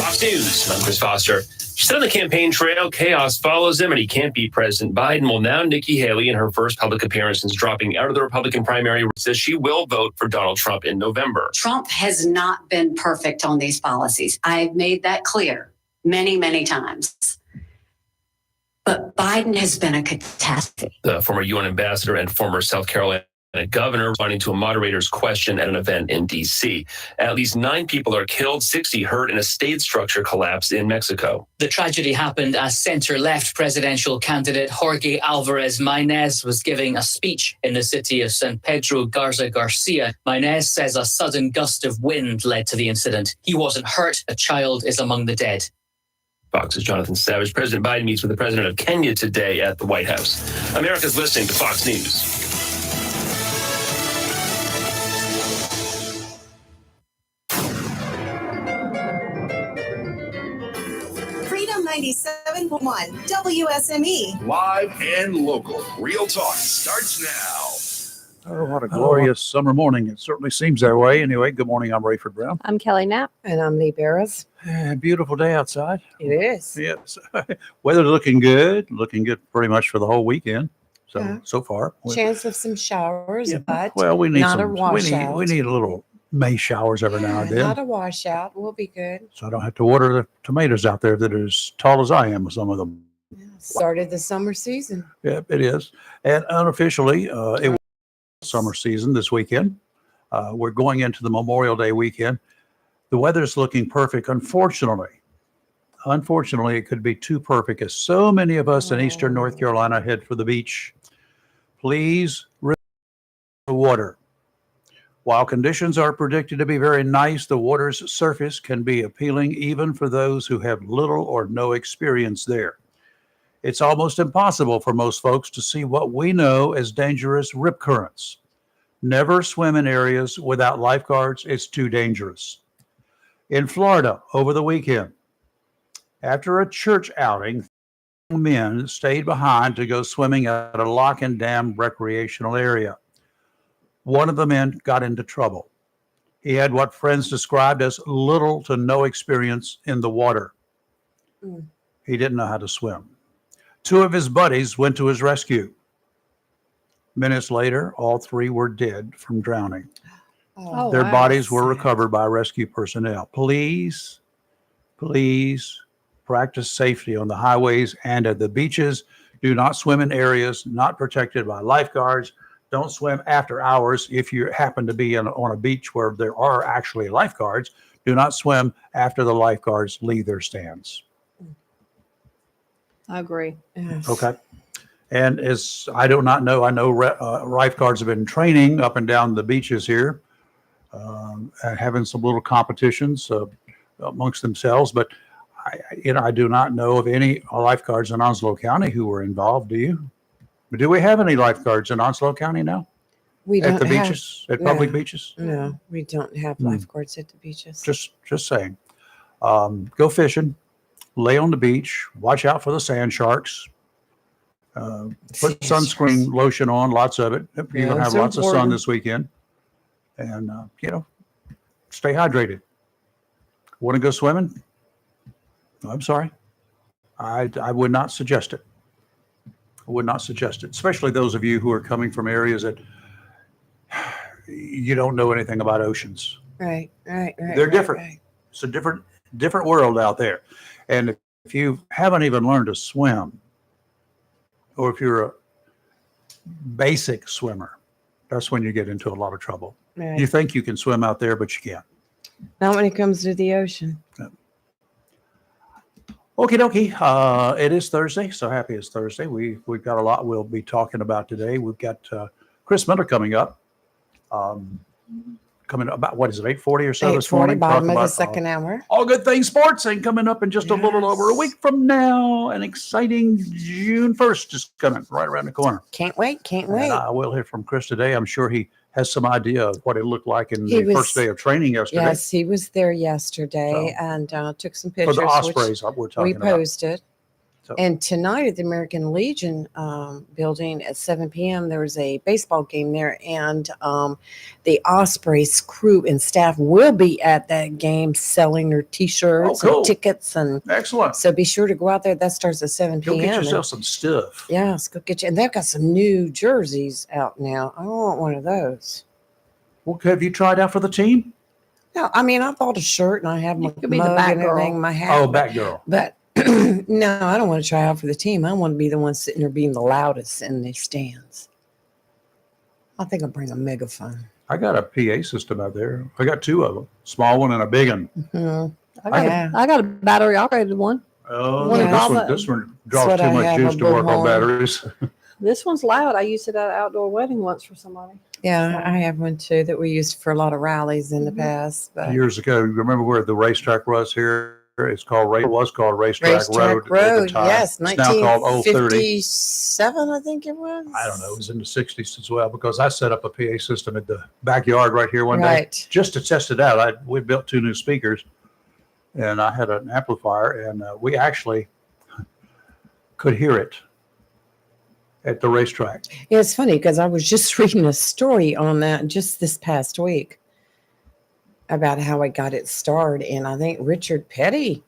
Fox News, I'm Chris Foster. She's on the campaign trail. Chaos follows him, and he can't beat President Biden. Well, now Nikki Haley, in her first public appearance since dropping out of the Republican primary, says she will vote for Donald Trump in November. Trump has not been perfect on these policies. I've made that clear many, many times. But Biden has been a catastrophe. The former UN ambassador and former South Carolina governor responding to a moderator's question at an event in D.C. At least 9 people are killed, 60 hurt in a state structure collapse in Mexico. The tragedy happened as center-left presidential candidate Jorge Alvarez Maínez was giving a speech in the city of San Pedro Garza Garcia. Maínez says a sudden gust of wind led to the incident. He wasn't hurt. A child is among the dead. Fox's Jonathan Savage. President Biden meets with the president of Kenya today at the White House. America's listening to Fox News. Freedom 97.1 WSME. Live and local. Real talk starts now. Oh, what a glorious summer morning. It certainly seems that way. Anyway, good morning. I'm Rayford Brown. I'm Kelly Knapp. And I'm Lee Barrows. Beautiful day outside. It is. Yes. Weather's looking good pretty much for the whole weekend. So far. Chance of some showers, but well, we need not a some. washout. We need a little May showers every now and then. Not a washout. We'll be good. So I don't have to water the tomatoes out there that are as tall as I am with some of them. Started the summer season. Yeah, it is. And unofficially, it was summer season this weekend. We're going into the Memorial Day weekend. The weather's looking perfect. Unfortunately, it could be too perfect as so many of us in Eastern North Carolina head for the beach. Please remember the water. While conditions are predicted to be very nice, the water's surface can be appealing even for those who have little or no experience there. It's almost impossible for most folks to see what we know as dangerous rip currents. Never swim in areas without lifeguards. It's too dangerous. In Florida over the weekend, after a church outing, men stayed behind to go swimming at a lock and dam recreational area. One of the men got into trouble. He had what friends described as little to no experience in the water. He didn't know how to swim. 2 of his buddies went to his rescue. Minutes later, all 3 were dead from drowning. Their bodies were recovered by rescue personnel. Please practice safety on the highways and at the beaches. Do not swim in areas not protected by lifeguards. Don't swim after hours if you happen to be on a beach where there are actually lifeguards. Do not swim after the lifeguards leave their stands. I agree. Yes. Okay. And as I do not know, I know lifeguards have been training up and down the beaches here, having some little competitions amongst themselves. But I do not know of any lifeguards in Onslow County who were involved. Do you? Do we have any lifeguards in Onslow County now? We don't at the have, beaches, at public beaches? No, we don't have lifeguards at the beaches. Just saying. Go fishing, lay on the beach, watch out for the sand sharks. Put sunscreen lotion on, lots of it. You're going to have lots of sun this weekend. And, stay hydrated. Want to go swimming? I'm sorry. I would not suggest it. I would not suggest it, especially those of you who are coming from areas that you don't know anything about oceans. Right. They're different. Right. It's a different world out there. And if you haven't even learned to swim, or if you're a basic swimmer, that's when you get into a lot of trouble. Right. You think you can swim out there, but you can't. Not when it comes to the ocean. Okie dokie. It is Thursday, so happy it's Thursday. We've got a lot we'll be talking about today. We've got Chris Miller coming up. Coming about, what is it, 8:40 or so this morning? 8:40, bottom of the second hour. All Good Things Sports, and coming up in just a little over a week from now. An exciting June 1st is coming right around the corner. Can't wait. And I will hear from Chris today. I'm sure he has some idea of what it looked like in the first day of training yesterday. Yes, he was there yesterday and took some pictures. For the Ospreys, we're talking we about. posted. And tonight at the American Legion building at 7 p.m., there was a baseball game there, and the Ospreys crew and staff will be at that game selling their T-shirts Oh, cool. and tickets, and Excellent. so be sure to go out there. That starts at 7 Go p.m. get and- yourself some stuff. Yes, go get you. And they've got some new jerseys out now. I want one of those. Well, have you tried out for the team? No, I mean, I bought a shirt and I have my could be the mug back and everything, girl. my hat. Oh, Batgirl. But no, I don't want to try out for the team. I want to be the one sitting there being the loudest in the stands. I think I'll bring a megaphone. I got a PA system out there. I got two of them, small one and a big one. Mhm. I got a battery operated one. Oh, One of this all one draws what too I much have, juice a to work on bullhorn. batteries. This one's loud. I used it at an outdoor wedding once for somebody. Yeah, I have one too that we used for a lot of rallies in the past. But Years ago, you remember where the racetrack was here? It was called Racetrack Road. Racetrack at the Road, time. yes, It's now called Old 30. 1957, I think it was. I don't know. It was in the 60s as well because I set up a PA system at the backyard right here one day Right. just to test it out. We built two new speakers and I had an amplifier and we actually could hear it at the racetrack. Yeah, it's funny because I was just reading a story on that just this past week about how I got it started, and I think Richard Petty.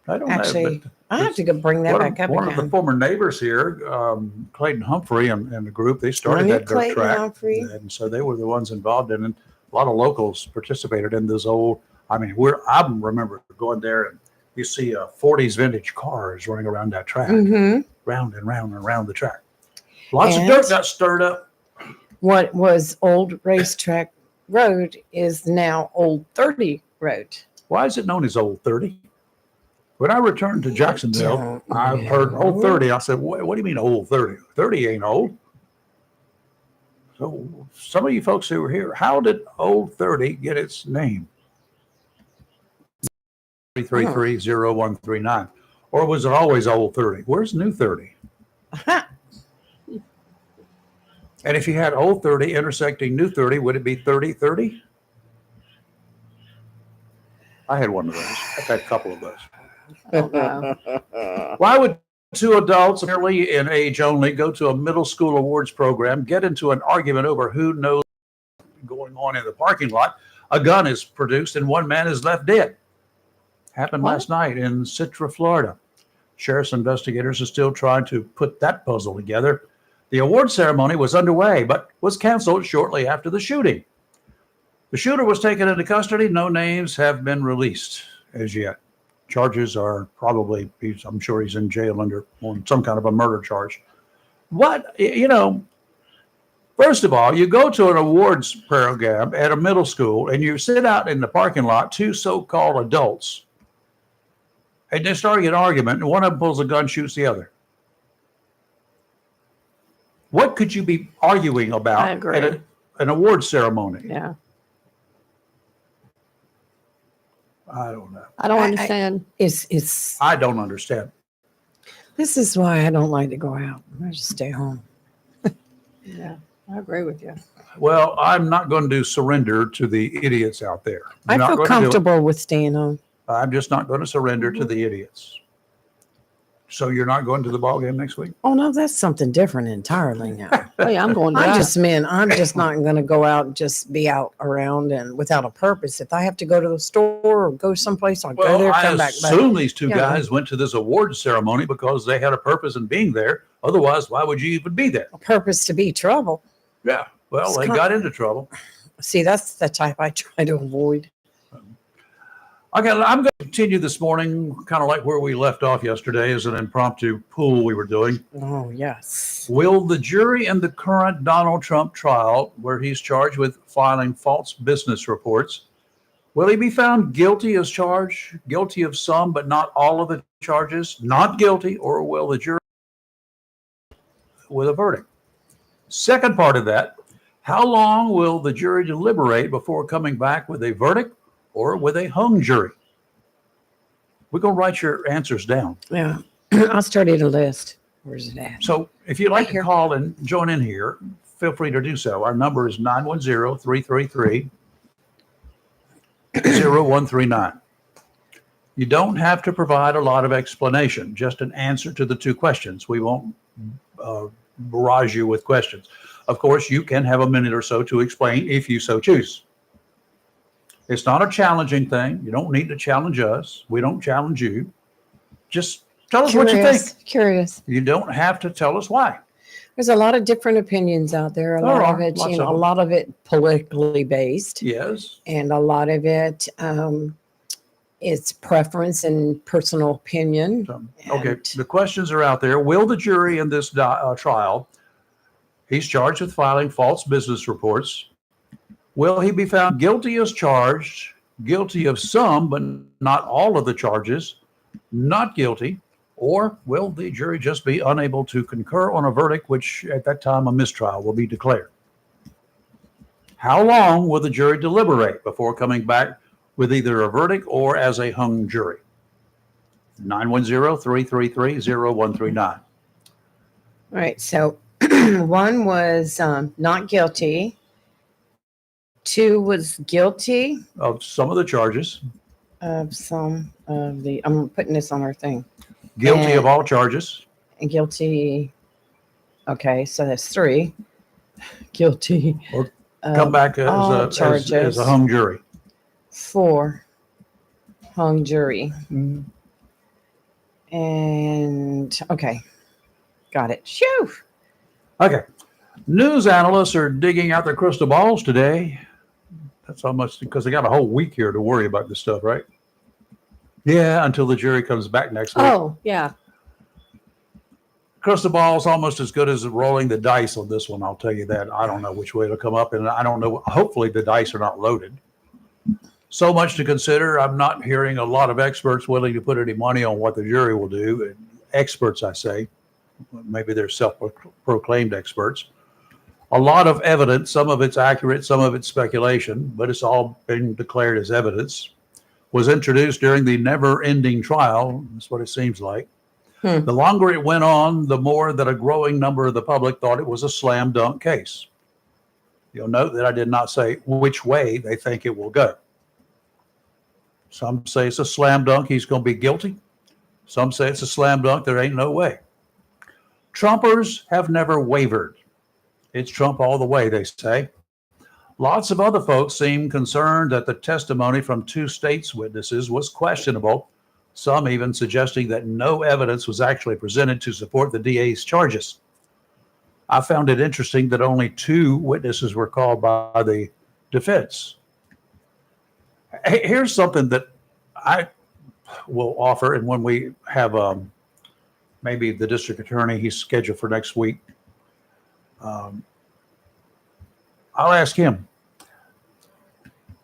I don't Actually, know. I have to go bring that back up One of the again. former neighbors here, Clayton Humphrey and the group, they started Wasn't it that dirt Clayton track. Humphrey? And so they were the ones involved in it. A lot of locals participated in this old, I remember going there and you see 40s vintage cars running around that track, Mm-hmm. round and round and around the track. Lots And- of dirt got stirred up. What was Old Racetrack Road is now Old 30 Road. Why is it known as Old 30? When I returned to Jacksonville, don't I heard know. Old 30. I said, what do you mean Old 30? 30 ain't old. So some of you folks who were here, how did Old 30 get its name? 333-0139. Or was it always Old 30? Where's New 30? And if you had Old 30 intersecting New 30, would it be 30-30? I had one of those. I've had a couple of those. I don't know. Why would two adults, apparently in age only, go to a middle school awards program, get into an argument over who knows what's going on in the parking lot? A gun is produced and one man is left dead. Happened What? last night in Citra, Florida. Sheriff's investigators are still trying to put that puzzle together. The award ceremony was underway, but was canceled shortly after the shooting. The shooter was taken into custody. No names have been released as yet. Charges are probably, I'm sure he's in jail on some kind of a murder charge. First of all, you go to an awards program at a middle school and you sit out in the parking lot, two so-called adults, and they start an argument and one of them pulls a gun, shoots the other. What could you be arguing about I agree. at an award ceremony? Yeah. I don't know. I don't I- understand. It's I don't understand. this is why I don't like to go out. I just stay home. Yeah. I agree with you. Well, I'm not going to surrender to the idiots out there. I I'm not feel going to do it. comfortable with staying home. I'm just not going to surrender Mm-hmm. to the idiots. So you're not going to the ball game next week? Oh no, that's something different entirely now. Oh, yeah, I'm going to I'm that. I'm just not going to go out and just be out around and without a purpose. If I have to go to the store or go someplace, I'll go there, I come back. assume these two Yeah. guys went to this awards ceremony because they had a purpose in being there. Otherwise, why would you even be there? A purpose to be trouble. Yeah. Well, It's they kind- got into trouble. See, that's the type I try to avoid. Okay, I'm going to continue this morning, kind of like where we left off yesterday, as an impromptu pool we were doing. Oh yes. Will the jury in the current Donald Trump trial, where he's charged with filing false business reports, will he be found guilty as charged, guilty of some but not all of the charges, not guilty, or will the jury with a verdict? Second part of that, how long will the jury deliberate before coming back with a verdict or with a hung jury? We're going to write your answers down. Yeah. I started a list. Where's it at? So if you'd like Right to here. call and join in here, feel free to do so. Our number is 910-333-0139. You don't have to provide a lot of explanation, just an answer to the two questions. We won't barrage you with questions. Of course, you can have a minute or so to explain if you so choose. It's not a challenging thing. You don't need to challenge us. We don't challenge you. Just tell us what you think. Curious. You don't have to tell us why. There's a lot of different opinions out there. A lot of it, lots you know, of a them. lot of it politically based, Yes. and a lot of it it's preference and personal opinion. Okay. And- The questions are out there. Will the jury in this trial, he's charged with filing false business reports. Will he be found guilty as charged, guilty of some, but not all of the charges, not guilty, or will the jury just be unable to concur on a verdict, which at that time a mistrial will be declared? How long will the jury deliberate before coming back with either a verdict or as a hung jury? 910-333-0139. All right. So one was not guilty. Two was guilty Of some of the charges, of some of the. I'm putting this on our thing. guilty of all charges. And guilty. Okay, so that's three. Guilty. Or of Come back all as charges. a hung jury. Four. Hung jury. And okay, got it. Shoo. Okay. News analysts are digging out their crystal balls today. That's almost because they got a whole week here to worry about this stuff, right? Yeah, until the jury comes back next week. Oh, yeah. Crystal ball is almost as good as rolling the dice on this one. I'll tell you that. I don't know which way it'll come up, and I don't know. Hopefully, the dice are not loaded. So much to consider. I'm not hearing a lot of experts willing to put any money on what the jury will do. Experts, I say. Maybe they're self-proclaimed experts. A lot of evidence. Some of it's accurate, some of it's speculation, but it's all been declared as evidence. Was introduced during the never-ending trial. That's what it seems like. The longer it went on, the more that a growing number of the public thought it was a slam dunk case. You'll note that I did not say which way they think it will go. Some say it's a slam dunk, he's going to be guilty. Some say it's a slam dunk, there ain't no way. Trumpers have never wavered. It's Trump all the way, they say. Lots of other folks seem concerned that the testimony from two states' witnesses was questionable, some even suggesting that no evidence was actually presented to support the DA's charges. I found it interesting that only two witnesses were called by the defense. Here's something that I will offer, and when we have maybe the district attorney, he's scheduled for next week, I'll ask him,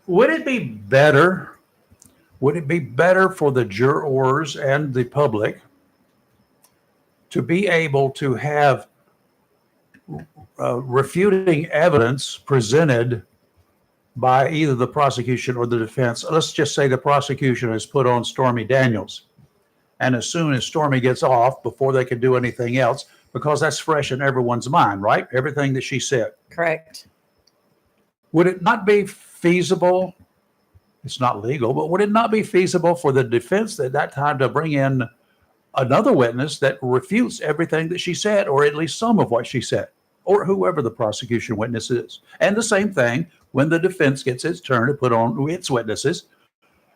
would it be better for the jurors and the public to be able to have refuting evidence presented by either the prosecution or the defense? Let's just say the prosecution has put on Stormy Daniels, and as soon as Stormy gets off, before they can do anything else, because that's fresh in everyone's mind, right? Everything that she said. Correct. Would it not be feasible? It's not legal, but would it not be feasible for the defense at that time to bring in another witness that refutes everything that she said, or at least some of what she said, or whoever the prosecution witness is? And the same thing when the defense gets its turn to put on its witnesses,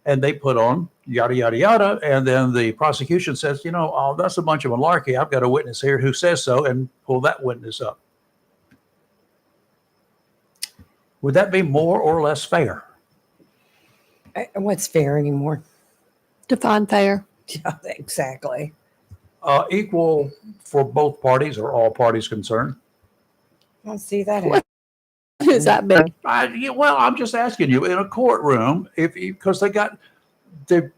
and they put on yada, yada, yada, and then the prosecution says, you know, oh, that's a bunch of malarkey. I've got a witness here who says so, and pull that witness up. Would that be more or less fair? What's fair anymore? Define fair. Yeah, exactly. Equal for both parties or all parties concerned? I don't see that. What? Is that big? Well, I'm just asking you, in a courtroom, because they got the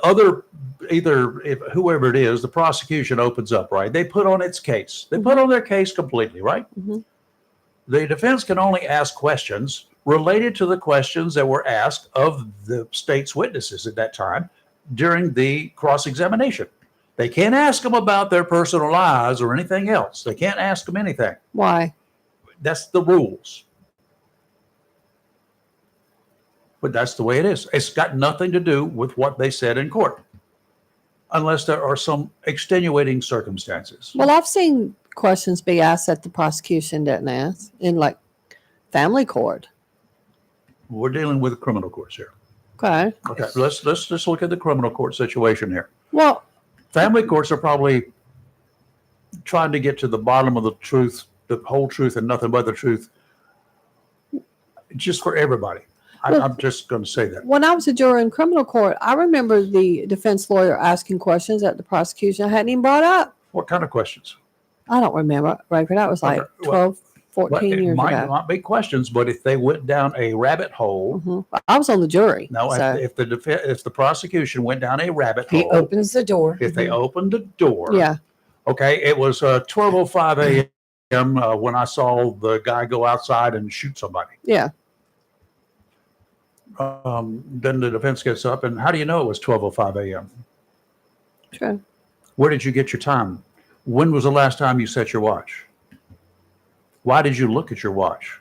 other, either if whoever it is, the prosecution opens up, right? They put on its case. They put on their case completely, right? Mhm. The defense can only ask questions related to the questions that were asked of the state's witnesses at that time during the cross-examination. They can't ask them about their personal lives or anything else. They can't ask them anything. Why? That's the rules. But that's the way it is. It's got nothing to do with what they said in court, unless there are some extenuating circumstances. Well, I've seen questions be asked that the prosecution didn't ask in like family court. We're dealing with criminal courts here. Okay. Okay, let's just look at the criminal court situation here. Well, Family courts are probably trying to get to the bottom of the truth, the whole truth and nothing but the truth, just for everybody. I'm just going to say that. when I was a juror in criminal court, I remember the defense lawyer asking questions that the prosecution hadn't even brought up. What kind of questions? I don't remember, Raker. That was like Okay, well, 12, 14 it years might ago. not be questions, but if they went down a rabbit hole, Mhm. I was on the jury. no, so, if the prosecution went down a rabbit He hole, opens the door. if they opened the door, yeah. okay, it was 12:05 a.m. When I saw the guy go outside and shoot somebody. Yeah. Then the defense gets up, and how do you know it was 12:05 a.m.? True. Where did you get your time? When was the last time you set your watch? Why did you look at your watch?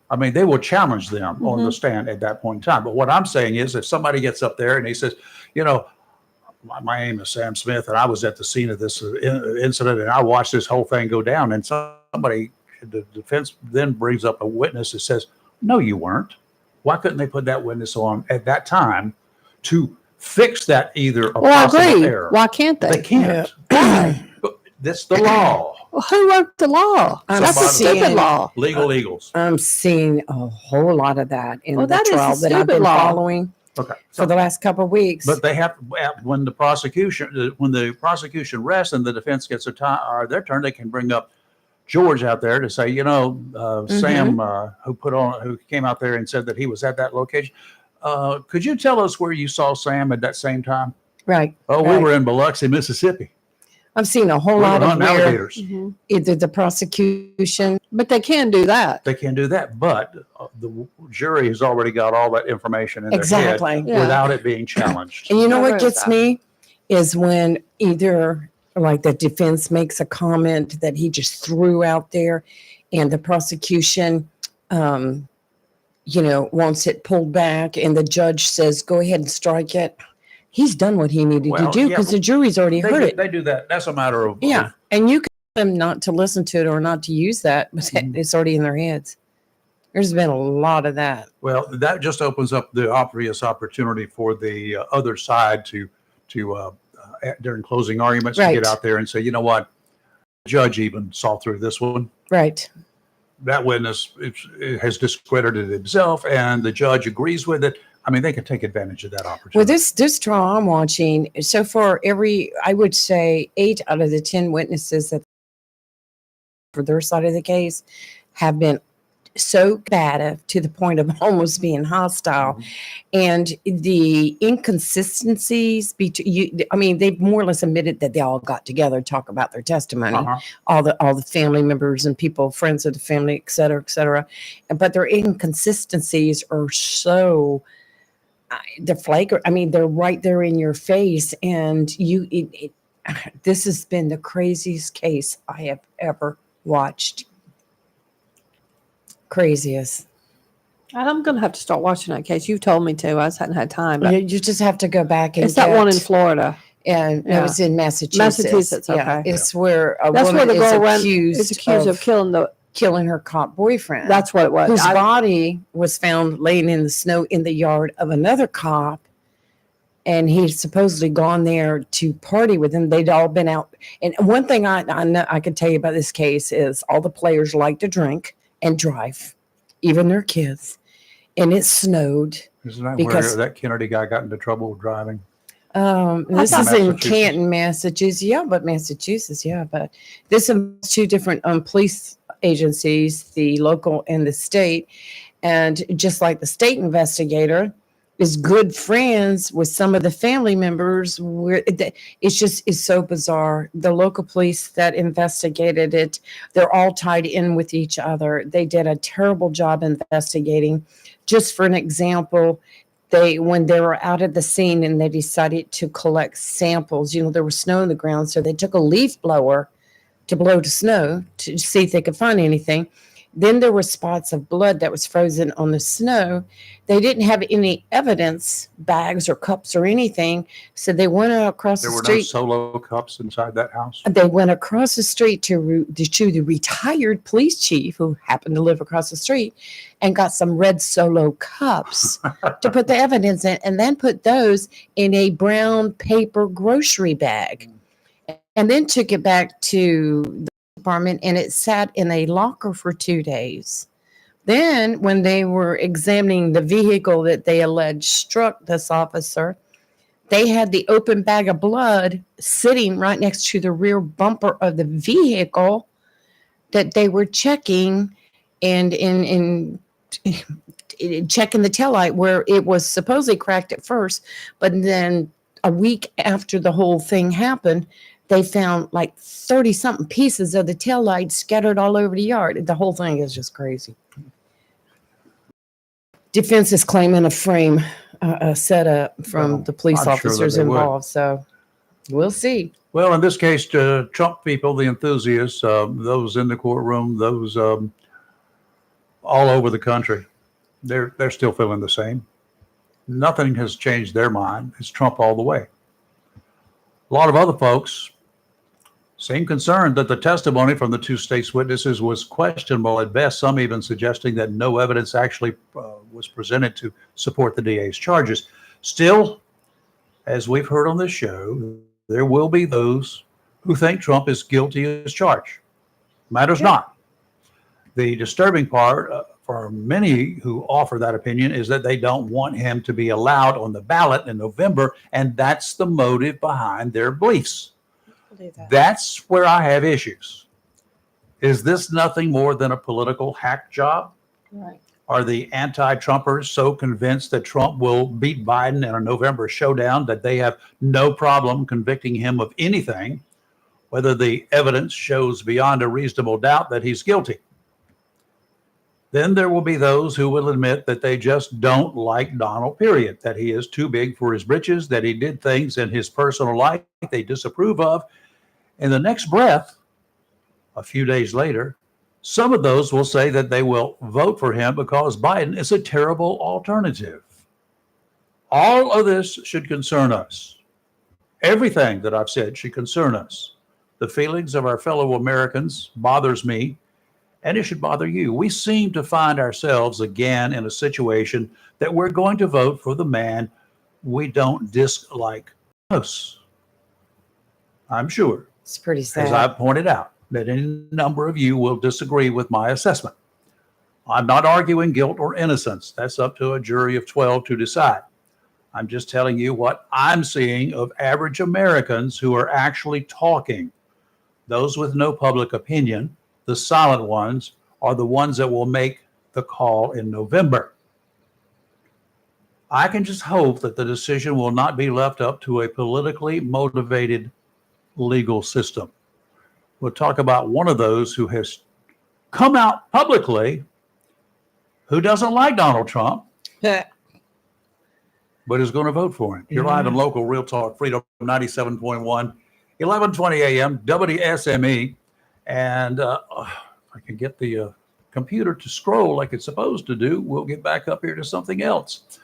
I mean, they will challenge them on the stand at that point in time. But what I'm saying is, if somebody gets up there and he says, you know, my name is Sam Smith, and I was at the scene of this incident, and I watched this whole thing go down, and somebody, the defense then brings up a witness that says, no, you weren't. Why couldn't they put that witness on at that time to fix that either a Well, I possible agree. error? Why can't they? They can't. That's the law. Well, who wrote the law? I'm That's a Somebody- stupid law. Legal eagles. I'm seeing a whole lot of that in Well, the that is a trial that I've stupid been law. following Okay. for the last couple of weeks. But they have, when the prosecution rests and the defense gets their turn, they can bring up George out there to say, you know, Sam, who came out there and said that he was at that location. Could you tell us where you saw Sam at that same time? right. Oh, we right. were in Biloxi, Mississippi. I've seen a whole We were lot of hunting where alligators. Mhm. either the prosecution, But they can do that. They can do that, but the jury has already got all that information in their exactly. head Yeah. without it being challenged. And you know I what agree with gets that. me is when either like the defense makes a comment that he just threw out there and the prosecution, wants it pulled back and the judge says, go ahead and strike it. He's done what he needed Well, to do yeah, because the jury's already heard it. They do that. That's a matter of Yeah. And you can tell them not to listen to it or not to use that, but Mhm. it's already in their heads. There's been a lot of that. Well, that just opens up the obvious opportunity for the other side to during closing arguments to Right. get out there and say, you know what, the judge even saw through this one. Right. That witness has discredited himself, and the judge agrees with it. I mean, they can take advantage of that opportunity. Well, this trial I'm watching, so far, I would say 8 out of the 10 witnesses that for their side of the case have been so combative to the point of almost being hostile. Mhm. And the inconsistencies between, they've more or less admitted that they all got together to talk about their testimony, Uh-huh. all the family members and people, friends of the family, et cetera, et cetera. But their inconsistencies are so they're flagrant. They're right there in your face, and this has been the craziest case I have ever watched. Craziest. And I'm going to have to start watching that case. You told me to. I just hadn't had time. But You just have to go back and it's that one in get- Florida. and Yeah. it was in Massachusetts. Massachusetts, Yeah, okay. it's where a That's where woman the girl is is accused of killing her cop boyfriend. That's what it was. whose body was found laying in the snow in the yard of another cop. And he'd supposedly gone there to party with him. They'd all been out. And one thing I know I could tell you about this case is all the players like to drink and drive, even their kids. And it snowed. Isn't that because- where that Kennedy guy got into trouble with driving? This thought- is in Massachusetts. Canton, Massachusetts. Yeah, but Massachusetts, yeah. But this is two different police agencies, the local and the state. And just like the state investigator is good friends with some of the family members, it's so bizarre. The local police that investigated it, they're all tied in with each other. They did a terrible job investigating. Just for an example, when they were out at the scene and they decided to collect samples, there was snow on the ground, so they took a leaf blower to blow the snow to see if they could find anything. Then there were spots of blood that was frozen on the snow. They didn't have any evidence, bags or cups or anything. So they went across There the were no street. solo cups inside that house. They went across the street to the retired police chief who happened to live across the street and got some red Solo cups to put the evidence in, and then put those in a brown paper grocery bag, and then took it back to the department, and it sat in a locker for 2 days. Then when they were examining the vehicle that they alleged struck this officer, they had the open bag of blood sitting right next to the rear bumper of the vehicle that they were checking, and in checking the taillight where it was supposedly cracked at first, but then a week after the whole thing happened, they found like 30 something pieces of the taillight scattered all over the yard. The whole thing is just crazy. Defense is claiming a frame set up from Well, the police I'm sure that officers they would. involved. So we'll see. Well, in this case, Trump people, the enthusiasts, those in the courtroom, those all over the country, they're still feeling the same. Nothing has changed their mind. It's Trump all the way. A lot of other folks seem concerned that the testimony from the two state's witnesses was questionable at best, some even suggesting that no evidence actually was presented to support the DA's charges. Still, as we've heard on this show, there will be those who think Trump is guilty as charged. Matters not. The disturbing part for many who offer that opinion is that they don't want him to be allowed on the ballot in November, and that's the motive behind their beliefs. That's where I have issues. Is this nothing more than a political hack job? Right. Are the anti-Trumpers so convinced that Trump will beat Biden in a November showdown that they have no problem convicting him of anything, whether the evidence shows beyond a reasonable doubt that he's guilty? Then there will be those who will admit that they just don't like Donald, period, that he is too big for his britches, that he did things in his personal life they disapprove of. In the next breath, a few days later, some of those will say that they will vote for him because Biden is a terrible alternative. All of this should concern us. Everything that I've said should concern us. The feelings of our fellow Americans bothers me, and it should bother you. We seem to find ourselves again in a situation that we're going to vote for the man we don't dislike most. I'm sure, It's pretty sad. as I've pointed out, that any number of you will disagree with my assessment. I'm not arguing guilt or innocence. That's up to a jury of 12 to decide. I'm just telling you what I'm seeing of average Americans who are actually talking. Those with no public opinion, the silent ones, are the ones that will make the call in November. I can just hope that the decision will not be left up to a politically motivated legal system. We'll talk about one of those who has come out publicly who doesn't like Donald Trump, but is going to vote for him. You're live and local, Real Talk, Freedom 97.1, 1120 a.m., WSME. And if I can get the computer to scroll like it's supposed to do, we'll get back up here to something else.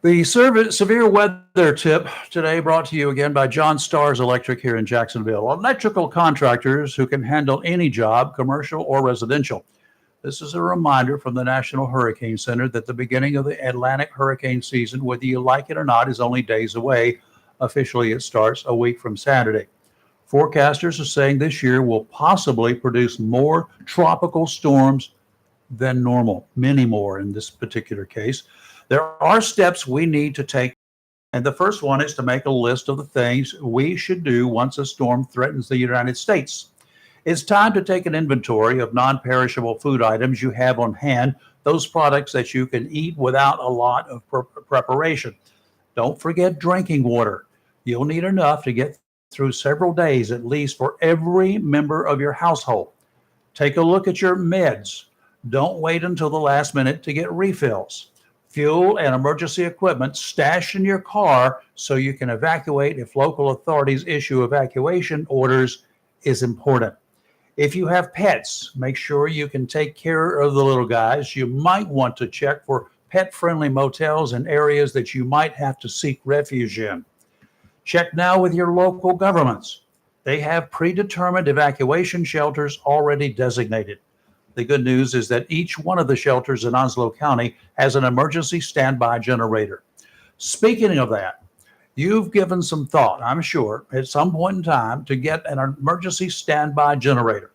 The severe weather tip today brought to you again by John Starrs Electric here in Jacksonville. Electrical contractors who can handle any job, commercial or residential. This is a reminder from the National Hurricane Center that the beginning of the Atlantic hurricane season, whether you like it or not, is only days away. Officially, it starts a week from Saturday. Forecasters are saying this year will possibly produce more tropical storms than normal, many more in this particular case. There are steps we need to take, and the first one is to make a list of the things we should do once a storm threatens the United States. It's time to take an inventory of non-perishable food items you have on hand, those products that you can eat without a lot of preparation. Don't forget drinking water. You'll need enough to get through several days at least for every member of your household. Take a look at your meds. Don't wait until the last minute to get refills. Fuel and emergency equipment stashed in your car so you can evacuate if local authorities issue evacuation orders is important. If you have pets, make sure you can take care of the little guys. You might want to check for pet-friendly motels in areas that you might have to seek refuge in. Check now with your local governments. They have predetermined evacuation shelters already designated. The good news is that each one of the shelters in Onslow County has an emergency standby generator. Speaking of that, you've given some thought, I'm sure, at some point in time to get an emergency standby generator.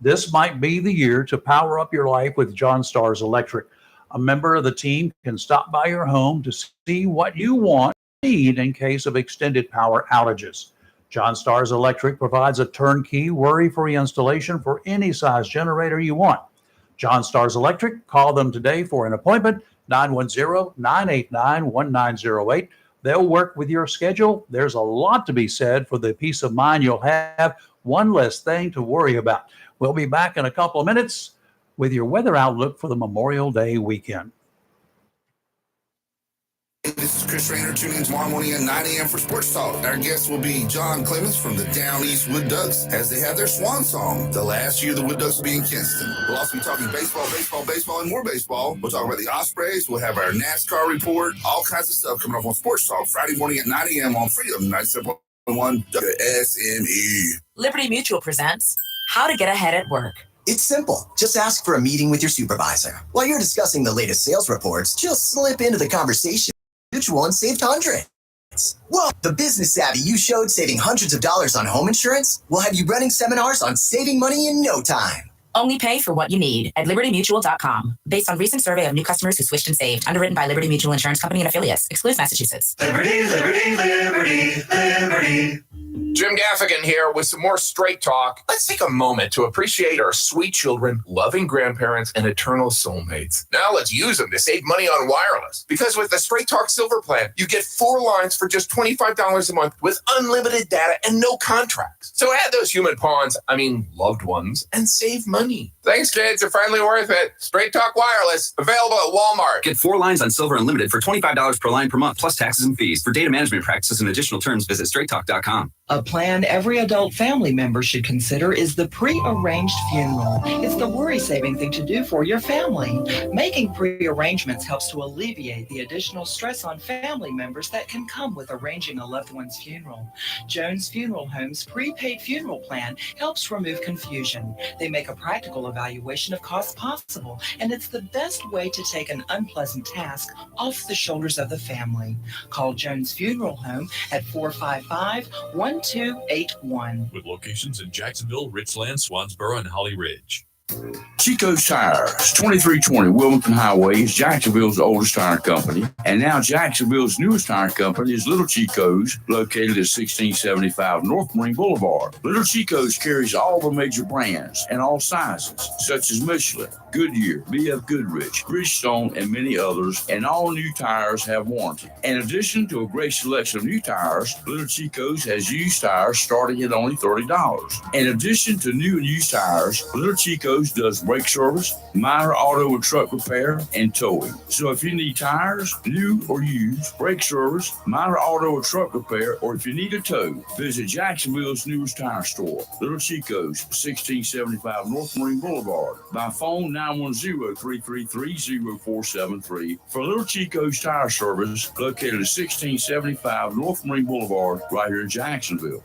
This might be the year to power up your life with John Stars Electric. A member of the team can stop by your home to see what you want and need in case of extended power outages. John Stars Electric provides a turnkey, worry-free installation for any size generator you want. John Stars Electric, call them today for an appointment, 910-989-1908. They'll work with your schedule. There's a lot to be said for the peace of mind you'll have. One less thing to worry about. We'll be back in a couple of minutes with your weather outlook for the Memorial Day weekend. This is Chris Rainer. Tune in tomorrow morning at 9 a.m. for Sports Talk. Our guest will be John Clemens from the Down East Wood Ducks as they have their swan song. The last year the Wood Ducks will be in Kinston. We'll also be talking baseball, and more baseball. We'll talk about the Ospreys. We'll have our NASCAR report. All kinds of stuff coming up on Sports Talk Friday morning at 9 a.m. on Freedom 97.1 WSME. Liberty Mutual presents How to Get Ahead at Work. It's simple. Just ask for a meeting with your supervisor. While you're discussing the latest sales reports, just slip into the conversation. Mutual and saved hundreds. Whoa, the business savvy you showed saving hundreds of dollars on home insurance will have you running seminars on saving money in no time. Only pay for what you need at libertymutual.com. Based on recent survey of new customers who switched and saved. Underwritten by Liberty Mutual Insurance Company and affiliates. Excludes Massachusetts. Liberty, liberty, liberty, liberty. Jim Gaffigan here with some more Straight Talk. Let's take a moment to appreciate our sweet children, loving grandparents, and eternal soulmates. Now let's use them to save money on wireless. Because with the Straight Talk Silver Plan, you get 4 lines for just $25 a month with unlimited data and no contracts. So add those loved ones, and save money. Thanks, kids. They're finally worth it. Straight Talk Wireless, available at Walmart. Get 4 lines on Silver Unlimited for $25 per line per month, plus taxes and fees. For data management practices and additional terms, visit straighttalk.com. A plan every adult family member should consider is the pre-arranged funeral. It's the worry-saving thing to do for your family. Making pre-arrangements helps to alleviate the additional stress on family members that can come with arranging a loved one's funeral. Jones Funeral Home's prepaid funeral plan helps remove confusion. They make a practical evaluation of costs possible, and it's the best way to take an unpleasant task off the shoulders of the family. Call Jones Funeral Home at 455-1281. With locations in Jacksonville, Richland, Swansboro, and Holly Ridge. Chico's Tires, 2320 Wilmington Highway is Jacksonville's oldest tire company. And now Jacksonville's newest tire company is Little Chico's, located at 1675 North Marine Boulevard. Little Chico's carries all the major brands and all sizes, such as Michelin, Goodyear, BF Goodrich, Bridgestone, and many others, and all new tires have warranty. In addition to a great selection of new tires, Little Chico's has used tires starting at only $30. In addition to new and used tires, Little Chico's does brake service, minor auto and truck repair, and towing. So if you need tires, new or used, brake service, minor auto or truck repair, or if you need a tow, visit Jacksonville's newest tire store, Little Chico's, 1675 North Marine Boulevard. By phone, 910-333-0473 for Little Chico's Tire Service, located at 1675 North Marine Boulevard, right here in Jacksonville.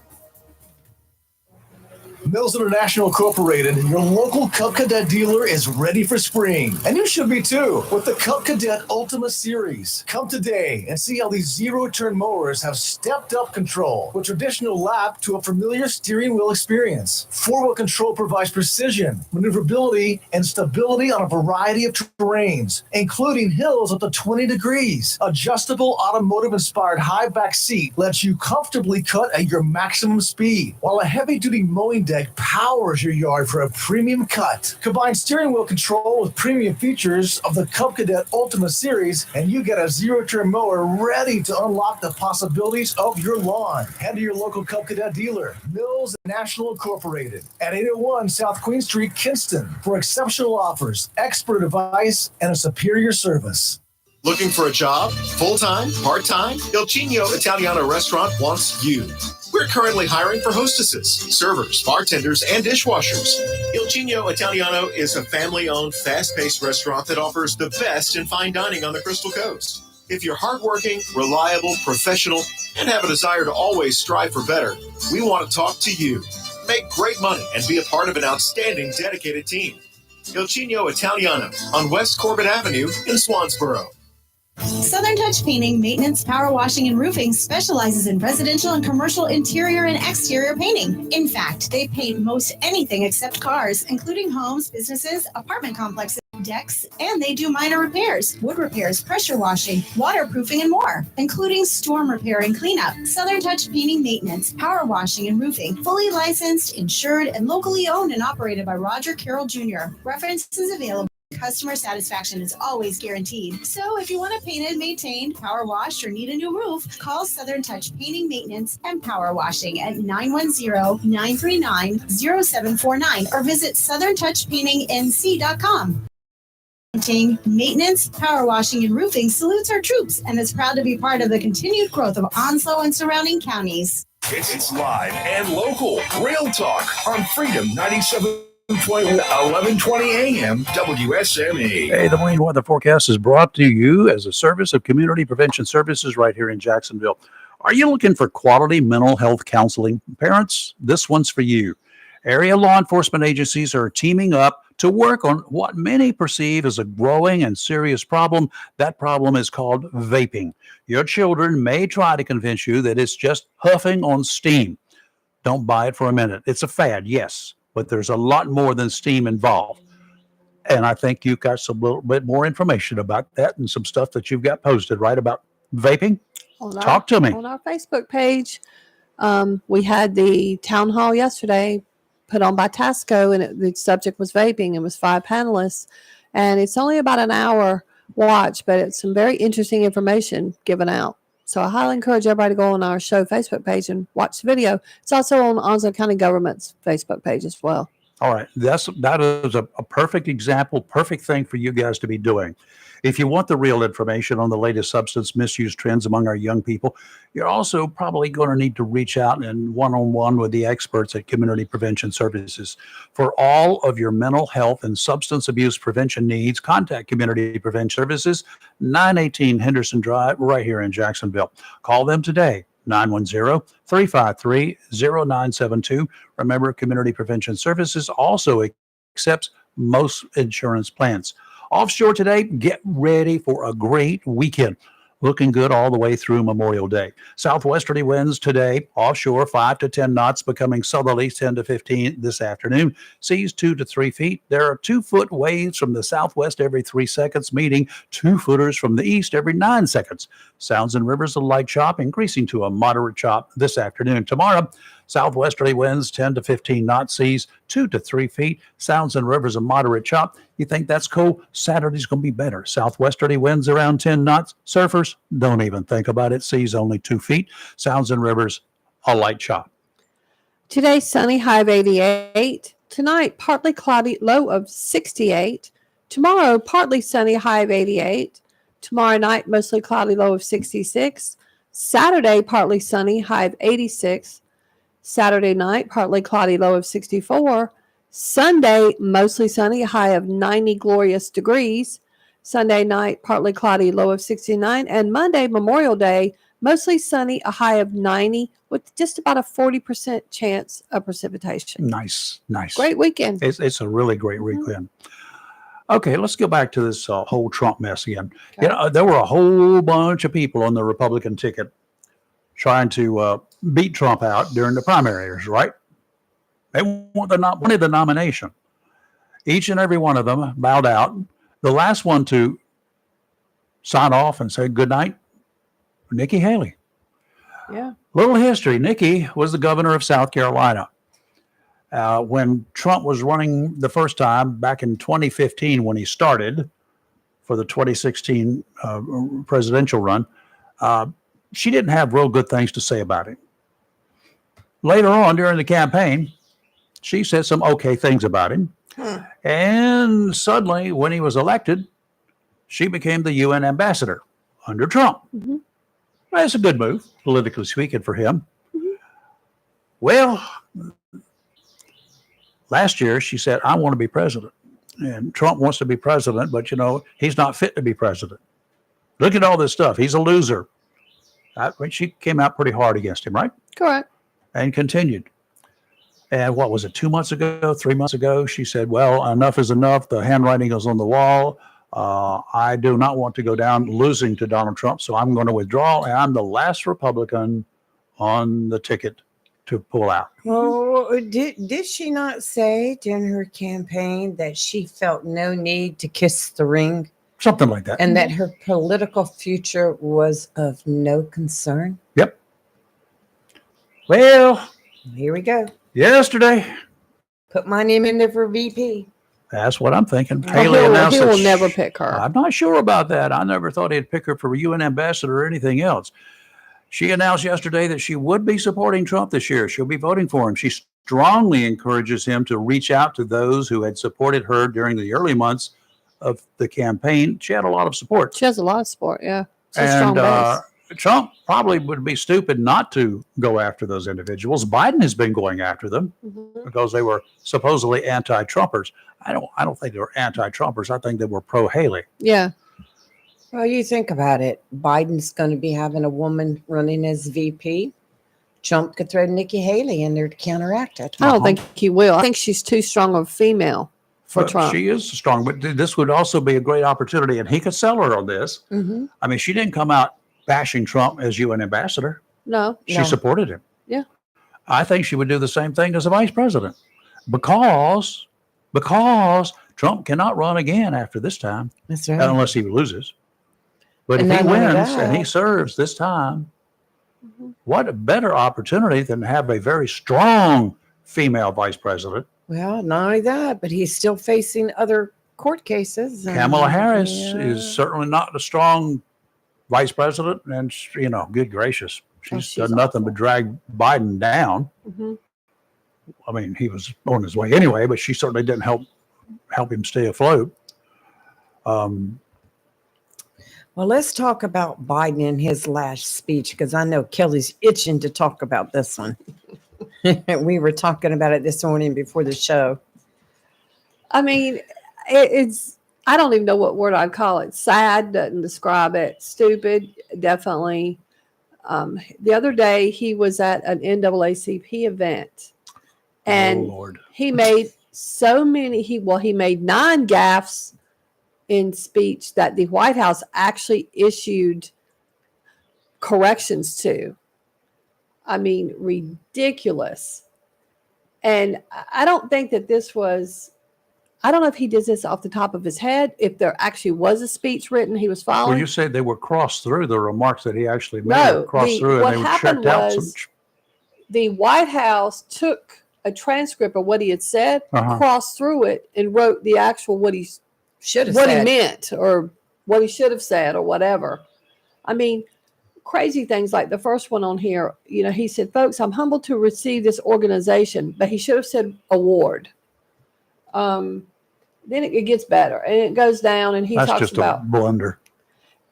Mills International Incorporated, your local Cub Cadet dealer, is ready for spring. And you should be too, with the Cub Cadet Ultima Series. Come today and see how these zero-turn mowers have stepped up control, with traditional lap to a familiar steering wheel experience. Four-wheel control provides precision, maneuverability, and stability on a variety of terrains, including hills up to 20 degrees. Adjustable automotive-inspired high back seat lets you comfortably cut at your maximum speed, while a heavy-duty mowing deck powers your yard for a premium cut. Combine steering wheel control with premium features of the Cub Cadet Ultima Series, and you get a zero-turn mower ready to unlock the possibilities of your lawn. Head to your local Cub Cadet dealer, Mills National Incorporated, at 801 South Queen Street, Kinston, for exceptional offers, expert advice, and a superior service. Looking for a job? Full-time? Part-time? Il Cigno Italiano Restaurant wants you. We're currently hiring for hostesses, servers, bartenders, and dishwashers. Il Chino Italiano is a family-owned, fast-paced restaurant that offers the best in fine dining on the Crystal Coast. If you're hardworking, reliable, professional, and have a desire to always strive for better, we want to talk to you. Make great money and be a part of an outstanding, dedicated team. Il Chino Italiano on West Corbett Avenue in Swansboro. Southern Touch Painting, Maintenance, Power Washing, and Roofing specializes in residential and commercial interior and exterior painting. In fact, they paint most anything except cars, including homes, businesses, apartment complexes, decks, and they do minor repairs, wood repairs, pressure washing, waterproofing, and more, including storm repair and cleanup. Southern Touch Painting, Maintenance, Power Washing, and Roofing, fully licensed, insured, and locally owned and operated by Roger Carroll Jr. References available. Customer satisfaction is always guaranteed. So if you want it painted, maintained, power washed, or need a new roof, call Southern Touch Painting, Maintenance, and Power Washing at 910-939-0749 or visit southerntouchpaintingnc.com. Painting, maintenance, power washing, and roofing salutes our troops and is proud to be part of the continued growth of Onslow and surrounding counties. It's live and local. Real talk on Freedom 97. 1120 AM WSME. Hey, the Marine Weather Forecast is brought to you as a service of Community Prevention Services right here in Jacksonville. Are you looking for quality mental health counseling? Parents, this one's for you. Area law enforcement agencies are teaming up to work on what many perceive as a growing and serious problem. That problem is called vaping. Your children may try to convince you that it's just huffing on steam. Don't buy it for a minute. It's a fad, yes, but there's a lot more than steam involved. And I think you've got some little bit more information about that and some stuff that you've got posted, right, about vaping? Talk to me. On our Facebook page, we had the town hall yesterday put on by Tasco, and the subject was vaping. It was 5 panelists, and it's only about an hour watch, but it's some very interesting information given out. So I highly encourage everybody to go on our show Facebook page and watch the video. It's also on Onslow County Government's Facebook page as well. All right. That is a perfect example, perfect thing for you guys to be doing. If you want the real information on the latest substance misuse trends among our young people, you're also probably going to need to reach out and one-on-one with the experts at Community Prevention Services. For all of your mental health and substance abuse prevention needs, contact Community Prevention Services, 918 Henderson Drive, right here in Jacksonville. Call them today. 910-353-0972. Remember, Community Prevention Services also accepts most insurance plans. Offshore today, get ready for a great weekend. Looking good all the way through Memorial Day. Southwesterly winds today, offshore 5 to 10 knots, becoming southerly 10 to 15 this afternoon. Seas 2 to 3 feet. There are 2-foot waves from the southwest every 3 seconds, meeting 2-footers from the east every 9 seconds. Sounds and rivers a light chop, increasing to a moderate chop this afternoon. Tomorrow, southwesterly winds 10 to 15 knots, seas 2 to 3 feet. Sounds and rivers a moderate chop. You think that's cool? Saturday's going to be better. Southwesterly winds around 10 knots. Surfers, don't even think about it. Seas only 2 feet. Sounds and rivers a light chop. Today, sunny, high of 88. Tonight, partly cloudy, low of 68. Tomorrow, partly sunny, high of 88. Tomorrow night, mostly cloudy, low of 66. Saturday, partly sunny, high of 86. Saturday night, partly cloudy, low of 64. Sunday, mostly sunny, high of 90 glorious degrees. Sunday night, partly cloudy, low of 69. And Monday, Memorial Day, mostly sunny, a high of 90 with just about a 40% chance of precipitation. Nice. Great weekend. It's a really great weekend. Okay, let's go back to this whole Trump mess again. Okay. You know, there were a whole bunch of people on the Republican ticket trying to beat Trump out during the primaries, right? They wanted the nomination. Each and every one of them bowed out. The last one to sign off and say good night, Nikki Haley. Yeah. Little history. Nikki was the governor of South Carolina. When Trump was running the first time back in 2015, when he started for the 2016 presidential run, she didn't have real good things to say about him. Later on during the campaign, she said some okay things about him. And suddenly, when he was elected, she became the UN ambassador under Trump. Mm-hmm. That's a good move, politically speaking, for him. Mm-hmm. Well, last year she said, I want to be president. And Trump wants to be president, but he's not fit to be president. Look at all this stuff. He's a loser. She came out pretty hard against him, right? Correct. And continued. And what was it, 2 months ago, 3 months ago? She said, well, enough is enough. The handwriting is on the wall. I do not want to go down losing to Donald Trump, so I'm going to withdraw. And I'm the last Republican on the ticket to pull out. Well, did she not say during her campaign that she felt no need to kiss the ring? Something like that. And that her political future was of no concern? Yep. Well, here we go. Yesterday. Put my name in there for VP. That's what I'm thinking. Haley announced he will never pick her. I'm not sure about that. I never thought he'd pick her for UN ambassador or anything else. She announced yesterday that she would be supporting Trump this year. She'll be voting for him. She strongly encourages him to reach out to those who had supported her during the early months of the campaign. She had a lot of support. She has a lot of support, yeah. She's a And strong base. Trump probably would be stupid not to go after those individuals. Biden has been going after them because they were supposedly anti-Trumpers. I don't think they were anti-Trumpers. I think they were pro-Haley. Yeah. Well, you think about it. Biden's going to be having a woman running as VP. Trump could throw Nikki Haley in there to counteract it. I don't think he will. I think she's too strong of a female for But Trump. She is strong, but this would also be a great opportunity, and he could sell her on this. Mhm. I mean, she didn't come out bashing Trump as UN ambassador. No. She supported him. Yeah. I think she would do the same thing as a vice president because Trump cannot run again after this time. That's right. Unless he loses. But And if he not only wins and he that- serves this time, what a better opportunity than to have a very strong female vice president. Well, not only that, but he's still facing other court cases. and- Kamala Harris Yeah. is certainly not a strong vice president, and good gracious, she's done nothing but drag Biden down. Mhm. I mean, he was on his way anyway, but she certainly didn't help him stay afloat. Well, let's talk about Biden in his last speech because I know Kelly's itching to talk about this one. We were talking about it this morning before the show. I mean, it's, I don't even know what word I'd call it. Sad doesn't describe it. Stupid, definitely. The other day he was at an NAACP event and Lord. he made so many, he made 9 gaffes in speech that the White House actually issued corrections to. I mean, ridiculous. And I don't think that this was, I don't know if he did this off the top of his head, if there actually was a speech written he was following. Well, you said they were crossed through the remarks that he actually made. No, were crossed through what and they were happened checked out. was the White House took a transcript of what he had said, crossed through it, and wrote the actual what he Should have what said. he meant or what he should have said or whatever. I mean, crazy things like the first one on here. He said, "Folks, I'm humbled to receive this organization," but he should have said award. Then it gets better and it goes down, and he That's talks just about a blunder.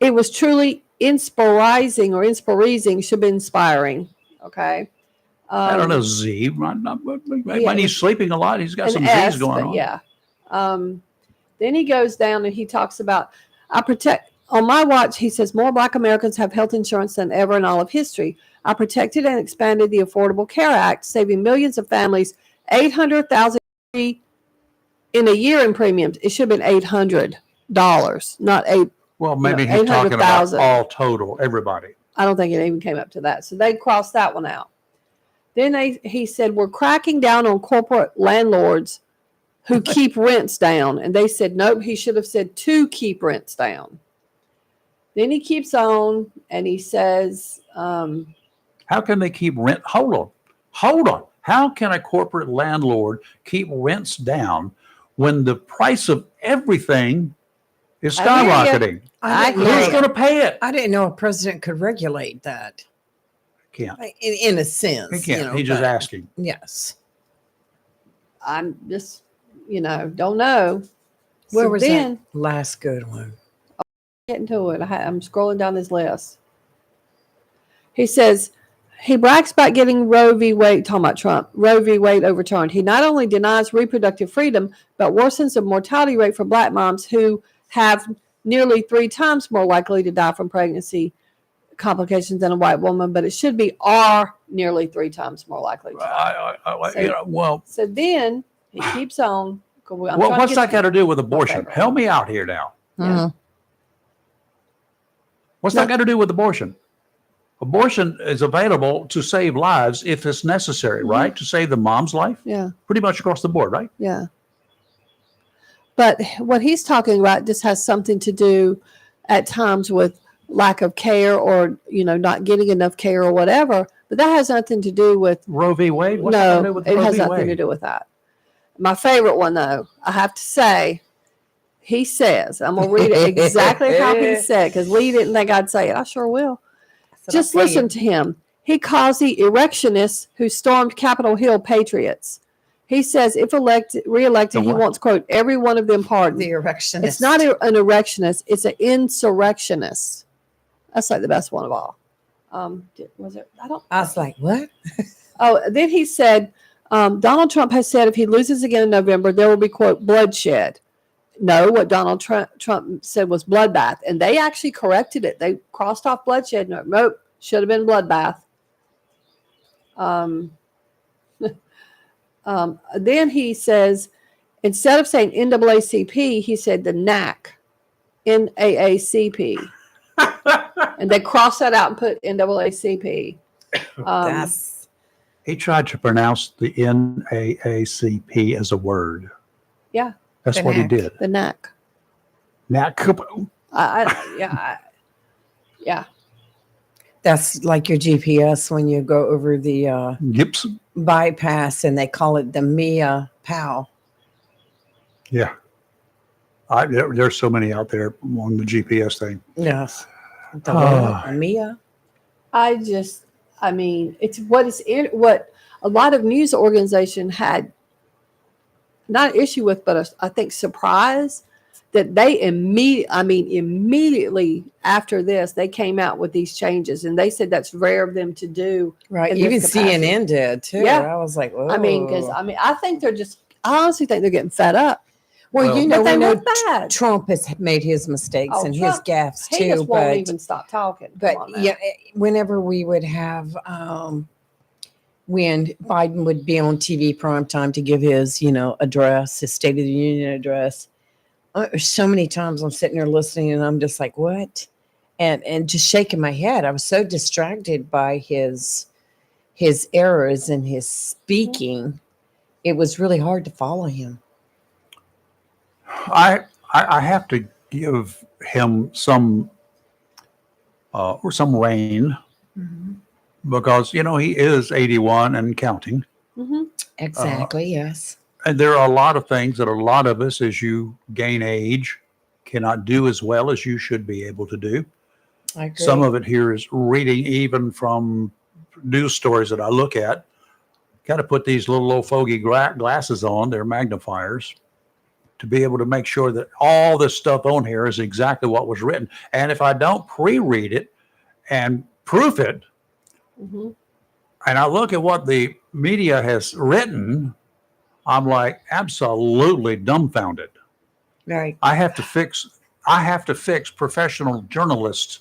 it was truly inspiring or inspiring, should be inspiring. Okay. I don't know, Z. When he's sleeping a lot, he's got an some S, Z's going but on. Yeah. Then he goes down and he talks about, on my watch, he says, more Black Americans have health insurance than ever in all of history. I protected and expanded the Affordable Care Act, saving millions of families $800,000 in a year in premiums. It should have been $800, not $8. Well, maybe he's talking about 800,000. all total, everybody. I don't think it even came up to that. So they crossed that one out. Then he said, we're cracking down on corporate landlords who keep rents down. And they said, nope, he should have said to keep rents down. Then he keeps on and he says, How can they keep rent? Hold on. How can a corporate landlord keep rents down when the price of everything is I hear ya. skyrocketing? I didn't Who's know- going to pay it? I didn't know a president could regulate that. Can't. In a sense. He can't. He's just but- asking. Yes. I'm just, don't know. Where So was then, that last good one? getting to it. I'm scrolling down his list. He says, He brags about getting Roe v. Wade, talking about Trump, Roe v. Wade overturned. He not only denies reproductive freedom, but worsens the mortality rate for black moms who have nearly 3 times more likely to die from pregnancy complications than a white woman, but it should be are nearly 3 times more likely to die. So then he keeps on. What's that got to do with abortion? Help me out here now. Yeah. What's that got to do with abortion? Abortion is available to save lives if it's necessary, right? To save the mom's life? Yeah. Pretty much across the board, right? Yeah. But what he's talking about just has something to do at times with lack of care or, not getting enough care or whatever. But that has nothing to do with Roe v. Wade? What's that got to do with it Roe has v. nothing Wade? to do with that. My favorite one, though, I have to say, he says, I'm going to read it exactly how he said, because Lee didn't think I'd say it. I sure will. Just listen to him. He calls the erectionists who stormed Capitol Hill patriots. He says if reelected, he wants, quote, every one of them pardoned. The erectionist. It's not an erectionist. It's an insurrectionist. That's like the best one of all. Was it? I was like, what? Oh, then he said, Donald Trump has said if he loses again in November, there will be, quote, bloodshed. No, what Donald Trump said was bloodbath. And they actually corrected it. They crossed off bloodshed. Nope, should have been bloodbath. Then he says, instead of saying NAACP, he said the NAACP. NAACP. And they crossed that out and put NAACP. He tried to pronounce the NAACP as a word. Yeah. That's The what he NAACP. did. The NAACP. Yeah. That's like your GPS when you go over the Gibson bypass, and they call it the Mia POW. Yeah. There's so many out there on the GPS thing. Yes. Mia. It's what a lot of news organizations had not an issue with, but I think surprise that they immediately after this, they came out with these changes, and they said that's rare of them to do. Right. in Even this capacity. CNN did too. Yeah. I was like, whoa. I think I honestly think they're getting fed up. Well, But we they know look bad. Trump has made his mistakes and his Trump, gaffes he too. just won't But even stop talking. But Come on now. yeah, whenever we would have, when Biden would be on TV primetime to give his, address, his State of the Union address, so many times I'm sitting there listening and I'm just like, what? And just shaking my head. I was so distracted by his errors and his speaking. It was really hard to follow him. I have to give him some reign because he is 81 and counting. Exactly. Yes. And there are a lot of things that a lot of us, as you gain age, cannot do as well as you should be able to do. I agree. Some of it here is reading, even from news stories that I look at. Got to put these little old fogey glasses on, they're magnifiers, to be able to make sure that all this stuff on here is exactly what was written. And if I don't pre-read it and proof it, and I look at what the media has written, I'm like absolutely dumbfounded. Right. I have to fix professional journalist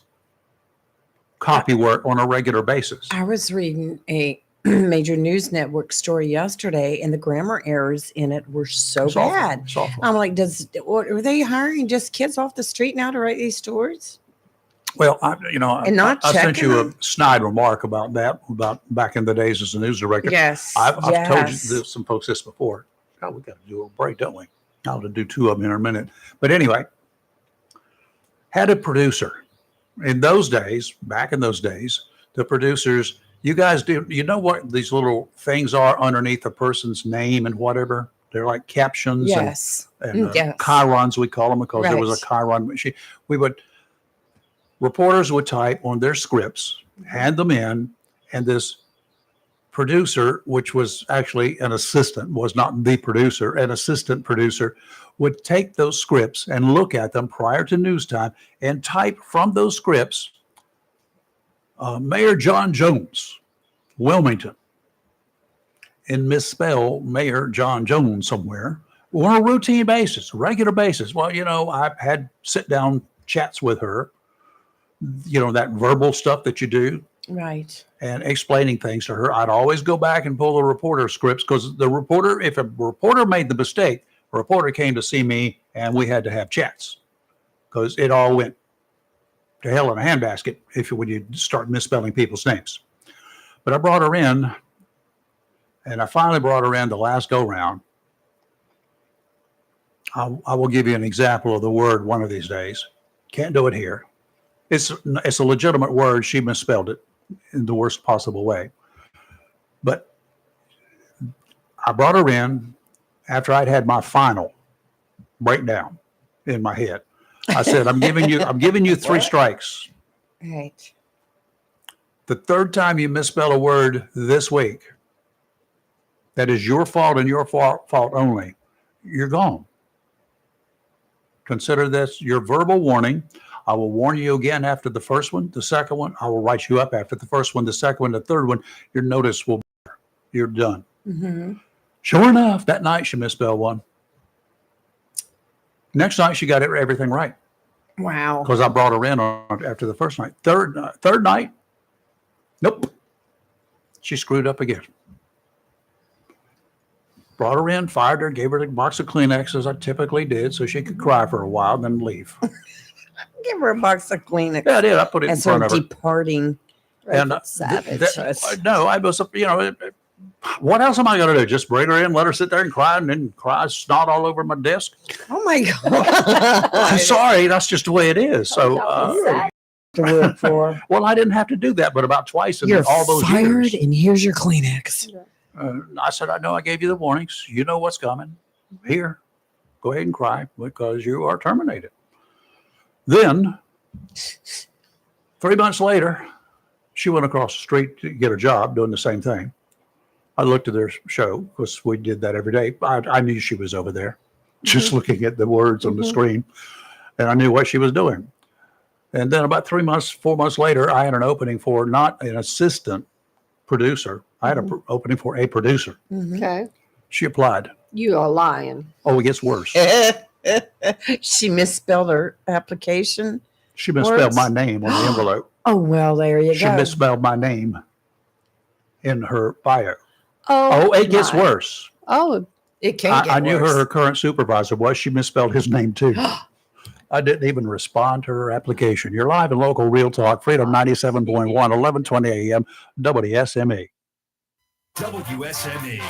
copy work on a regular basis. I was reading a major news network story yesterday, and the grammar errors in it were so It's awful. bad. It's awful. I'm like, are they hiring just kids off the street now to write these stories? Well, I not sent checking you a them? snide remark about that, about back in the days as a news director. Yes, I've told yes. you some folks this before. God, we got to do a break, don't we? I'll do 2 of them in a minute. But anyway, had a producer in those days, back in those days, the producers, you guys do, you know what these little things are underneath a person's name and whatever? They're like captions Yes. and Yes. chyrons, we call them, because there was Right. a chyron machine. Reporters would type on their scripts, hand them in, and this producer, which was actually an assistant, was not the producer, an assistant producer, would take those scripts and look at them prior to news time and type from those scripts, Mayor John Jones Wilmington and misspell Mayor John Jones somewhere on a routine basis, regular basis. Well, I've had sit-down chats with her, that verbal stuff that you do. Right. And explaining things to her. I'd always go back and pull the reporter scripts because if a reporter made the mistake, a reporter came to see me and we had to have chats because it all went to hell in a handbasket when you start misspelling people's names. But I brought her in, and I finally brought her in the last go round. I will give you an example of the word one of these days. Can't do it here. It's a legitimate word. She misspelled it in the worst possible way. But I brought her in after I'd had my final breakdown in my head. I said, I'm giving you 3 strikes. Right. The third time you misspell a word this week, that is your fault and your fault only, you're gone. Consider this your verbal warning. I will warn you again after the first one. The second one, I will write you up after the first one. The second one, the third one, your notice will be, you're done. Mm-hmm. Sure enough, that night she misspelled one. Next night she got everything right. Wow. Because I brought her in after the first night. Third night, nope. She screwed up again. Brought her in, fired her, gave her a box of Kleenex as I typically did so she could cry for a while and then leave. Give her a box of Kleenex. Yeah, I did. I put it in as front her of her. departing. And savage. no, I was, what else am I going to do? Just bring her in, let her sit there and cry, and then cry snot all over my desk? Oh my God. I'm sorry, that's just the way it is. So, to work for. Well, I didn't have to do that, but about twice in You're all those fired, years. and here's your Kleenex. I said, I know I gave you the warnings. You know what's coming. Here, go ahead and cry because you are terminated. Then, 3 months later, she went across the street to get a job doing the same thing. I looked at their show because we did that every day. I knew she was over there, just looking at the words on the screen, and I knew what she was doing. And then about 4 months later, I had an opening for not an assistant producer. I had an opening for a producer. Okay. She applied. You are lying. Oh, it gets worse. She misspelled her application. She misspelled words? my name on the envelope. Oh, well, there you She go. misspelled my name in her bio. Oh, it gets my. worse. Oh, it can get I knew worse. her current supervisor was. She misspelled his name too. I didn't even respond to her application. You're live and local Real Talk, Freedom 97.1, 1120 a.m., WSME. WSME.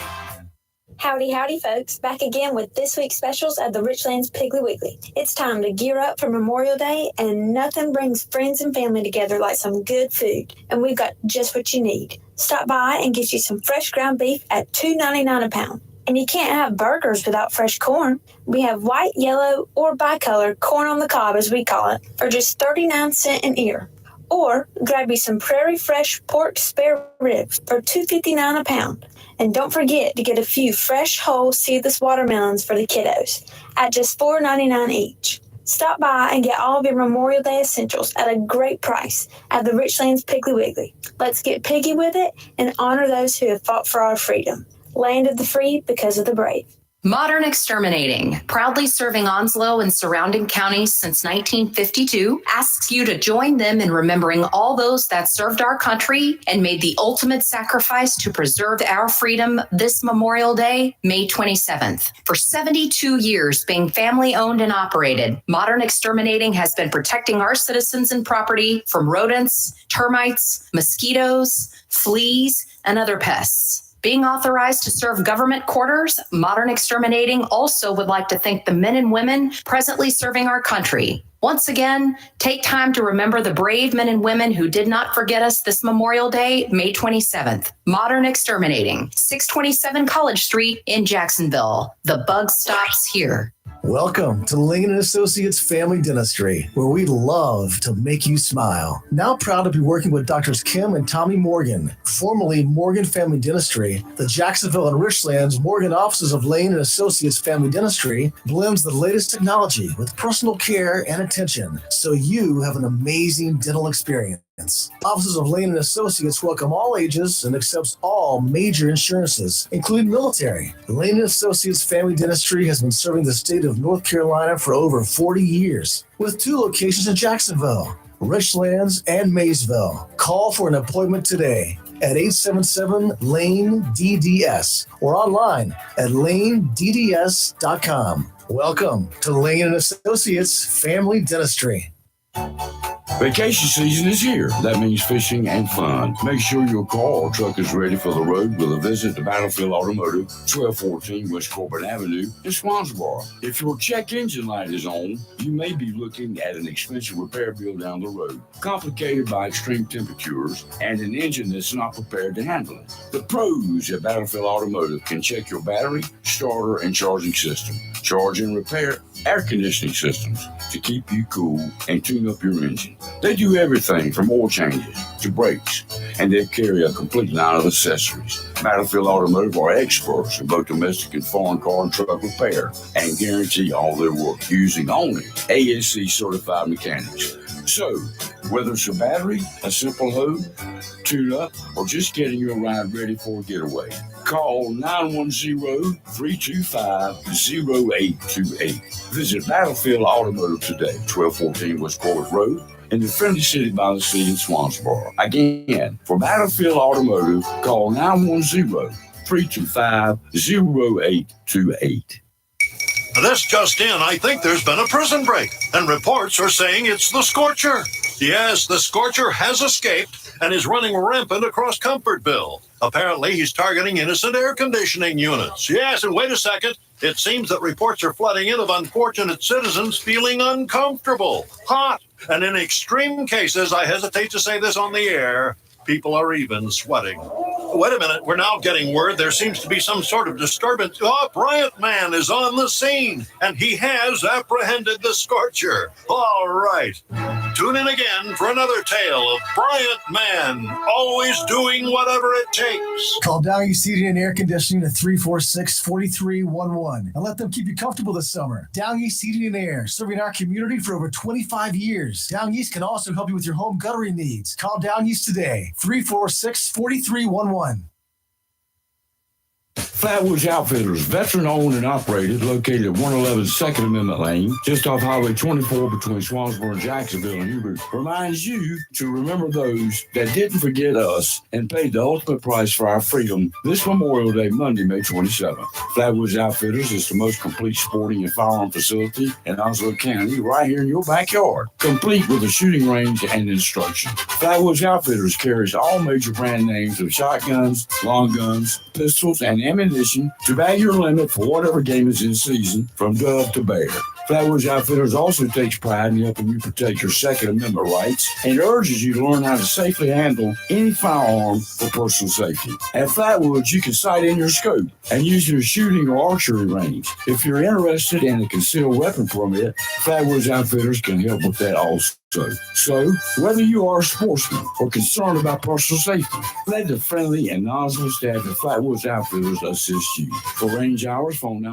Howdy, howdy, folks. Back again with this week's specials at the Richlands Piggly Wiggly. It's time to gear up for Memorial Day, and nothing brings friends and family together like some good food. And we've got just what you need. Stop by and get you some fresh ground beef at $2.99 a pound. And you can't have burgers without fresh corn. We have white, yellow, or bicolor corn on the cob, as we call it, for just 39 cents an ear. Or grab you some Prairie Fresh pork spare ribs for $2.59 a pound. And don't forget to get a few fresh, whole, seedless watermelons for the kiddos at just $4.99 each. Stop by and get all of your Memorial Day essentials at a great price at the Richlands Piggly Wiggly. Let's get piggy with it and honor those who have fought for our freedom. Land of the free because of the brave. Modern Exterminating, proudly serving Onslow and surrounding counties since 1952, asks you to join them in remembering all those that served our country and made the ultimate sacrifice to preserve our freedom this Memorial Day, May 27th. For 72 years being family owned and operated, Modern Exterminating has been protecting our citizens and property from rodents, termites, mosquitoes, fleas, and other pests. Being authorized to serve government quarters, Modern Exterminating also would like to thank the men and women presently serving our country. Once again, take time to remember the brave men and women who did not forget us this Memorial Day, May 27th. Modern Exterminating, 627 College Street in Jacksonville. The bug stops here. Welcome to Lane & Associates Family Dentistry, where we love to make you smile. Now proud to be working with Doctors Kim and Tommy Morgan, formerly Morgan Family Dentistry. The Jacksonville and Richlands Morgan offices of Lane & Associates Family Dentistry blends the latest technology with personal care and attention, so you have an amazing dental experience. Offices of Lane & Associates welcome all ages and accepts all major insurances, including military. Lane & Associates Family Dentistry has been serving the state of North Carolina for over 40 years, with 2 locations in Jacksonville, Richlands, and Maysville. Call for an appointment today at 877-LANE-DDS or online at lanedds.com. Welcome to Lane & Associates Family Dentistry. Vacation season is here. That means fishing and fun. Make sure your car or truck is ready for the road with a visit to Battlefield Automotive, 1214 West Corbin Avenue in Swansboro. If your check engine light is on, you may be looking at an expensive repair bill down the road, complicated by extreme temperatures and an engine that's not prepared to handle it. The pros at Battlefield Automotive can check your battery, starter, and charging system, charge and repair air conditioning systems to keep you cool and tune up your engine. They do everything from oil changes to brakes, and they carry a complete line of accessories. Battlefield Automotive are experts in both domestic and foreign car and truck repair and guarantee all their work using only ASC certified mechanics. So, whether it's a battery, a simple hose, tune-up, or just getting your ride ready for a getaway, call 910-325-0828. Visit Battlefield Automotive today, 1214 West Corbett Road, in the Friendly City by the Sea in Swansboro. Again, for Battlefield Automotive, call 910-325-0828. This just in, I think there's been a prison break, and reports are saying it's the Scorcher. Yes, the Scorcher has escaped and is running rampant across Comfortville. Apparently, he's targeting innocent air conditioning units. Yes, and wait a second. It seems that reports are flooding in of unfortunate citizens feeling uncomfortable, hot, and in extreme cases, I hesitate to say this on the air, people are even sweating. Wait a minute, we're now getting word there seems to be some sort of disturbance. Oh, Bryant Man is on the scene, and he has apprehended the Scorcher. All right. Tune in again for another tale of Bryant Man, always doing whatever it takes. Call Down East Heating and Air Conditioning at 346-4311 and let them keep you comfortable this summer. Down East Heating and Air, serving our community for over 25 years. Down East can also help you with your home guttering needs. Call Down East today, 346-4311. Flatwoods Outfitters, veteran owned and operated, located at 111 Second Amendment Lane, just off Highway 24 between Swansboro and Jacksonville and Hubert, reminds you to remember those that didn't forget us and paid the ultimate price for our freedom this Memorial Day, Monday, May 27th. Flatwoods Outfitters is the most complete sporting and firearm facility in Onslow County, right here in your backyard, complete with a shooting range and instruction. Flatwoods Outfitters carries all major brand names of shotguns, long guns, pistols, and ammunition to bag your limit for whatever game is in season, from dove to bear. Flatwoods Outfitters also takes pride in helping you protect your Second Amendment rights and urges you to learn how to safely handle any firearm for personal safety. At Flatwoods, you can sight in your scope and use your shooting or archery range. If you're interested in a concealed weapon permit, Flatwoods Outfitters can help with that also. So, whether you are a sportsman or concerned about personal safety, let the friendly and knowledgeable staff at Flatwoods Outfitters assist you. For range hours, phone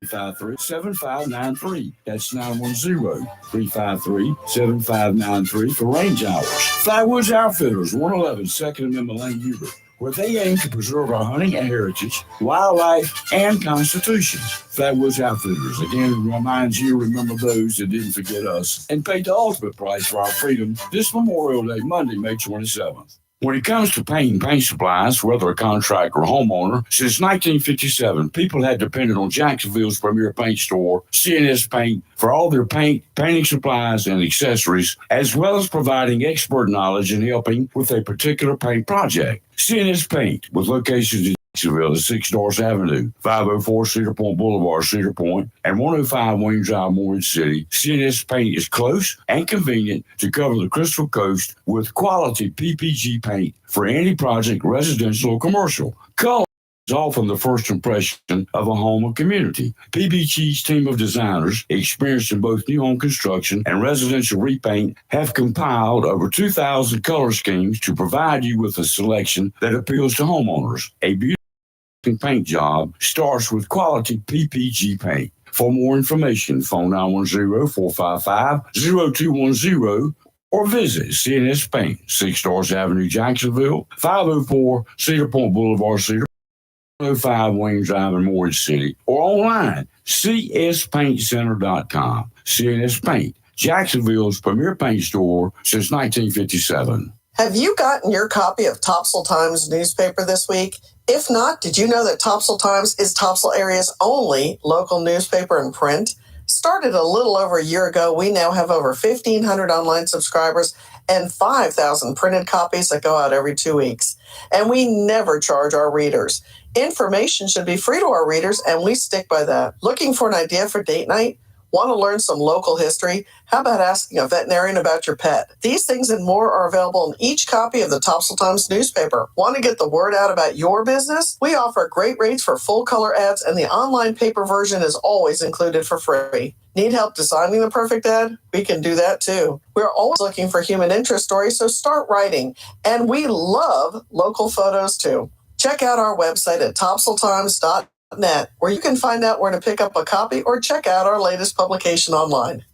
910-353-7593. That's 910-353-7593 for range hours. Flatwoods Outfitters, 111 Second Amendment Lane, Hubert, where they aim to preserve our hunting heritage, wildlife, and constitution. Flatwoods Outfitters, again, reminds you to remember those that didn't forget us and paid the ultimate price for our freedom this Memorial Day, Monday, May 27th. When it comes to paint and paint supplies, whether a contractor or homeowner, since 1957, people have depended on Jacksonville's premier paint store, CNS Paint, for all their paint, painting supplies, and accessories, as well as providing expert knowledge and helping with a particular paint project. CNS Paint, with locations in Jacksonville at 6 Doris Avenue, 504 Cedar Point Boulevard, Cedar Point, and 105 Wayne Drive, Morgan City. CNS Paint is close and convenient to cover the Crystal Coast with quality PPG paint for any project, residential or commercial. Color is often the first impression of a home or community. PPG's team of designers, experienced in both new home construction and residential repaint, have compiled over 2,000 color schemes to provide you with a selection that appeals to homeowners. A beautiful paint job starts with quality PPG paint. For more information, phone 910-455-0210 or visit CNS Paint, 6 Stars Avenue, Jacksonville, 504 Cedar Point Boulevard, Cedar 105 Wayne Drive in Morris City, or online, cspaintcenter.com. CNS Paint, Jacksonville's premier paint store since 1957. Have you gotten your copy of Topsail Times newspaper this week? If not, did you know that Topsail Times is Topsail area's only local newspaper in print? Started a little over a year ago, we now have over 1,500 online subscribers and 5,000 printed copies that go out every 2 weeks. And we never charge our readers. Information should be free to our readers, and we stick by that. Looking for an idea for date night? Want to learn some local history? How about asking a veterinarian about your pet? These things and more are available in each copy of the Topsail Times newspaper. Want to get the word out about your business? We offer great rates for full color ads, and the online paper version is always included for free. Need help designing the perfect ad? We can do that too. We're always looking for human interest stories, so start writing. And we love local photos too. Check out our website at topsailtimes.net, where you can find out where to pick up a copy or check out our latest publication online.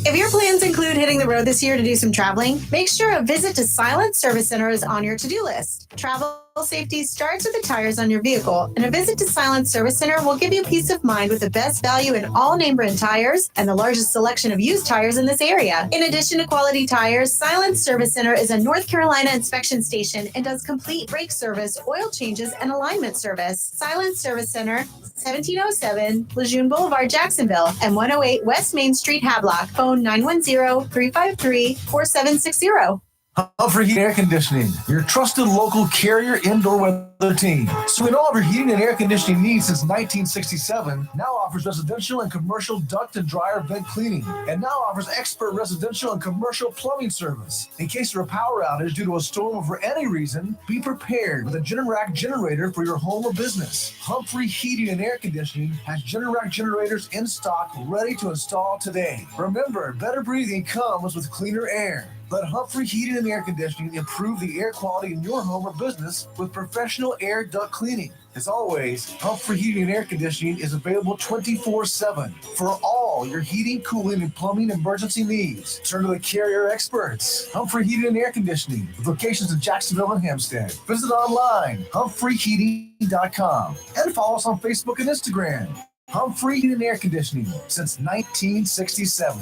If your plans include hitting the road this year to do some traveling, make sure a visit to Silent Service Center is on your to-do list. Travel safety starts with the tires on your vehicle, and a visit to Silent Service Center will give you peace of mind with the best value in all name brand tires and the largest selection of used tires in this area. In addition to quality tires, Silent Service Center is a North Carolina inspection station and does complete brake service, oil changes, and alignment service. Silent Service Center, 1707 Lejeune Boulevard, Jacksonville, and 108 West Main Street, Havelock. Phone 910-353-4760. Humphrey Heat Air Conditioning, your trusted local Carrier indoor weather team. So in all of your heating and air conditioning needs since 1967, now offers residential and commercial duct and dryer vent cleaning, and now offers expert residential and commercial plumbing service. In case of a power outage due to a storm or for any reason, be prepared with a Generac generator for your home or business. Humphrey Heating and Air Conditioning has Generac generators in stock ready to install today. Remember, better breathing comes with cleaner air. Let Humphrey Heating and Air Conditioning improve the air quality in your home or business with professional air duct cleaning. As always, Humphrey Heating and Air Conditioning is available 24/7 for all your heating, cooling, and plumbing emergency needs. Turn to the Carrier experts. Humphrey Heating and Air Conditioning, with locations in Jacksonville and Hampstead. Visit online, humphreyheating.com, and follow us on Facebook and Instagram. Humphrey Heating and Air Conditioning since 1967.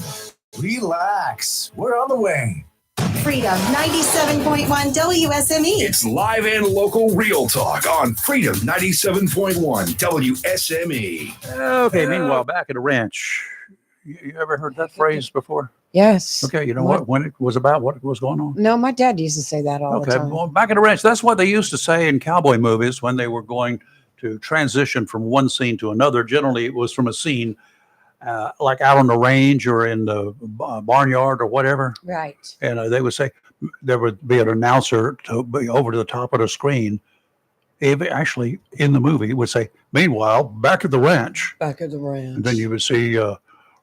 Relax, we're on the way. Freedom 97.1 WSME. It's live and local real talk on Freedom 97.1 WSME. Okay, meanwhile, back at the ranch. You ever heard that phrase before? Yes. Okay, you know what? When it was about, what was going on? No, my dad used to say that all the Okay, time. well, back at the ranch, that's what they used to say in cowboy movies when they were going to transition from one scene to another. Generally, it was from a scene like out on the range or in the barnyard or whatever. Right. And they would say, there would be an announcer to be over to the top of the screen. Actually, in the movie, would say, meanwhile, back at the ranch. Back at the ranch. And then you would see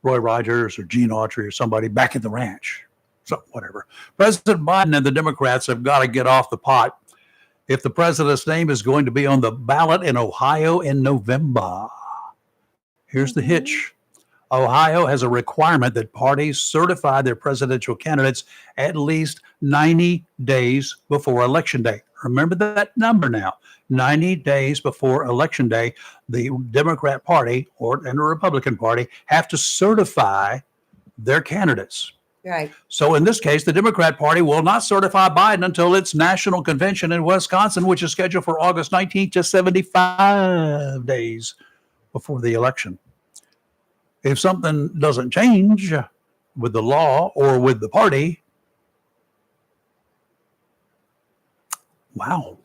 Roy Rogers or Gene Autry or somebody back at the ranch. So whatever. President Biden and the Democrats have got to get off the pot if the president's name is going to be on the ballot in Ohio in November. Here's the hitch. Ohio has a requirement that parties certify their presidential candidates at least 90 days before Election Day. Remember that number now. 90 days before Election Day, the Democrat Party and the Republican Party have to certify their candidates. Right. So in this case, the Democrat Party will not certify Biden until its national convention in Wisconsin, which is scheduled for August 19th, just 75 days before the election. If something doesn't change with the law or with the party, wow,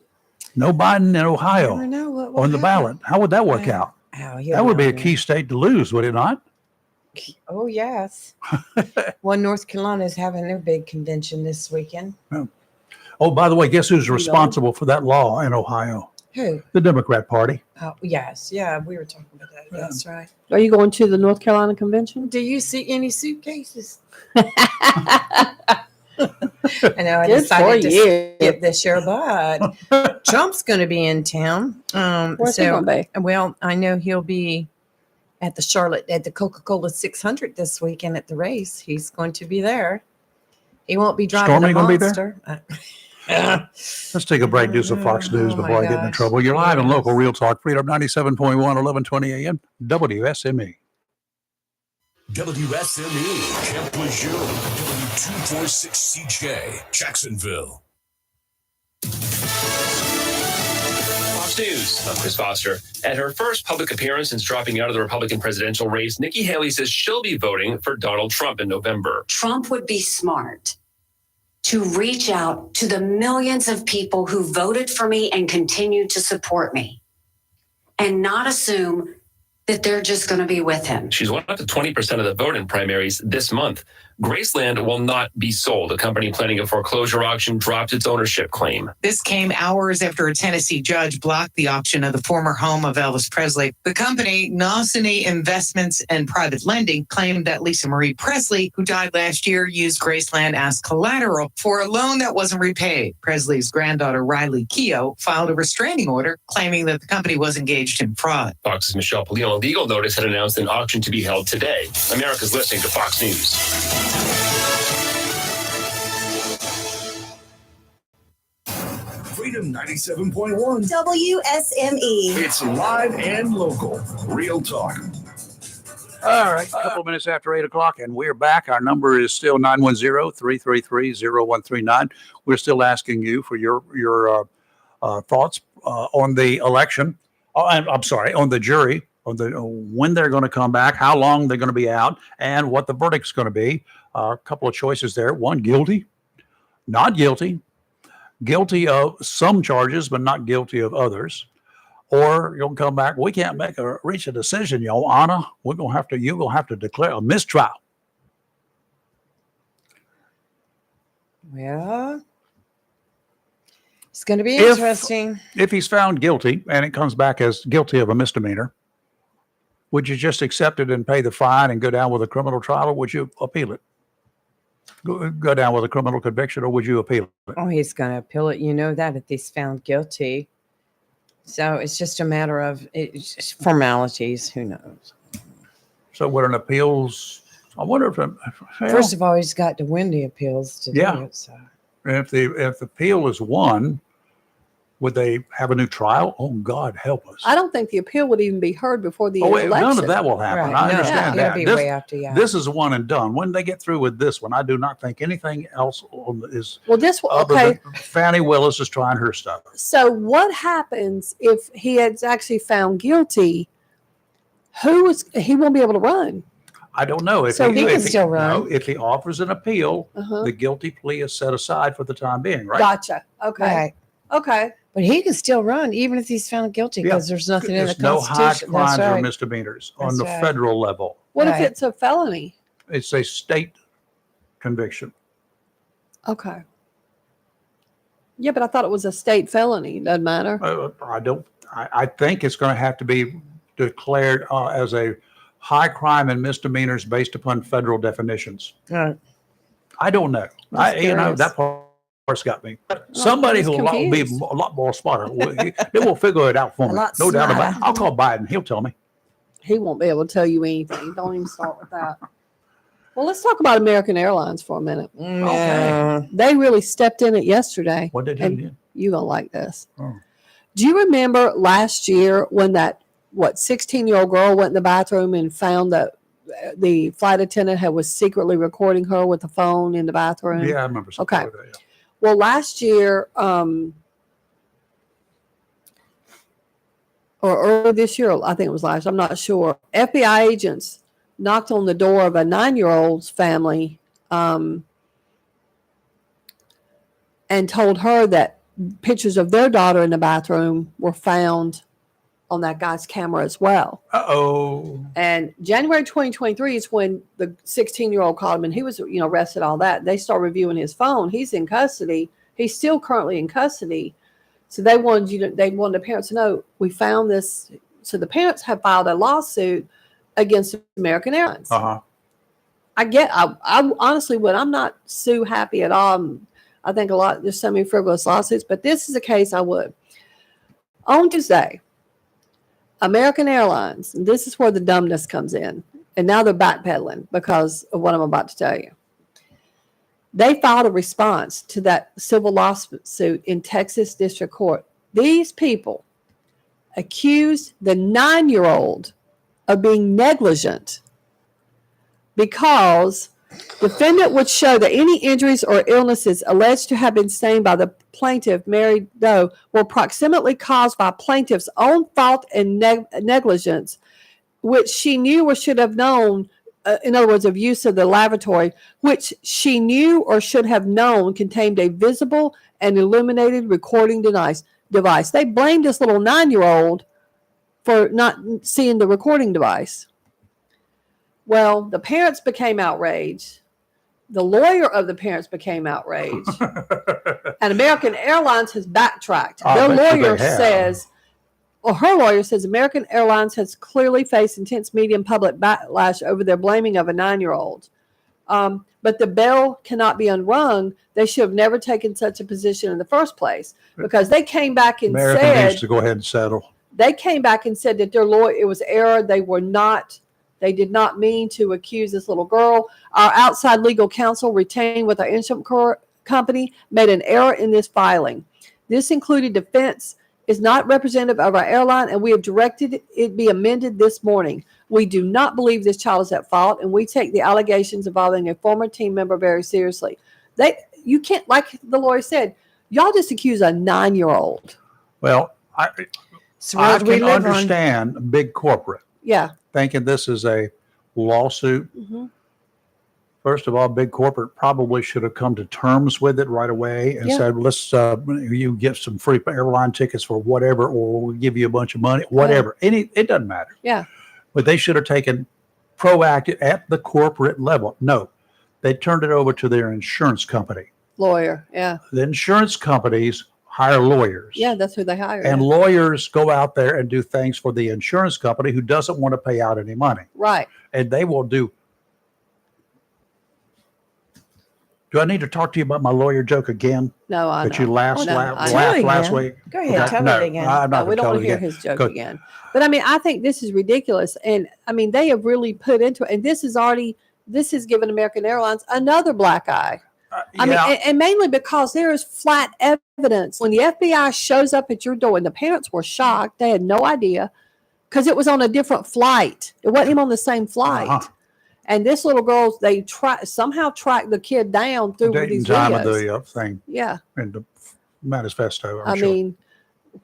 no Biden in Ohio on the ballot. How would that work out? That would be a key state to lose, would it not? Oh, yes. Well, North Carolina is having their big convention this weekend. Oh, by the way, guess who's responsible for that law in Ohio? Who? The Democrat Party. Oh, yes. Yeah, we were talking about that. That's right. Are you going to the North Carolina convention? Do you see any suitcases? I know I decided to skip this year, but Trump's going to be in town. Where's he going to be? Well, I know he'll be at the Coca-Cola 600 this weekend at the race. He's going to be there. He won't be driving Stormy a gonna be there? monster. Let's take a break, do some Fox News before I get into trouble. You're live in local Real Talk, Freedom 97.1, 1120 a.m., WSME. WSME, Camp Lejeune, W246 CJ, Jacksonville. Fox News. I'm Chris Foster. At her first public appearance since dropping out of the Republican presidential race, Nikki Haley says she'll be voting for Donald Trump in November. Trump would be smart to reach out to the millions of people who voted for me and continue to support me and not assume that they're just going to be with him. She's won up to 20% of the vote in primaries this month. Graceland will not be sold. A company planning a foreclosure auction dropped its ownership claim. This came hours after a Tennessee judge blocked the auction of the former home of Elvis Presley. The company, Nosany Investments and Private Lending, claimed that Lisa Marie Presley, who died last year, used Graceland as collateral for a loan that wasn't repaid. Presley's granddaughter, Riley Keough, filed a restraining order claiming that the company was engaged in fraud. Fox's Michelle Polillo Legal Notice had announced an auction to be held today. America's listening to Fox News. Freedom 97.1. WSME. It's live and local. Real talk. All right, a couple of minutes after 8 o'clock, and we're back. Our number is still 910-333-0139. We're still asking you for your thoughts on the election. I'm sorry, on the jury, on the when they're going to come back, how long they're going to be out, and what the verdict's going to be. A couple of choices there. One, guilty, not guilty, guilty of some charges, but not guilty of others. Or you'll come back. We can't reach a decision, Your Honor. You're gonna have to declare a mistrial. Well, it's going to be interesting. If he's found guilty and it comes back as guilty of a misdemeanor, would you just accept it and pay the fine and go down with a criminal trial, or would you appeal it? Go down with a criminal conviction, or would you appeal it? Oh, he's going to appeal it. You know that if he's found guilty. So it's just a matter of formalities. Who knows? So what an appeals? I wonder if First of all, he's got to win the appeals to do it. So. If the appeal is won, would they have a new trial? Oh, God help us! I don't think the appeal would even be heard before the election. None of that will happen. Right. I understand that. It'll be way after, This is one and done. When they get through with this one, I do not think anything else is. Well, this other okay. than Fannie Willis is trying her stuff. So what happens if he is actually found guilty? He won't be able to run? I don't know. So he can still run. No, if he offers an appeal, the guilty plea is set aside for the time being, right? Gotcha. Okay. Right. Okay. But he can still run even if he's found guilty because there's nothing in the There's no high Constitution. crimes That's or right. misdemeanors on That's the right. federal level. What if it's a felony? It's a state conviction. Okay. Yeah, but I thought it was a state felony. Doesn't matter. I think it's going to have to be declared as a high crime and misdemeanors based upon federal definitions. Right. I don't know. That part's got me. Somebody who will be a lot more smarter. They will figure it out for me. No doubt about it. I'll call Biden. He'll tell me. He won't be able to tell you anything. Don't even start with that. Well, let's talk about American Airlines for a minute. Okay. They really stepped in it yesterday. What did they do? You're going to like this. Oh. Do you remember last year when that 16-year-old girl went in the bathroom and found that the flight attendant was secretly recording her with the phone in the bathroom? Yeah, I remember something like that. Yeah. Well, last year, or early this year, I think it was last, I'm not sure. FBI agents knocked on the door of a 9-year-old's family and told her that pictures of their daughter in the bathroom were found on that guy's camera as well. Uh-oh. And January 2023 is when the 16-year-old called him, and he was, arrested, all that. They start reviewing his phone. He's in custody. He's still currently in custody. So they wanted the parents to know, we found this. So the parents have filed a lawsuit against American Airlines. Uh-huh. I honestly would. I'm not so happy at all. I think there's so many frivolous lawsuits, but this is a case I would. On Tuesday, American Airlines, and this is where the dumbness comes in, and now they're backpedaling because of what I'm about to tell you. They filed a response to that civil lawsuit in Texas District Court. These people accused the 9-year-old of being negligent because defendant would show that any injuries or illnesses alleged to have been sustained by the plaintiff, Mary Doe, were proximately caused by plaintiff's own fault and negligence, which she knew or should have known, in other words, of use of the lavatory, which she knew or should have known contained a visible and illuminated recording device. They blamed this little 9-year-old for not seeing the recording device. Well, the parents became outraged. The lawyer of the parents became outraged. And American Airlines has backtracked. Their lawyer says, or her lawyer says, American Airlines has clearly faced intense media and public backlash over their blaming of a 9-year-old. But the bell cannot be unrung. They should have never taken such a position in the first place, because they came back and American needs to go ahead and settle. They came back and said that their lawyer, it was error. They did not mean to accuse this little girl. Our outside legal counsel retained with our insurance company made an error in this filing. This included defense is not representative of our airline, and we have directed it be amended this morning. We do not believe this child is at fault, and we take the allegations involving a former team member very seriously. You can't, like the lawyer said, y'all just accuse a 9-year-old. Well, I can understand big corporate. Yeah. Thinking this is a lawsuit. Mm-hmm. First of all, big corporate probably should have come to terms with it right away and said, let's, you get some free airline tickets for whatever, or we'll give you a bunch of money, whatever. It doesn't matter. Yeah. But they should have taken proactive at the corporate level. No, they turned it over to their insurance company. Lawyer. Yeah. The insurance companies hire lawyers. Yeah, that's who they hire. And lawyers go out there and do things for the insurance company who doesn't want to pay out any money. Right. And they will do. Do I need to talk to you about my lawyer joke again? No, I that you laughed laugh last week. Go ahead, tell it again. I'm not we don't want to hear his joke again. But I mean, I think this is ridiculous. And I mean, they have really put into it. And this has given American Airlines another black eye. I mean, and mainly because there is flat evidence. When the FBI shows up at your door, and the parents were shocked, they had no idea, because it was on a different flight. It wasn't even on the same flight. Uh-huh. And this little girl, they somehow tracked the kid down through these time videos. of the thing. Yeah. And the manifesto. I mean,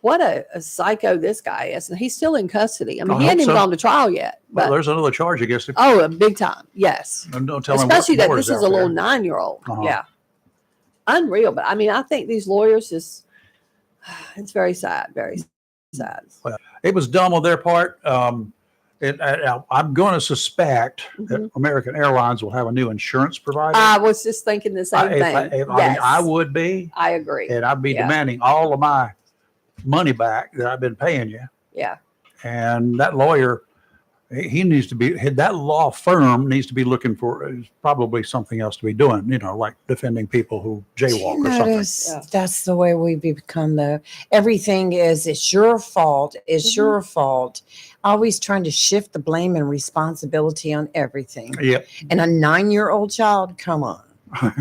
what a psycho this guy is. And he's still in custody. I mean, he hadn't even so. gone to trial yet. But, Well, there's another charge against him. oh, big time. Yes. And don't tell Especially me that what this more is a out little there. 9-year-old. Uh-huh. Yeah. Unreal. But I mean, I think these lawyers just, it's very sad. Very sad. Well, it was dumb on their part. I'm going to suspect that American Airlines will have a new insurance provider. I was just thinking the same thing. I mean, Yes. I would be. I agree. And I'd be Yeah. demanding all of my money back that I've been paying you. Yeah. And that lawyer, he needs to be, that law firm needs to be looking for probably something else to be doing, like defending people who jaywalk or something. Notice that's the way we become, though. Everything is, it's your fault. It's your fault. Always trying to shift the blame and responsibility on everything. Yep. And a 9-year-old child, come on.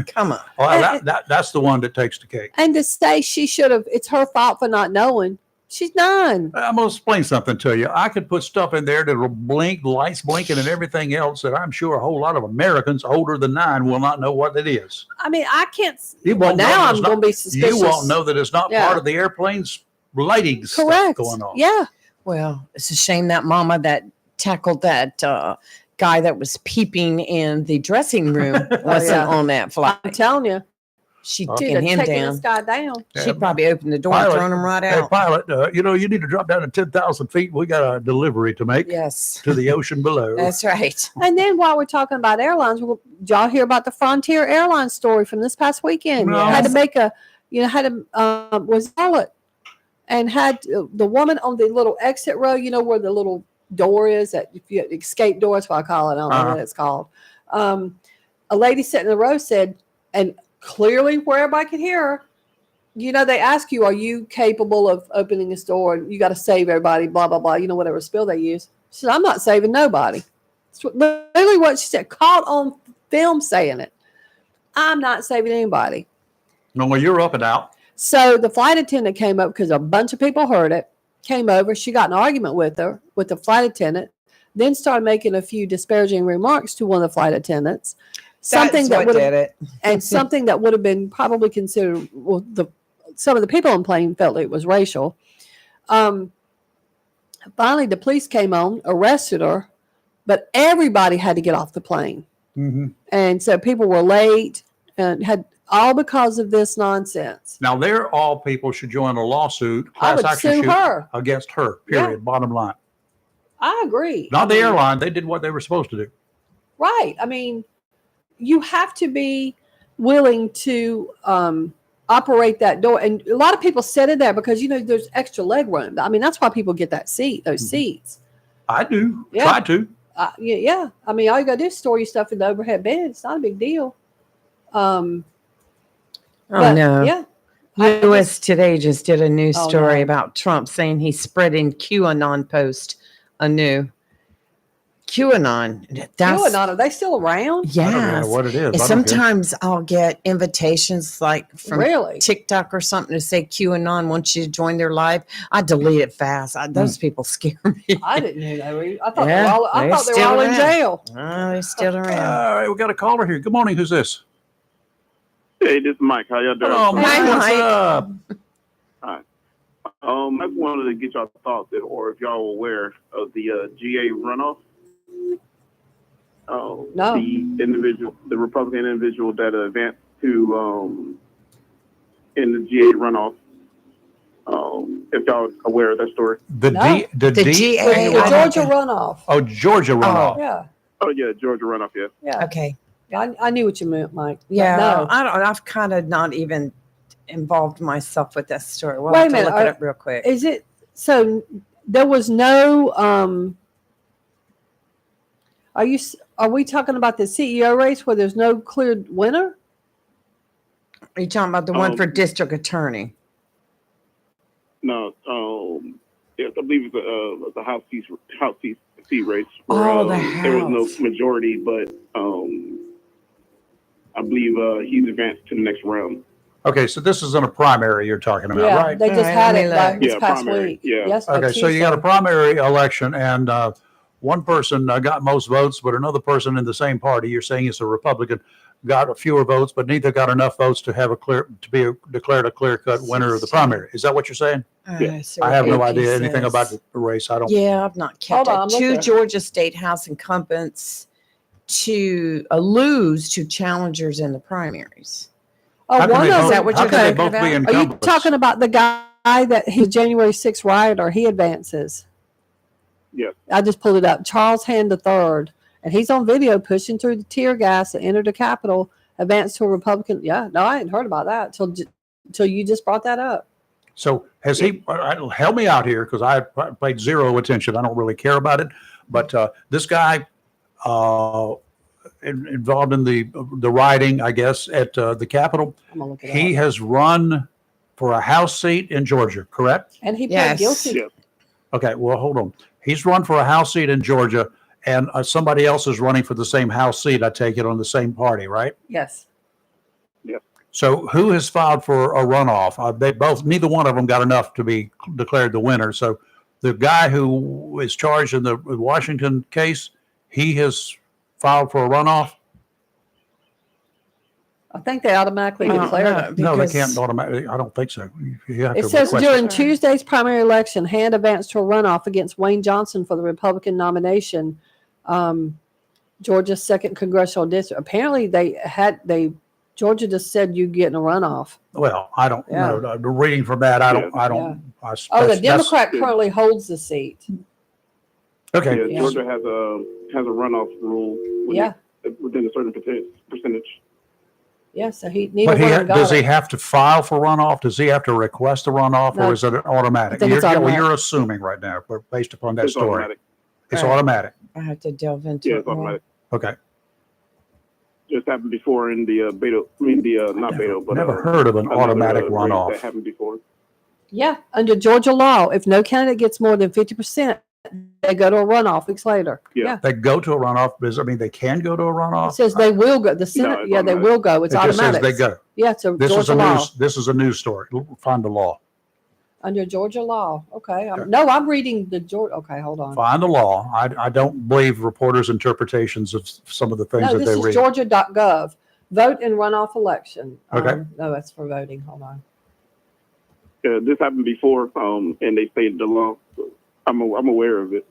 Come on. Well, that's the one that takes the cake. And to say she should have, it's her fault for not knowing. She's 9. I'm going to explain something to you. I could put stuff in there that will blink, lights blinking and everything else that I'm sure a whole lot of Americans older than 9 will not know what it is. I mean, I can't. You Well, won't know now that I'm it's going not- to be suspicious. You won't know that it's not Yeah. part of the airplane's lighting stuff Correct. going on. Yeah. Well, it's a shame that mama that tackled that guy that was peeping in the dressing room wasn't Yeah. on that flight. I'm telling you. She Huh? taking him taking down. this guy down. She probably opened the door and thrown him right Hey, out. pilot, you need to drop down to 10,000 feet. We got a delivery to make Yes. to the ocean below. That's right. And then while we're talking about airlines, did y'all hear about the Frontier Airlines story from this past weekend? No. Had to make was Charlotte and had the woman on the little exit row, where the little door is, that if you escape door, that's what I call it. I don't know what it's called. A lady sitting in the row said, and clearly where everybody could hear her, they ask you, are you capable of opening this door? And you got to save everybody, blah, blah, blah, whatever spill they use. She said, I'm not saving nobody. It's literally what she said, caught on film saying it. I'm not saving anybody. No, well, you're up and out. So the flight attendant came up because a bunch of people heard it, came over. She got in an argument with the flight attendant, then started making a few disparaging remarks to one of the flight attendants. Something That's what did it. and something that would have been probably considered, well, some of the people on the plane felt it was racial. Finally, the police came on, arrested her, but everybody had to get off the plane. Mm-hmm. And so people were late and had all because of this nonsense. Now, they're all people should join a lawsuit, I would sue her. against her, period, bottom line. I agree. Not the airline. They did what they were supposed to do. Right. I mean, you have to be willing to operate that door. And a lot of people sit in there because, there's extra leg room. I mean, that's why people get those seats. I do. Yeah. Try to. Yeah. I mean, all you got to do is store your stuff in the overhead bin. It's not a big deal. Oh, But, no. yeah. U.S. Today just did a news Oh, story no. about Trump saying he's spreading QAnon post anew. QAnon. QAnon, are they still around? Yes. I don't know what it is. I don't care. Sometimes I'll get invitations like from Really? TikTok or something to say QAnon wants you to join their live. I delete it fast. Those people scare me. I didn't know they were. I thought Yeah, they were all, I they're thought they were still all in around. jail. Oh, they're still around. All right, we got a caller here. Good morning. Who's this? Hey, this is Mike. How y'all doing? Hello, Mike. What's up? Hi. I just wanted to get y'all thoughts, or if y'all were aware of the GA runoff. No. The Republican individual that advanced to in the GA runoff. If y'all are aware of that story. The No. the GA. The Georgia runoff. Oh, Georgia runoff. Yeah. Oh yeah, Georgia runoff. Yeah. Yeah. Okay. I knew what you meant, Mike. But Yeah. No. I've kind of not even involved myself with that story. We'll Wait a have to minute, look it up real quick. Is it so? There was no. Are we talking about the CEO race where there's no clear winner? Are you talking about the one for district attorney? No. Yes, I believe it's a House seat race. Where, Oh, the there was no House. majority, but I believe he's advanced to the next round. Okay, so this is in a primary you're talking about, Yeah, right? they just All right, had let it me like look. this Yeah, past primary, week. yeah. Yes, Okay, so you got a primary election, and one person got most votes, but another person in the same party, you're saying is a Republican, got fewer votes, but neither got enough votes to have declared a clear-cut winner of the primary. Is that what you're saying? So I have no AP idea anything says- about the race. I don't. Yeah, I've not kept Hold on, it. I'm 2 looking. Georgia State House incumbents to lose to challengers in the primaries. Oh, How can one they of both- Is that what how you're can they talking both be about? Are you incumbents? talking about the guy that he's January 6th rioter? He advances. Yes. I just pulled it up. Charles Hand III, and he's on video pushing through the tear gas that entered the Capitol, advanced to a Republican. Yeah, no, I hadn't heard about that till you just brought that up. So has he, help me out here, because I paid zero attention. I don't really care about it. But this guy involved in the rioting, I guess, at the Capitol, I'm gonna look it he up. has run for a House seat in Georgia, correct? And he pled Yes. guilty. Yes. Okay, well, hold on. He's run for a House seat in Georgia, and somebody else is running for the same House seat, I take it, on the same party, right? Yes. So who has filed for a runoff? Neither one of them got enough to be declared the winner. So the guy who is charged in the Washington case, he has filed for a runoff? I think they automatically declare it. No, they because- can't automatically. I don't think so. You have It to says request during it. Tuesday's primary election, Hand advanced to a runoff against Wayne Johnson for the Republican nomination, Georgia's second congressional district. Apparently, Georgia just said you get in a runoff. Well, I don't Yeah. know. Reading from that, I don't. Oh, the Democrat currently holds the seat. Okay. Yeah, Georgia has a runoff rule. Yeah. Within a certain percentage. Yeah, so neither But one of them got does he it. have to file for runoff? Does he have to request a runoff, No. or is it an automatic? I think it's automatic. You're assuming right now, based upon that It's story. automatic. It's Right. automatic. I have to delve into Yeah, it it's more. automatic. Okay. Just happened before in the Beto. I mean not Beto, but Never heard of an another, automatic race runoff. That happened before. Yeah, under Georgia law, if no candidate gets more than 50% they go to a runoff weeks later. Yeah. They go to a runoff. I mean, they can go to a It runoff. says they will go. The Senate, it's yeah, they automatic. will go. It's It just says automatic. they go. Yeah, it's a This is Georgia a law. news. This is a news story. Find the law. Under Georgia law. Okay. No, I'm reading the Georgia. Okay, hold on. Find the law. I don't believe reporters' interpretations of some of the things No, that this they is read. Georgia.gov. Vote in runoff election. Okay. No, that's for voting. Hold on. This happened before, and they stated the law. So I'm aware of it.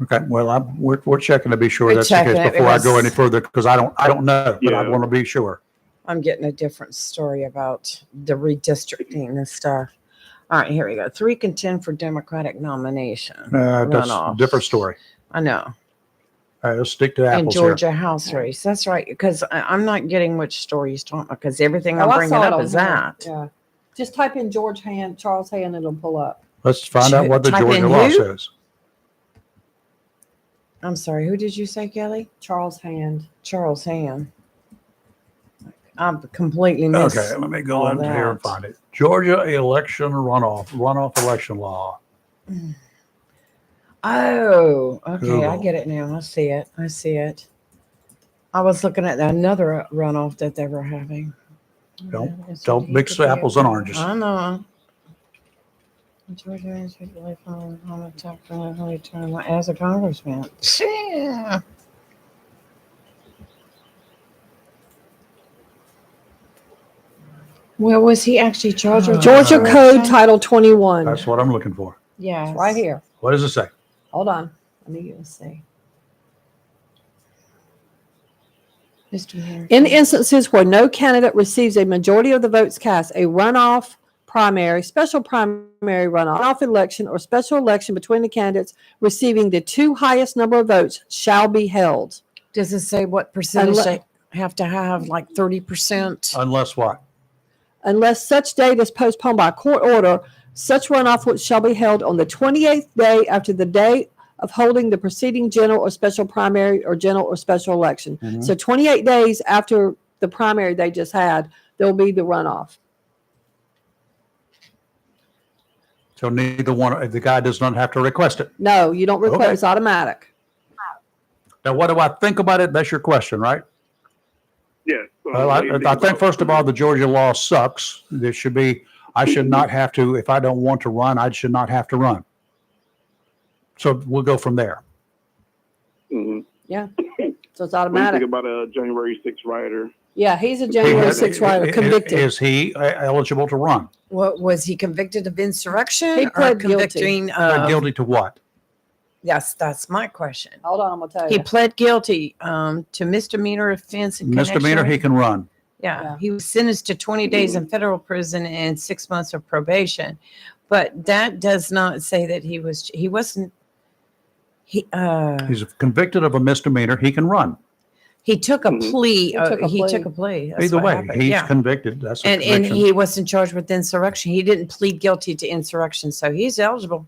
Okay. Well, we're checking to be sure We're that's the case checking it before I go because- any further because I don't know, but I Yeah. want to be sure. I'm getting a different story about the redistricting and stuff. All right, here we go. 3 contend for Democratic nomination. That's a Runoff. different story. I know. All right, let's stick to And apples Georgia House race. That's right. Because I'm not getting which story he's talking about because everything I'm I bringing saw it up on is here. that. Yeah. Just type in Charles Hand, it'll pull up. here. Let's find out what the Type Georgia in law who? says. I'm sorry. Who did you say, Kelly? Charles Hand. Charles Hand. I'm completely missed. Okay, let me go all into here and that. find it. Georgia election runoff election law. Oh, okay. I Google. get it now. I see it. I see it. I was looking at another runoff that they were having. Don't mix apples and oranges. I know. Georgia is regularly following on attack as a congressman. Yeah. Well, was he actually charged with Georgia insurrection? Code Title 21. That's what I'm looking for. Yeah, Right here. What does it say? Hold on. Let me see. Mr. In instances where no candidate receives a majority of the votes cast, a runoff primary, special primary runoff election, or special election between the candidates receiving the 2 highest number of votes shall be held. Does it say what percentage Unle- they have to have? Like 30%? Unless what? Unless such date is postponed by court order, such runoff shall be held on the 28th day after the day of holding the preceding general or special primary or general or special election. Mhm. So 28 days after the primary they just had, there'll be the runoff. So neither one, the guy does not have to request it. No, you don't request, Okay. it's automatic. Now, what do I think about it? That's your question, right? Yes. Well, I think first of all, the Georgia law sucks. There should be, I should not have to, if I don't want to run, I should not have to run. So we'll go from there. Mm-hmm. Yeah. So it's What do you automatic. think about a January 6th rioter? Yeah, he's a January 6th writer, convicted. Is he eligible to run? What was he convicted of insurrection? He or pled guilty. convicting Not guilty to what? Yes, that's my question. Hold on, I'm gonna tell He you. pled guilty to misdemeanor offense in Misdemeanor, he connection- can run. Yeah, he was sentenced to 20 days in federal prison and 6 months of probation. But that does not say that he wasn't, He's convicted of a misdemeanor, he can run. he took a plea. He took a He plea. took a plea. That's Either what way, happened. he's Yeah. convicted. That's a And conviction. he wasn't charged with insurrection. He didn't plead guilty to insurrection, so he's eligible.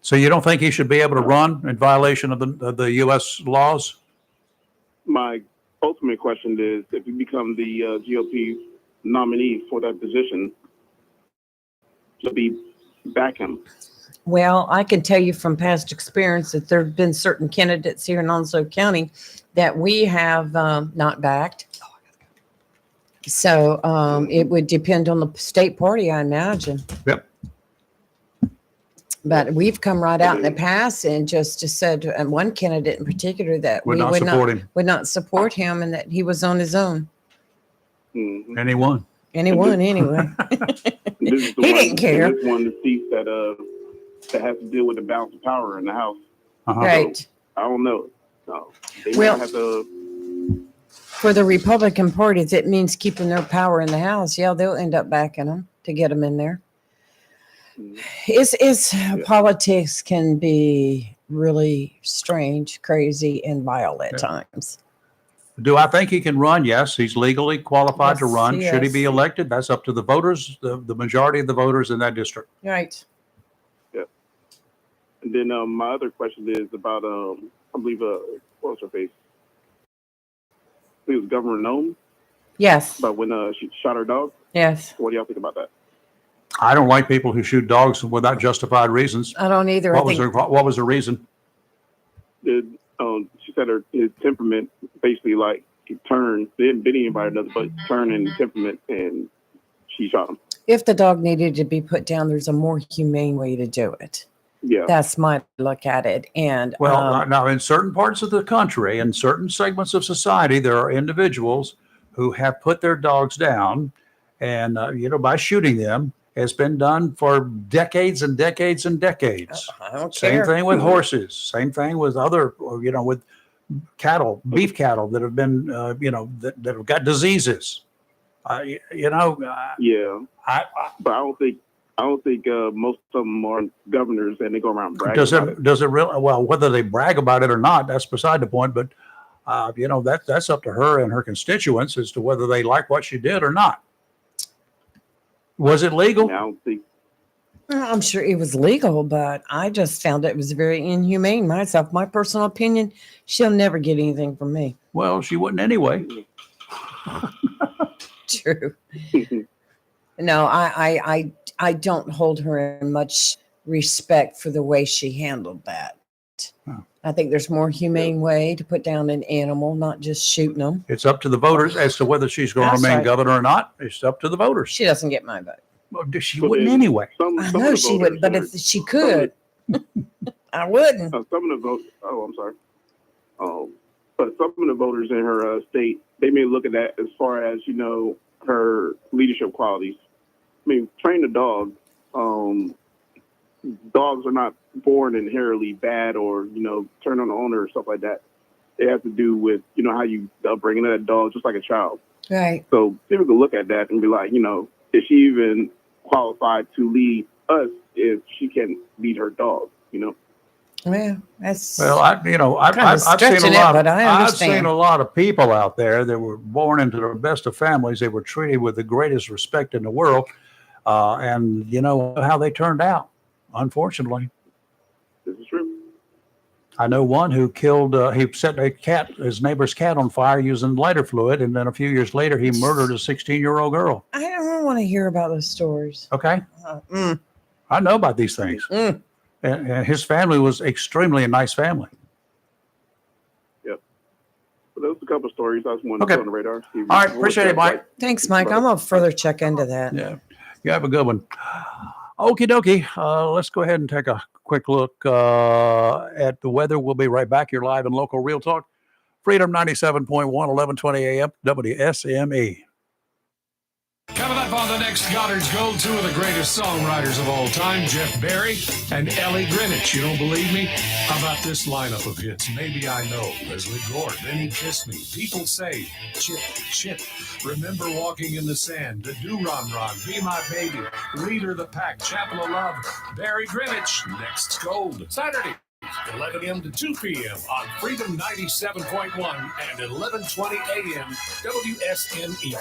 So you don't think he should be able to run in violation of the U.S. laws? My ultimate question is, if you become the GOP nominee for that position, to back him. Well, I can tell you from past experience that there have been certain candidates here in Onslow County that we have not backed. So it would depend on the state party, I imagine. Yep. But we've come right out in the past and just said, and one candidate in particular, that Would we not support him. would not support him and that he was on his own. Mm-hmm. Anyone? Anyone, anyway. This is the He one, didn't care. This one, the seat that has to deal with the balance of power in the House. Uh-huh. Right. I don't know. No, they might Well- have to. For the Republican Party, if it means keeping their power in the House, yeah, they'll end up backing them to get them in there. It's politics can be really strange, crazy, and vile at times. Do I think he can run? Yes, he's legally qualified to Yes, run. he Should he is. be elected? That's up to the voters, the majority of the voters in that district. Right. Yeah. And then my other question is about I believe what was her face? I think it was Governor Nome. Yes. About when she shot her dog. Yes. What do y'all think about that? I don't like people who shoot dogs without justified reasons. I don't either. What was the reason? She said his temperament basically like turned. They didn't bit anybody, nothing, but turned in temperament, and she shot him. If the dog needed to be put down, there's a more humane way to do it. Yeah, that's my look at it. And now in certain parts of the country, in certain segments of society, there are individuals who have put their dogs down, and by shooting them. Has been done for decades and decades and decades. I don't Same care. thing with horses. Same thing with other, with cattle, beef cattle that have been, that have got diseases. Yeah, but I don't think most of them are governors and they go around bragging. Does it really? Well, whether they brag about it or not, that's beside the point. But that's up to her and her constituents as to whether they like what she did or not. Was it legal? I don't think. I'm sure it was legal, but I just found it was very inhumane myself. My personal opinion, she'll never get anything from me. Well, she wouldn't anyway. True. No, I don't hold her in much respect for the way she handled that. Oh. I think there's more humane way to put down an animal, not just shooting them. It's up to the voters as to whether she's going to That's remain right. governor or not. It's up to the voters. She doesn't get my vote. Well, she wouldn't anyway. I know she wouldn't, but if she could, I wouldn't. Some of the vote. Oh, I'm sorry. But some of the voters in her state, they may look at that as far as her leadership qualities. I mean, train a dog. Dogs are not born inherently bad or turn on the owner or stuff like that. It has to do with how you bringing that dog just like a child. Right. So people can look at that and be like, is she even qualified to lead us if she can lead her dog? Yeah, that's Well, I've seen stretching a lot. it, but I I've understand. seen a lot of people out there that were born into the best of families. They were treated with the greatest respect in the world, and you know how they turned out. Unfortunately, This is true. I know one who killed. He set his neighbor's cat on fire using lighter fluid, and then a few years later, he murdered a 16-year-old girl. I don't want to hear about those stories. Okay, I know about these things, and his family was extremely a nice family. Yep. So those are a couple of stories I just wanted to Okay. put on the radar. All right, appreciate it, Mike. Thanks, Mike. I'm gonna further check into that. Yeah, you have a good one. Okie dokie. Let's go ahead and take a quick look at the weather. We'll be right back. You're live in local Real Talk. Freedom 97.1, 1120 a.m. WSME. Coming up on the next Goddard's Gold, two of the greatest songwriters of all time, Jeff Barry and Ellie Greenwich. You don't believe me? How about this lineup of hits? Maybe I Know, Leslie Gore, Then He Kissed Me, People Say, Chip, Chip, Remember Walking in the Sand, The Do-Ron Ron, Be My Baby, Leader of the Pack, Chapel of Love, Barry Greenwich, Next Gold, Saturday, 11 a.m. to 2 p.m. on Freedom 97.1 and 1120 a.m. WSME.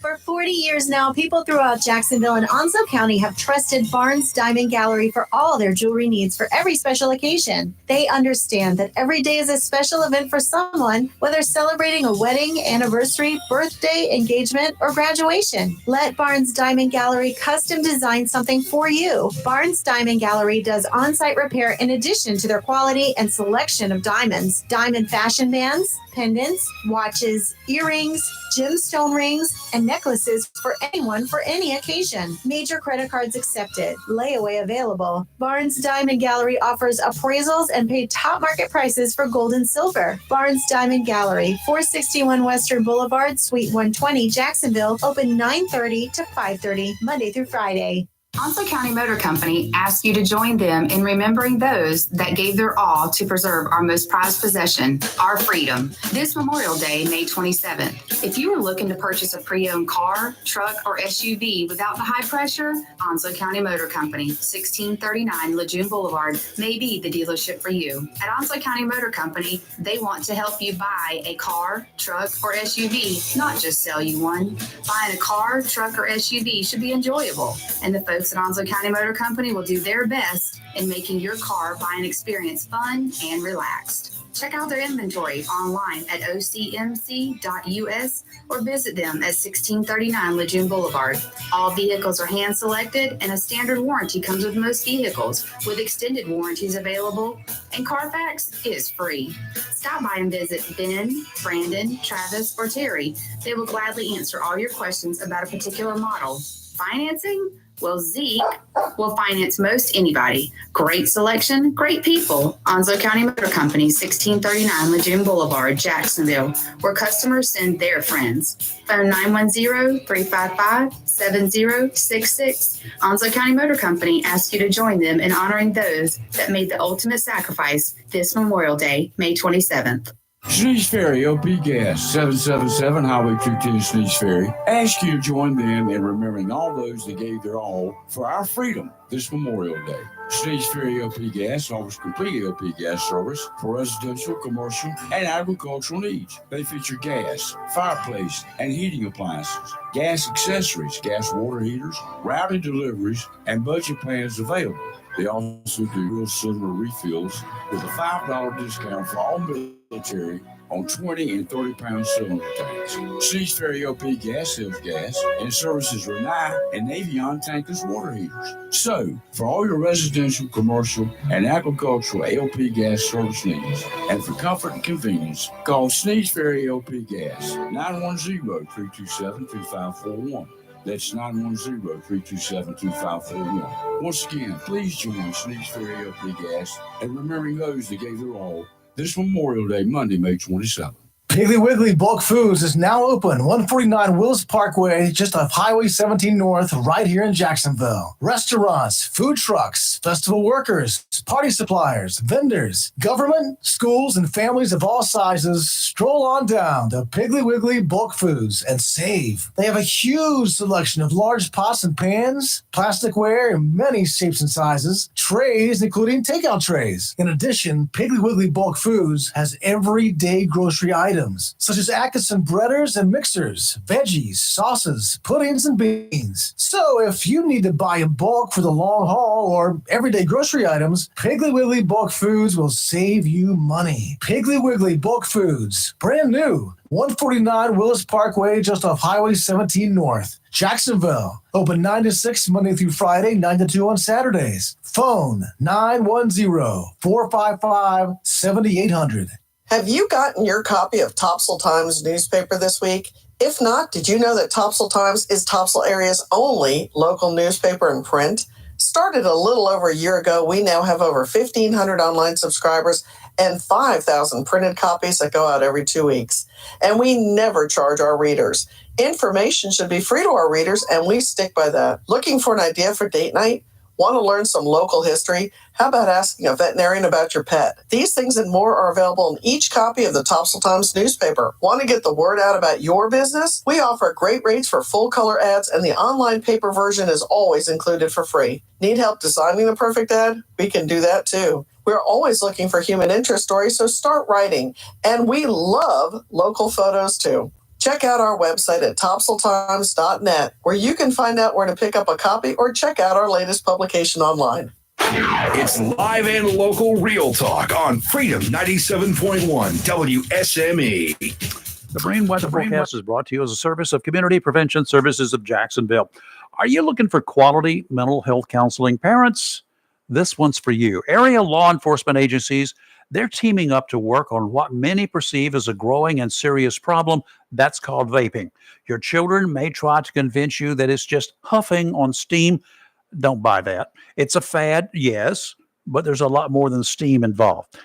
For 40 years now, people throughout Jacksonville and Onslow County have trusted Barnes Diamond Gallery for all their jewelry needs for every special occasion. They understand that every day is a special event for someone, whether celebrating a wedding, anniversary, birthday, engagement, or graduation. Let Barnes Diamond Gallery custom design something for you. Barnes Diamond Gallery does on-site repair in addition to their quality and selection of diamonds, diamond fashion bands, pendants, watches, earrings, gemstone rings, and necklaces for anyone for any occasion. Major credit cards accepted. Layaway available. Barnes Diamond Gallery offers appraisals and paid top market prices for gold and silver. Barnes Diamond Gallery, 461 Western Boulevard, Suite 120, Jacksonville, open 9:30 to 5:30, Monday through Friday. Onslow County Motor Company asks you to join them in remembering those that gave their all to preserve our most prized possession, our freedom, this Memorial Day, May 27th. If you are looking to purchase a pre-owned car, truck, or SUV without the high pressure, Onslow County Motor Company, 1639 Lejeune Boulevard, may be the dealership for you. At Onslow County Motor Company, they want to help you buy a car, truck, or SUV, not just sell you one. Buying a car, truck, or SUV should be enjoyable, and the folks at Onslow County Motor Company will do their best in making your car buying experience fun and relaxed. Check out their inventory online at ocmc.us or visit them at 1639 Lejeune Boulevard. All vehicles are hand selected and a standard warranty comes with most vehicles, with extended warranties available, and Carfax is free. Stop by and visit Ben, Brandon, Travis, or Terry. They will gladly answer all your questions about a particular model. Financing? Well, Zeke will finance most anybody. Great selection, great people. Onslow County Motor Company, 1639 Lejeune Boulevard, Jacksonville, where customers send their friends. Phone 910-355-7066. Onslow County Motor Company asks you to join them in honoring those that made the ultimate sacrifice this Memorial Day, May 27th. Sneeze Ferry LP Gas, 777 Highway 210 Sneeze Ferry. Ask you to join them in remembering all those that gave their all for our freedom this Memorial Day. Sneeze Ferry LP Gas offers complete LP gas service for residential, commercial, and agricultural needs. They feature gas, fireplace, and heating appliances, gas accessories, gas water heaters, routing deliveries, and budget plans available. They also do real silver refills with a $5 discount for all military on 20 and 30-pound cylinder tanks. Sneeze Ferry LP Gas sells gas and services Renai and Navion tankless water heaters. So, for all your residential, commercial, and agricultural LP gas service needs, and for comfort and convenience, call Sneeze Ferry LP Gas, 910-327-2541. That's 910-327-2541. Once again, please join Sneeze Ferry LP Gas and remembering those that gave their all this Memorial Day, Monday, May 27th. Piggly Wiggly Bulk Foods is now open, 149 Willis Parkway, just off Highway 17 North, right here in Jacksonville. Restaurants, food trucks, festival workers, party suppliers, vendors, government, schools, and families of all sizes stroll on down to Piggly Wiggly Bulk Foods and save. They have a huge selection of large pots and pans, plasticware in many shapes and sizes, trays, including takeout trays. In addition, Piggly Wiggly Bulk Foods has everyday grocery items, such as Atkinson breaders and mixers, veggies, sauces, puddings, and beans. So if you need to buy in bulk for the long haul or everyday grocery items, Piggly Wiggly Bulk Foods will save you money. Piggly Wiggly Bulk Foods, brand new, 149 Willis Parkway, just off Highway 17 North, Jacksonville. Open 9 to 6 Monday through Friday, 9 to 2 on Saturdays. Phone 910-455-7800. Have you gotten your copy of Topsail Times newspaper this week? If not, did you know that Topsail Times is Topsail area's only local newspaper in print? Started a little over a year ago, we now have over 1,500 online subscribers and 5,000 printed copies that go out every 2 weeks. And we never charge our readers. Information should be free to our readers, and we stick by that. Looking for an idea for date night? Want to learn some local history? How about asking a veterinarian about your pet? These things and more are available in each copy of the Topsail Times newspaper. Want to get the word out about your business? We offer great rates for full color ads, and the online paper version is always included for free. Need help designing the perfect ad? We can do that too. We're always looking for human interest stories, so start writing. And we love local photos too. Check out our website at topsailtimes.net, where you can find out where to pick up a copy or check out our latest publication online. It's live and local real talk on Freedom 97.1 WSME. The Marine Weather Forecast is brought to you as a service of Community Prevention Services of Jacksonville. Are you looking for quality mental health counseling? Parents, this one's for you. Area law enforcement agencies, they're teaming up to work on what many perceive as a growing and serious problem that's called vaping. Your children may try to convince you that it's just huffing on steam. Don't buy that. It's a fad, yes, but there's a lot more than steam involved.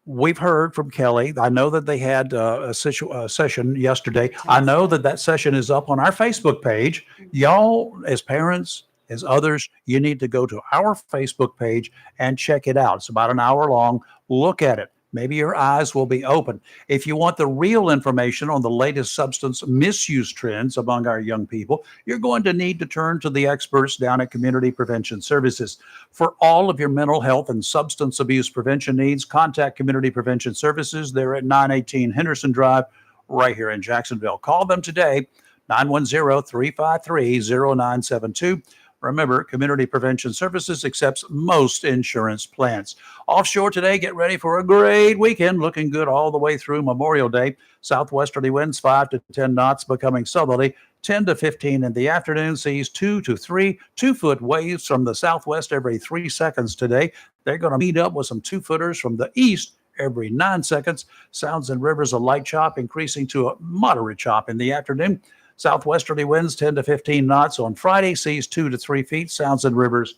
We've heard from Kelly. I know that they had a session yesterday. I know that session is up on our Facebook page. Y'all, as parents, as others, you need to go to our Facebook page and check it out. It's about an hour long. Look at it. Maybe your eyes will be open. If you want the real information on the latest substance misuse trends among our young people, you're going to need to turn to the experts down at Community Prevention Services. For all of your mental health and substance abuse prevention needs, contact Community Prevention Services. They're at 918 Henderson Drive, right here in Jacksonville. Call them today, 910-353-0972. Remember, Community Prevention Services accepts most insurance plans. Offshore today, get ready for a great weekend. Looking good all the way through Memorial Day. Southwesterly winds 5 to 10 knots, becoming southerly 10 to 15 in the afternoon. Seas 2 to 3 2-foot waves from the southwest every 3 seconds today. They're going to meet up with some 2-footers from the east every 9 seconds. Sounds and rivers a light chop, increasing to a moderate chop in the afternoon. Southwesterly winds 10 to 15 knots on Friday. Seas 2 to 3 feet. Sounds and rivers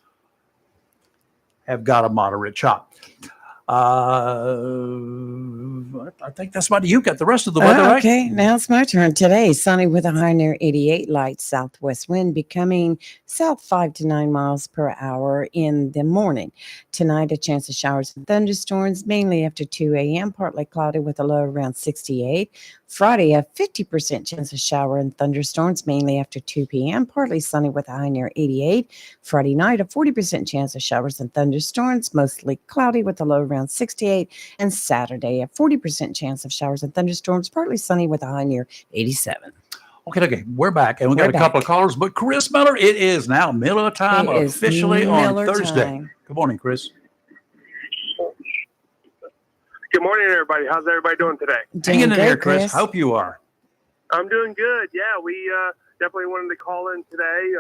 have got a moderate chop. I think that's about it. You got the rest of the weather, right? Okay, now it's my turn. Today, sunny with a high near 88, light southwest wind becoming south 5 to 9 miles per hour in the morning. Tonight, a chance of showers and thunderstorms, mainly after 2 a.m., partly cloudy with a low around 68. Friday, a 50% chance of shower and thunderstorms, mainly after 2 p.m., partly sunny with a high near 88. Friday night, a 40% chance of showers and thunderstorms, mostly cloudy with a low around 68. And Saturday, a 40% chance of showers and thunderstorms, partly sunny with a high near 87. Okay. We're back, and we got a couple of callers. But Chris Miller, it is now Miller time It is officially Miller on Thursday. time. Good morning, Chris. Good morning, everybody. How's everybody doing today? Hanging in there, Chris. Hope you are. I'm doing good. Yeah, we definitely wanted to call in today.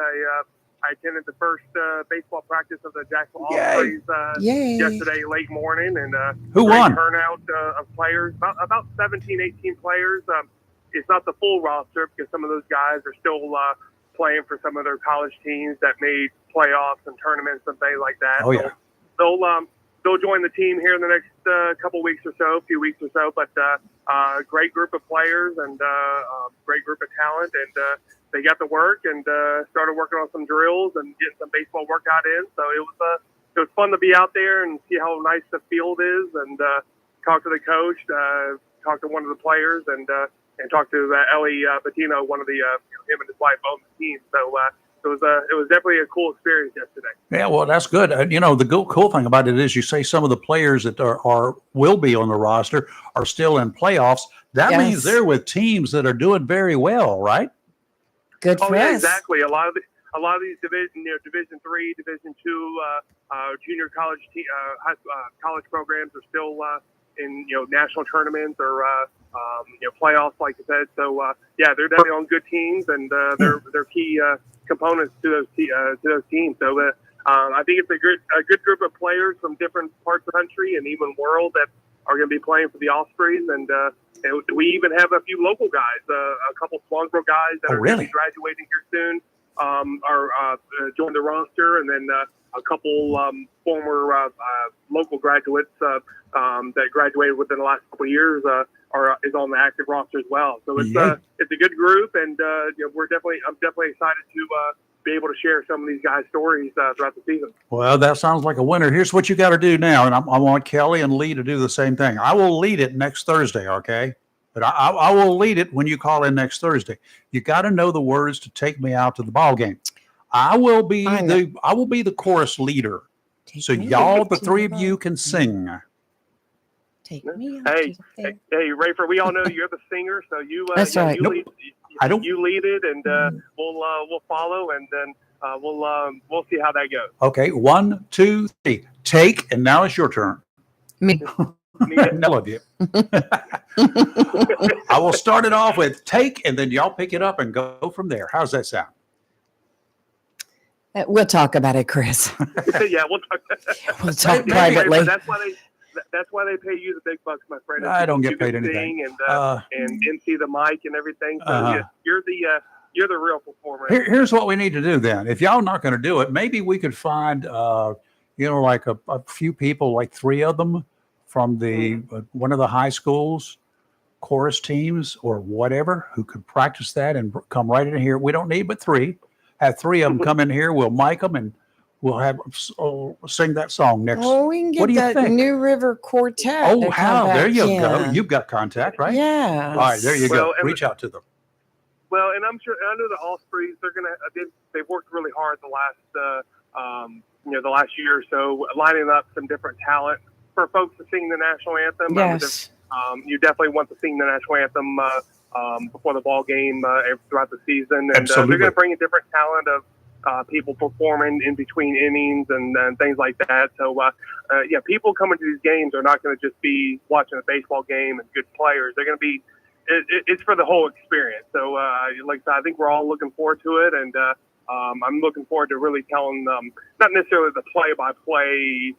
I attended the first baseball practice of the Jacksonville Ospreys yesterday late morning, and Who great won? turnout of players, about 17, 18 players. It's not the full roster because some of those guys are still playing for some of their college teams that made playoffs and tournaments and things like that. Oh, yeah. They'll join the team here in the next few weeks or so. But great group of players and great group of talent, and they got to work and started working on some drills and getting some baseball workout in. So it was fun to be out there and see how nice the field is, and talk to the coach, talk to one of the players, and talk to Ellie Bettino, one of the him and his wife own the team. So. It was definitely a cool experience yesterday. Yeah, well, that's good. The cool thing about it is you say some of the players that will be on the roster are still in playoffs. That means they're with teams that are doing very well, right? Good for yeah, us. exactly. A lot of these Division 3, Division 2, junior college college programs are still in national tournaments or playoffs, like I said. So they're definitely on good teams, and they're key components to those teams. So I think it's a good group of players from different parts of the country and even world that are going to be playing for the Ospreys, and we even have a few local guys, a couple Swansboro guys that are going to be graduating here soon, are joined the roster, and then a couple former local graduates that graduated within the last couple of years is on the active roster as well. So it's a good group, and I'm definitely excited to be able to share some of these guys' stories throughout the season. Well, that sounds like a winner. Here's what you got to do now, and I want Kelly and Lee to do the same thing. I will lead it next Thursday, okay? But I will lead it when you call in next Thursday. You got to know the words to take me out to the ball game. I will be the chorus leader, so y'all, the three of you, can sing. Take me out Hey, Rayford, we all know you're the singer, so you That's right. You lead it, and we'll follow, and then we'll see how that goes. Okay, 1, 2, 3. Take, and now it's your turn. Me. All of you. I will start it off with take, and then y'all pick it up and go from there. How's that sound? We'll talk about it, Chris. Yeah, we'll talk. We'll talk privately. That's why they pay you the big bucks, my friend. I don't get You paid can anything. sing and MC the mic and everything. So you're the real performer. Here's what we need to do then. If y'all not going to do it, maybe we could find, like a few people, like 3 of them from the one of the high schools, chorus teams or whatever, who could practice that and come right in here. We don't need but 3. Have 3 of them come in here. We'll mic them and we'll have sing that song next. Oh, we can What do get you that think? New River Quartet. Oh, to come how? There back you in. go. You've got contact, right? Yeah. All right, there you go. Well, Reach out to them. Well, and I'm sure I know the Ospreys. They've worked really hard the last year or so, lining up some different talent for folks to sing the national anthem. Yes. You definitely want to sing the national anthem before the ball game throughout the season, and they're Absolutely. going to bring a different talent of people performing in between innings and things like that. So, yeah, people coming to these games are not going to just be watching a baseball game and good players. They're going to be it's for the whole experience. So, like I said, I think we're all looking forward to it, and I'm looking forward to really telling not necessarily the play-by-play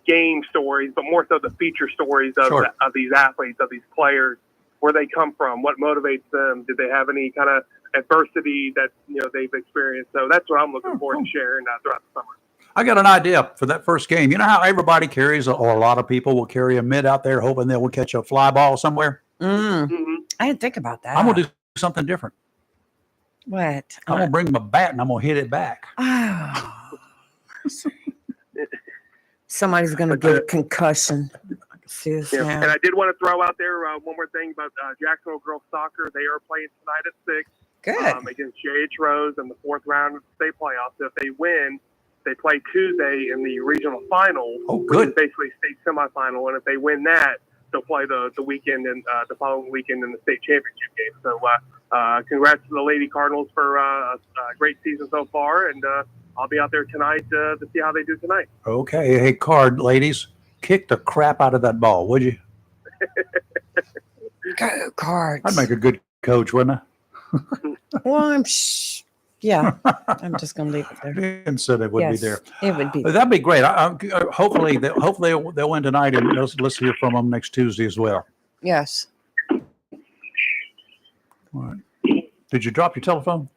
game stories, but more so the feature stories of, Sure. of these athletes, of these players, where they come from, what motivates them, did they have any kind of adversity that they've experienced. So that's what I'm looking forward to sharing throughout the summer. I got an idea for that first game. You know how everybody carries, or a lot of people will carry a mitt out there hoping they will catch a fly ball somewhere? Mm-hmm. I didn't think about that. I'm going to do something different. What? I'm going to bring my bat and I'm going to hit it back. Oh. Somebody's going to get a concussion. See this Yeah. now. And I did want to throw out there one more thing about Jacksonville girls soccer. They are playing tonight at 6. Good. Against JH Rose in the 4th round of the state playoffs. So if they win, they play Tuesday in the regional final. Oh, Which good. is basically state semifinal. And if they win that, they'll play the weekend and the following weekend in the state championship game. So congrats to the Lady Cardinals for a great season so far. And I'll be out there tonight to see how they do tonight. Okay. Hey, card ladies, kick the crap out of that ball, would you? Go Cards. I'd make a good coach, wouldn't Well, yeah. I'm just going to leave it I? there. Incentive would be Yes, there. it would be. That'd be great. Hopefully they'll win tonight, and let's hear from them next Tuesday as well. Yes. All right. Did you drop your telephone?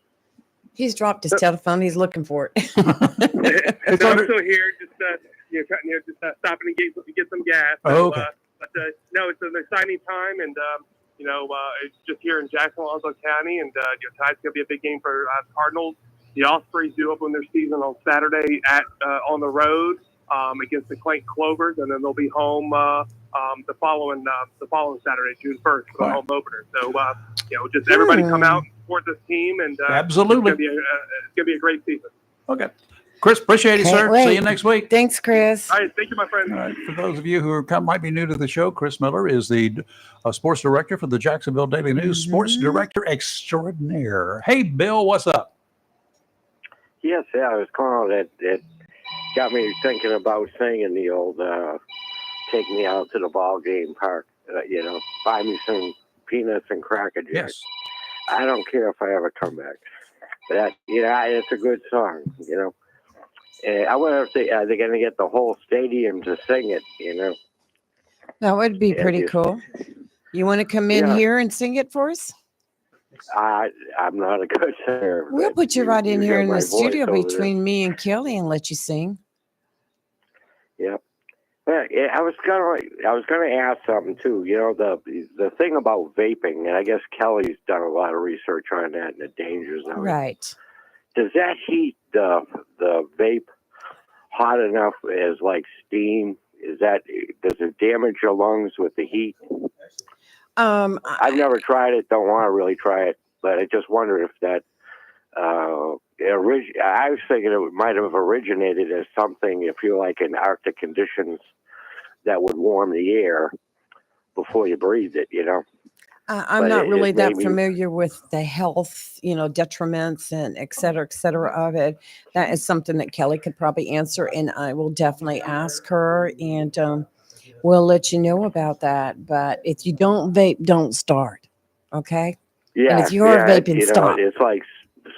He's dropped his telephone. He's looking for it. So I'm still here, just stopping to get some gas. So, Oh, okay. But no, it's an exciting time, and it's just here in Jackson, Onslow County, and tonight's gonna be a big game for the Cardinals. The Ospreys do open their season on Saturday on the road against the Clayton Clovers, and then they'll be home the following Saturday, June 1st, for the home opener. So just everybody come out and support this team, and Absolutely. it's gonna be a great season. Okay. Chris, appreciate it, Can't sir. wait. See you next week. Thanks, Chris. All right, thank you, my friend. All right. For those of you who might be new to the show, Chris Miller is the sports director for the Jacksonville Daily News, sports director extraordinaire. Hey, Bill, what's up? Yes, yeah, I was calling. It got me thinking about singing the old "Take Me Out to the Ball Game Park." Buy me some peanuts and Cracker Jacks. Yes. I don't care if I ever come back. But it's a good song. I wonder if they're going to get the whole stadium to sing it. That would be Yeah, pretty just- cool. You want to come in Yeah. here and sing it for us? I'm not a good singer. We'll but put you right in here got in my the voice studio over there. between me and Kelly and let you sing. Yep. Well, yeah, I was gonna ask something too. The thing about vaping, and I guess Kelly's done a lot of research on that and the dangers of it. Right. Does that heat the vape hot enough as like steam? Does it damage your lungs with the heat? I've never tried it. Don't want to really try it, but I just wondered if that. I was thinking it might have originated as something, if you like, in Arctic conditions that would warm the air before you breathe it. I'm But not it really that maybe- familiar with the health, detriments and et cetera of it. That is something that Kelly could probably answer, and I will definitely ask her, and we'll let you know about that. But if you don't vape, don't start. Okay? Yeah. And if you're yeah, vaping, stop. It's like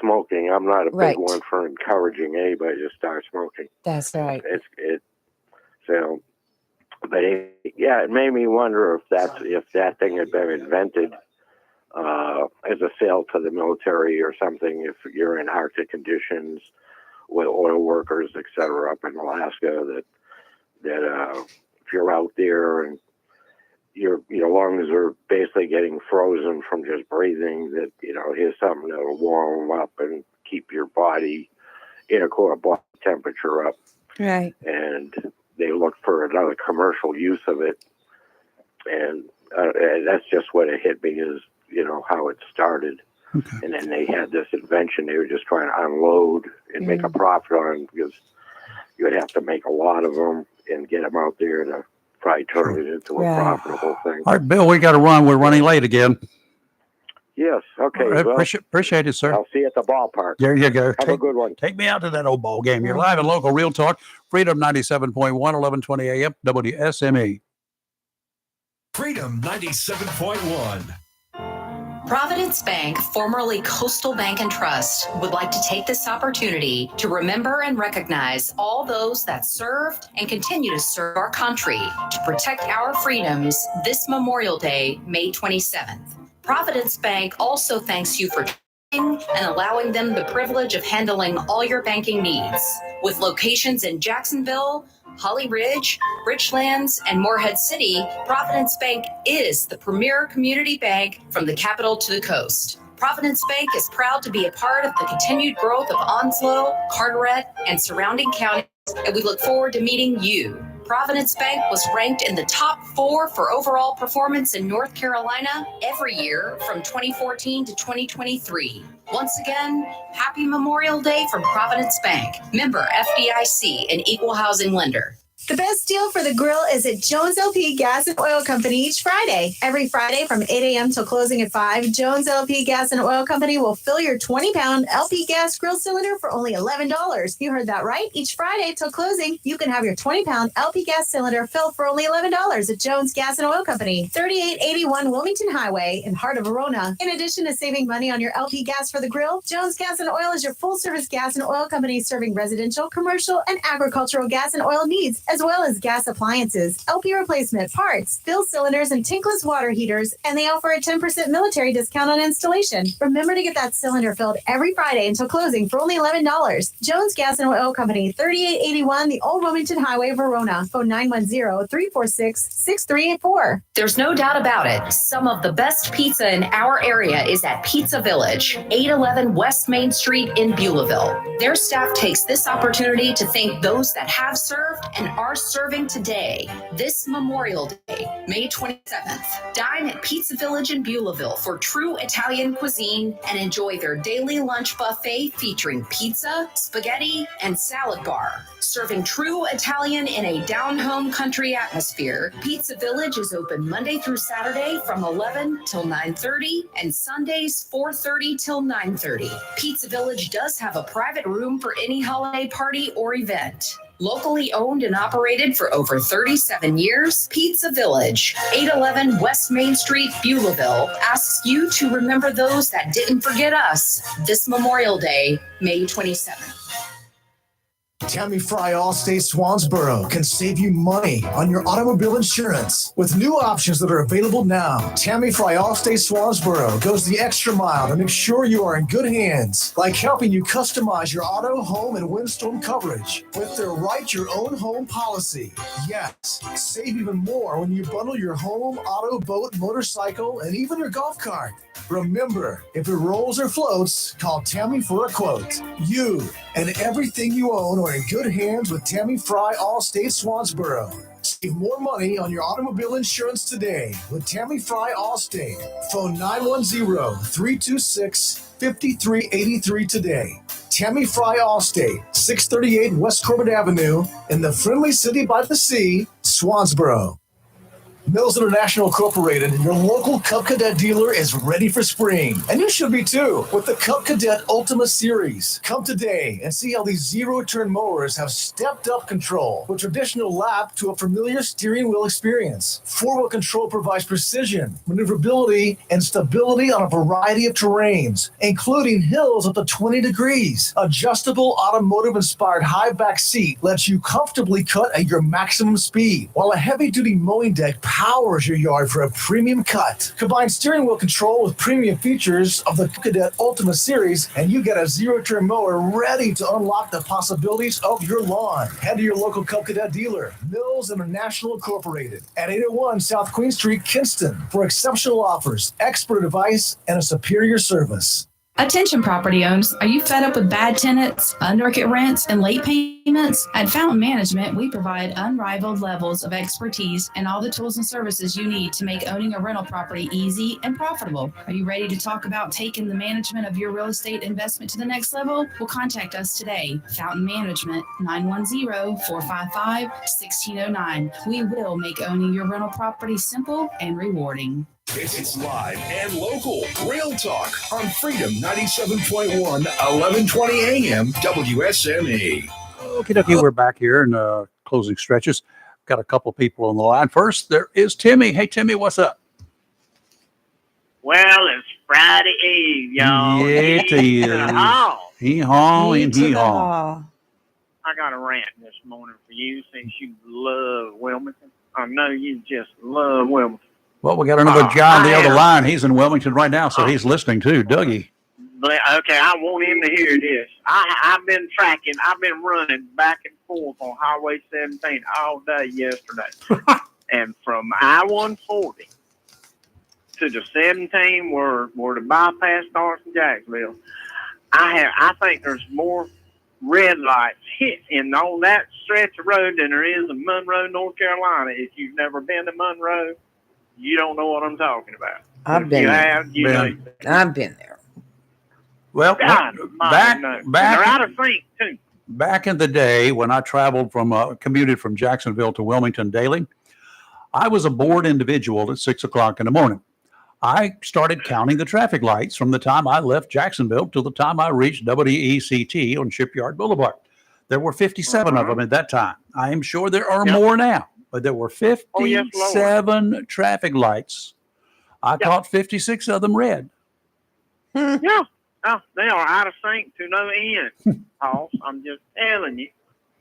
smoking. I'm not a big Right. one for encouraging anybody to start smoking. That's right. So, but it made me wonder if that thing had been invented as a sale to the military or something. If you're in Arctic conditions with oil workers, et cetera, up in Alaska, that if you're out there and your lungs are basically getting frozen from just breathing, that here's something that'll warm them up and keep your body in a core body temperature up. Right. And they look for another commercial use of it, and that's just what it hit me is how it started. Okay. And then they had this invention they were just trying to unload and make a profit on, because you'd have to make a lot of them and get them out there to probably turn it into a Right. profitable thing. All right, Bill, we got to run. We're running late again. Yes. Okay. All right, Well, appreciate it, sir. I'll see you at the ballpark. There you go. Have a good one. Take me out to that old ball game. You're live and local, Real Talk, Freedom 97.1, 1120 AM, WSME. Freedom 97.1. Providence Bank, formerly Coastal Bank and Trust, would like to take this opportunity to remember and recognize all those that served and continue to serve our country to protect our freedoms this Memorial Day, May 27th. Providence Bank also thanks you for and allowing them the privilege of handling all your banking needs. With locations in Jacksonville, Holly Ridge, Richlands, and Morehead City, Providence Bank is the premier community bank from the capital to the coast. Providence Bank is proud to be a part of the continued growth of Onslow, Carteret, and surrounding counties, and we look forward to meeting you. Providence Bank was ranked in the top 4 for overall performance in North Carolina every year from 2014 to 2023. Once again, happy Memorial Day from Providence Bank, member FDIC, and equal housing lender. The best deal for the grill is at Jones LP Gas and Oil Company each Friday. Every Friday from 8 a.m. till closing at 5, Jones LP Gas and Oil Company will fill your 20-pound LP gas grill cylinder for only $11. You heard that right. Each Friday till closing, you can have your 20-pound LP gas cylinder filled for only $11 at Jones Gas and Oil Company, 3881 Wilmington Highway in heart of Verona. In addition to saving money on your LP gas for the grill, Jones Gas and Oil is your full-service gas and oil company serving residential, commercial, and agricultural gas and oil needs, as well as gas appliances, LP replacement, parts, fill cylinders, and tankless water heaters, and they offer a 10% military discount on installation. Remember to get that cylinder filled every Friday until closing for only $11. Jones Gas and Oil Company, 3881 the Old Wilmington Highway, Verona. Phone 910-346-6384. There's no doubt about it. Some of the best pizza in our area is at Pizza Village, 811 West Main Street in Beulahville. Their staff takes this opportunity to thank those that have served and are serving today, this Memorial Day, May 27th. Dine at Pizza Village in Beulahville for true Italian cuisine and enjoy their daily lunch buffet featuring pizza, spaghetti, and salad bar. Serving true Italian in a down-home country atmosphere, Pizza Village is open Monday through Saturday from 11 till 9:30 and Sundays 4:30 till 9:30. Pizza Village does have a private room for any holiday party or event. Locally owned and operated for over 37 years, Pizza Village, 811 West Main Street, Beulahville, asks you to remember those that didn't forget us this Memorial Day, May 27th. Tammy Fry Allstate Swansboro can save you money on your automobile insurance with new options that are available now. Tammy Fry Allstate Swansboro goes the extra mile to make sure you are in good hands, like helping you customize your auto, home, and windstorm coverage with their Write Your Own Home policy. Yes, save even more when you bundle your home, auto, boat, motorcycle, and even your golf cart. Remember, if it rolls or floats, call Tammy for a quote. You and everything you own are in good hands with Tammy Fry Allstate Swansboro. Save more money on your automobile insurance today with Tammy Fry Allstate. Phone 910-326-5383 today. Tammy Fry Allstate, 638 West Corbett Avenue in the friendly city by the sea, Swansboro. Mills International Incorporated, your local Cub Cadet dealer, is ready for spring. And you should be too, with the Cub Cadet Ultima Series. Come today and see how these zero-turn mowers have stepped up control from traditional lap to a familiar steering wheel experience. Four-wheel control provides precision, maneuverability, and stability on a variety of terrains, including hills up to 20 degrees. Adjustable automotive-inspired high back seat lets you comfortably cut at your maximum speed, while a heavy-duty mowing deck powers your yard for a premium cut. Combine steering wheel control with premium features of the Cadet Ultima Series, and you get a zero-turn mower ready to unlock the possibilities of your lawn. Head to your local Cub Cadet dealer, Mills International Incorporated, at 801 South Queen Street, Kinston, for exceptional offers, expert advice, and a superior service. Attention property owners, are you fed up with bad tenants, undermarket rents, and late payments? At Fountain Management, we provide unrivaled levels of expertise and all the tools and services you need to make owning a rental property easy and profitable. Are you ready to talk about taking the management of your real estate investment to the next level? Well, contact us today. Fountain Management, 910-455-1609. We will make owning your rental property simple and rewarding. It's live and local. Real talk on Freedom 97.1, 1120 AM, WSME. Okie dokie, we're back here in closing stretches. Got a couple people on the line. First, there is Timmy. Hey, Timmy, what's up? Well, it's Friday Eve, y'all. Yeah, it is. Hee-haw and hee-haw. I got a rant this morning for you since you love Wilmington. I know you just love Wilmington. Well, we got another guy on the other line. He's in Wilmington right now, so he's listening too. Dougie. Okay, I want him to hear this. I've been running back and forth on Highway 17 all day yesterday. And from I-140 to the 17 where the bypass starts in Jacksonville, I think there's more red lights hit on that stretch of road than there is in Monroe, North Carolina. If you've never been to Monroe, you don't know what I'm talking about. I've been there. I've been there. Well, God, they're out of sync too. Back in the day when I traveled commuted from Jacksonville to Wilmington daily, I was a bored individual at 6 o'clock in the morning. I started counting the traffic lights from the time I left Jacksonville till the time I reached WECT on Shipyard Boulevard. There were 57 of them at that time. I am sure there are more now, but there were 57 traffic lights. I caught 56 of them red. Yeah. Oh, they are out of sync to no end, Paul. I'm just telling you.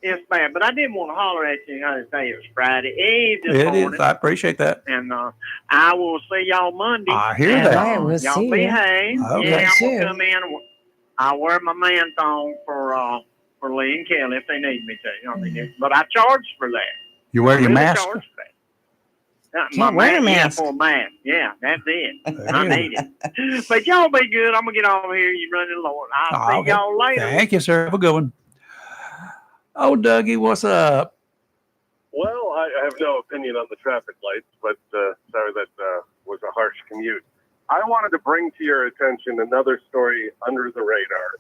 It's bad. But I didn't want to holler at you the other day. It was Friday Eve this morning. I appreciate that. And I will see y'all Monday. I hear that. Y'all see behave. Okay. Yeah, I'm going to come in. I'll wear my man thong for Lee and Kelly if they need me to. But I charge for that. You wear your mask? Charge for that. Can't wear a mask. For a mask. Yeah, that's it. I need it. But y'all be good. I'm going to get over here. You running Lord. I'll see y'all later. Thank you, sir. Have a good one. Oh, Dougie, what's up? Well, I have no opinion on the traffic lights, but sorry that was a harsh commute. I wanted to bring to your attention another story under the radar.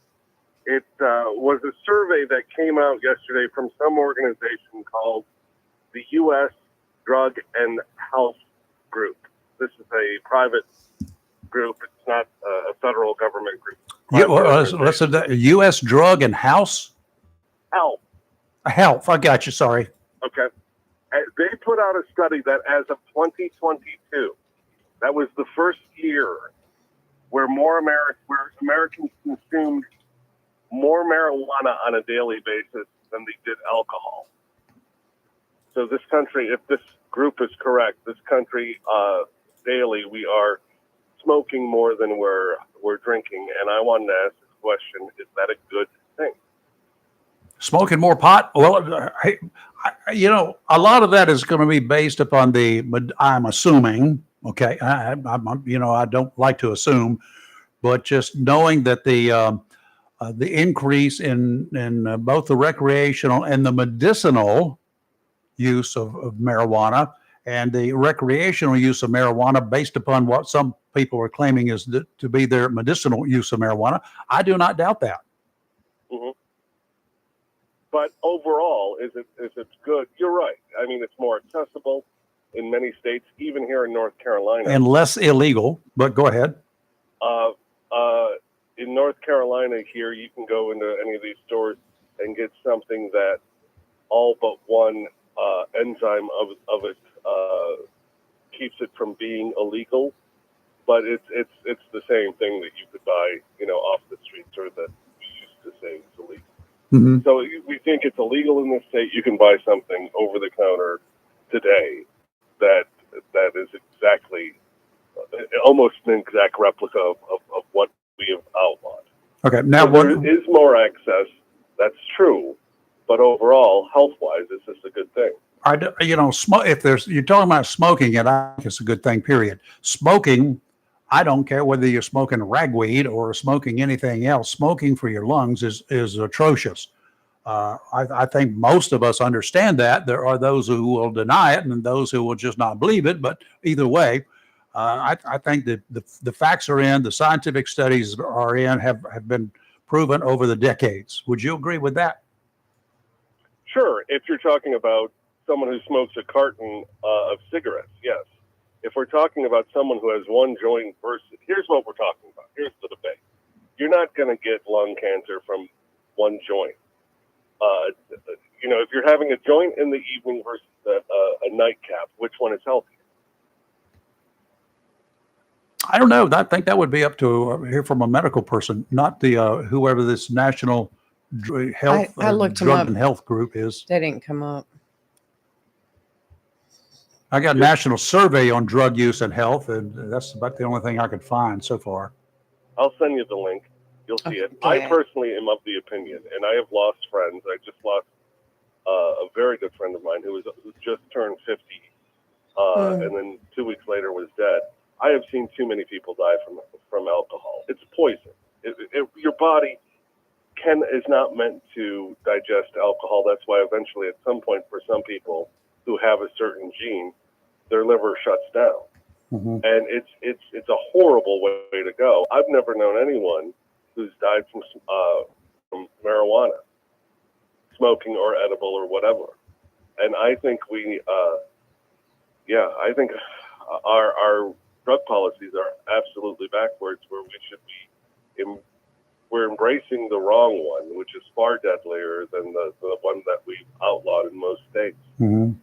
It was a survey that came out yesterday from some organization called the U.S. Drug and Health Group. This is a private group. It's not a federal government group. Listen, the U.S. Drug and Health. I got you. Sorry. Okay. They put out a study that as of 2022, that was the first year where Americans consumed more marijuana on a daily basis than they did alcohol. So this country, if this group is correct, this country daily we are smoking more than we're drinking. And I wanted to ask this question: is that a good thing? Smoking more pot? Well, a lot of that is going to be based upon I'm assuming, okay, I don't like to assume, but just knowing that the increase in both the recreational and the medicinal use of marijuana and the recreational use of marijuana based upon what some people are claiming is to be their medicinal use of marijuana, I do not doubt that. Mm-hmm. But overall, is it good? You're right. I mean, it's more accessible in many states, even here in North Carolina. And less illegal, but go ahead. In North Carolina here, you can go into any of these stores and get something that all but one enzyme of it keeps it from being illegal. But it's the same thing that you could buy, off the streets or that we used to say is illegal. Mm-hmm. So we think it's illegal in this state. You can buy something over the counter today that is exactly, almost an exact replica of what we have outlawed. Okay, now there is more access. That's true, but overall, health-wise, it's just a good thing. If you're talking about smoking it, I think it's a good thing. Period. Smoking, I don't care whether you're smoking ragweed or smoking anything else. Smoking for your lungs is atrocious. I think most of us understand that. There are those who will deny it and those who will just not believe it. But either way, I think that the facts are in, the scientific studies are in, have been proven over the decades. Would you agree with that? Sure. If you're talking about someone who smokes a carton of cigarettes, yes. if we're talking about someone who has one joint versus, here's what we're talking about. Here's the debate. You're not going to get lung cancer from one joint. If you're having a joint in the evening versus a nightcap, which one is healthier? I don't know. I think that would be up to hear from a medical person, not the whoever this national health I looked them drug up. and health group is. They didn't come up. I got national survey on drug use and health, and that's about the only thing I could find so far. I'll send you the link. You'll see it. I personally am of the opinion, and I have lost friends. I just lost a very good friend of mine who just turned 50, and then 2 weeks later was dead. I have seen too many people die from alcohol. It's poison. Your body is not meant to digest alcohol. That's why eventually, at some point, for some people who have a certain gene, their liver shuts down. Mm-hmm. And it's a horrible way to go. I've never known anyone who's died from marijuana, smoking or edible or whatever. And I think I think our drug policies are absolutely backwards, where we should be we're embracing the wrong one, which is far deadlier than the one that we've outlawed in most states. Mm-hmm.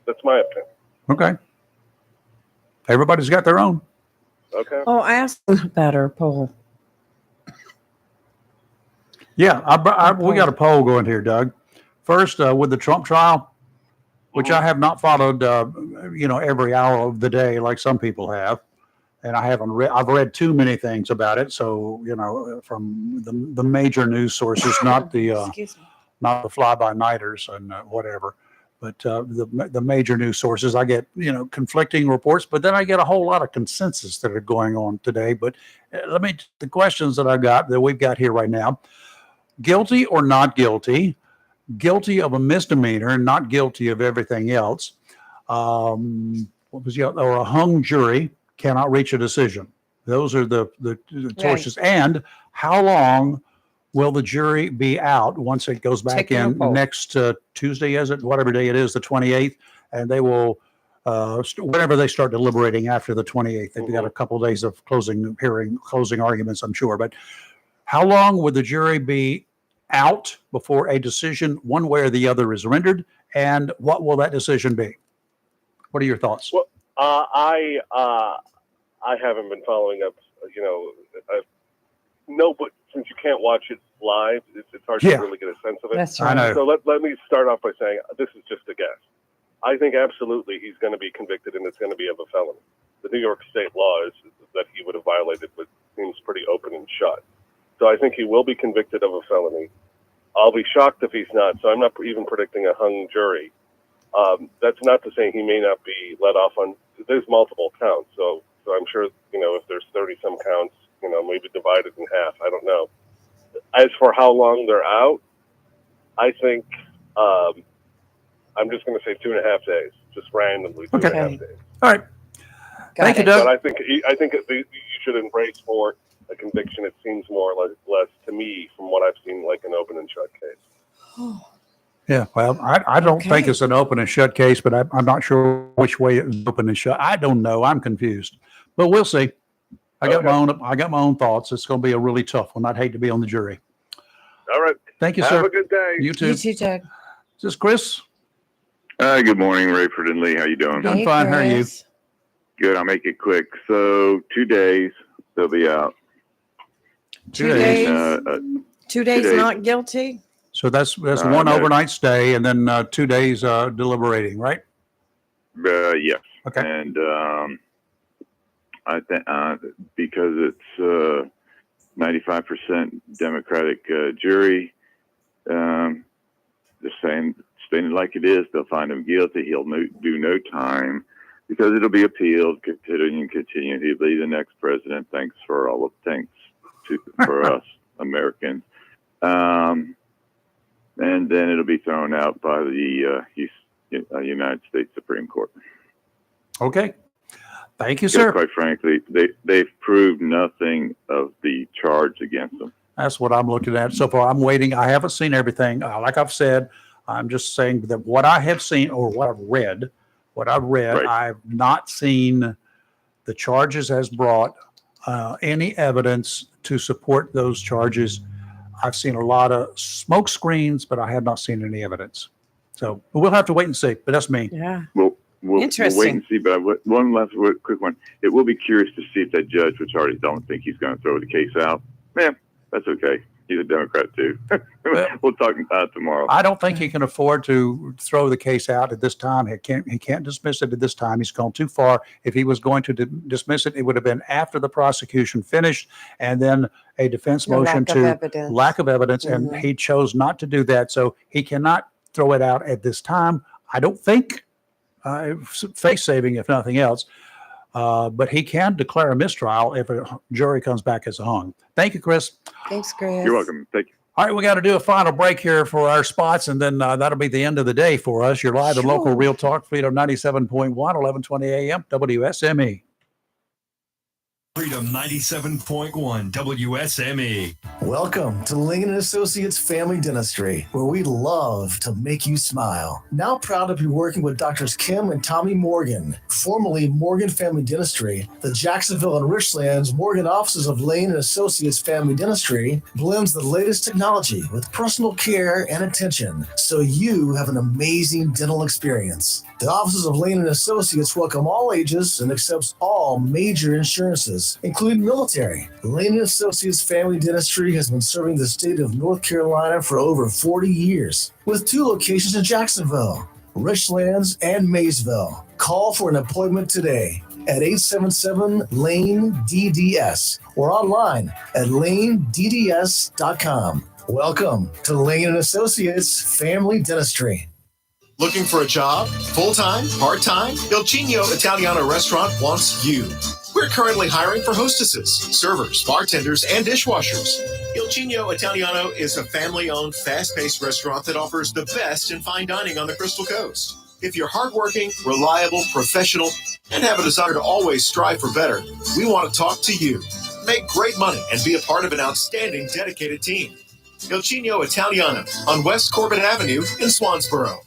That's my opinion. Okay. Everybody's got their own. Okay. Oh, ask them about our poll. Yeah, we got a poll going here, Doug. First, with the Trump trial, which I have not followed, every hour of the day like some people have, and I haven't read. I've read too many things about it, so from the major news sources, not the fly-by-nighters and whatever, but the major news sources. I get conflicting reports, but then I get a whole lot of consensus that are going on today. But the questions that we've got here right now. Guilty or not guilty? Guilty of a misdemeanor, not guilty of everything else. Or a hung jury cannot reach a decision. Those are the choices. Right. And how long will the jury be out once it goes back in next Tuesday? Is it whatever day it is, the 28th? And they will whenever they start deliberating after the 28th. They've got a couple of days of closing arguments, I'm sure. But how long would the jury be out before a decision, one way or the other, is rendered? And what will that decision be? What are your thoughts? Well, I haven't been following up. But since you can't watch it live, it's hard to really get a sense of it. That's right. I know. So let me start off by saying this is just a guess. I think absolutely he's going to be convicted, and it's going to be of a felony. The New York State law is that he would have violated, but seems pretty open and shut. So I think he will be convicted of a felony. I'll be shocked if he's not. So I'm not even predicting a hung jury. That's not to say he may not be let off on. There's multiple counts, so I'm sure if there's 30 some counts, maybe divided in half. I don't know. As for how long they're out, I think I'm just going to say 2.5 days, just randomly 2.5 days. All right. Thank you, Doug. But I think you should embrace more a conviction. It seems more or less to me from what I've seen like an open and shut case. Yeah, well, I don't think it's an open and shut case, but I'm not sure which way it's open and shut. I don't know. I'm confused, but we'll see. I got my own thoughts. It's going to be a really tough one. I'd hate to be on the jury. All right. Thank you, Have sir. Have a good day. You too. You too, Doug. Is this Chris? Good morning, Rayford and Lee. How you doing? I'm fine. How are you? Good. I'll make it quick. So 2 days they'll be out. 2 days. 2 days days. not guilty. So that's one overnight stay and then 2 days deliberating, right? Yes. Okay. And I think because it's 95% Democratic jury, the same stated like it is, they'll find him guilty. He'll do no time because it'll be appealed, continue. He'll be the next president. Thanks for all of for us Americans. And then it'll be thrown out by the United States Supreme Court. Okay. Thank you, sir. Quite frankly, they've proved nothing of the charge against them. That's what I'm looking at so far. I'm waiting. I haven't seen everything. Like I've said, I'm just saying that what I have seen or what I've read, what I've read. Right. I've not seen the charges as brought, any evidence to support those charges. I've seen a lot of smoke screens, but I have not seen any evidence. So we'll have to wait and see. But that's me. Yeah. We'll wait Interesting. and see. But one last quick one. It will be curious to see if that judge, which I already don't think he's going to throw the case out. Man, that's okay. He's a Democrat too. We'll talk about it tomorrow. I don't think he can afford to throw the case out at this time. He can't dismiss it at this time. He's gone too far. If he was going to dismiss it, it would have been after the prosecution finished and then a defense motion lack of evidence. And he chose not to do that. So he cannot throw it out at this time. I don't think, face saving, if nothing else. But he can declare a mistrial if a jury comes back as hung. Thank you, Chris. Thanks, Chris. You're welcome. Thank you. All right, we got to do a final break here for our spots, and then that'll be the end of the day for us. You're live and local Real Talk, Freedom 97.1, 1120 a.m., WSME. Freedom 97.1 WSME. Welcome to Lane & Associates Family Dentistry, where we love to make you smile. Now proud to be working with Doctors Kim and Tommy Morgan, formerly Morgan Family Dentistry. The Jacksonville and Richlands Morgan offices of Lane & Associates Family Dentistry blends the latest technology with personal care and attention, so you have an amazing dental experience. The offices of Lane & Associates welcome all ages and accepts all major insurances, including military. Lane & Associates Family Dentistry has been serving the state of North Carolina for over 40 years, with 2 locations in Jacksonville, Richlands, and Maysville. Call for an appointment today at 877-LANE-DDS or online at lanedds.com. Welcome to Lane & Associates Family Dentistry. Looking for a job? Full-time? Part-time? Il Cigno Italiano Restaurant wants you. We're currently hiring for hostesses, servers, bartenders, and dishwashers. Il Cigno Italiano is a family-owned, fast-paced restaurant that offers the best in fine dining on the Crystal Coast. If you're hardworking, reliable, professional, and have a desire to always strive for better, we want to talk to you. Make great money and be a part of an outstanding, dedicated team. Il Cigno Italiano on West Corbin Avenue in Swansboro.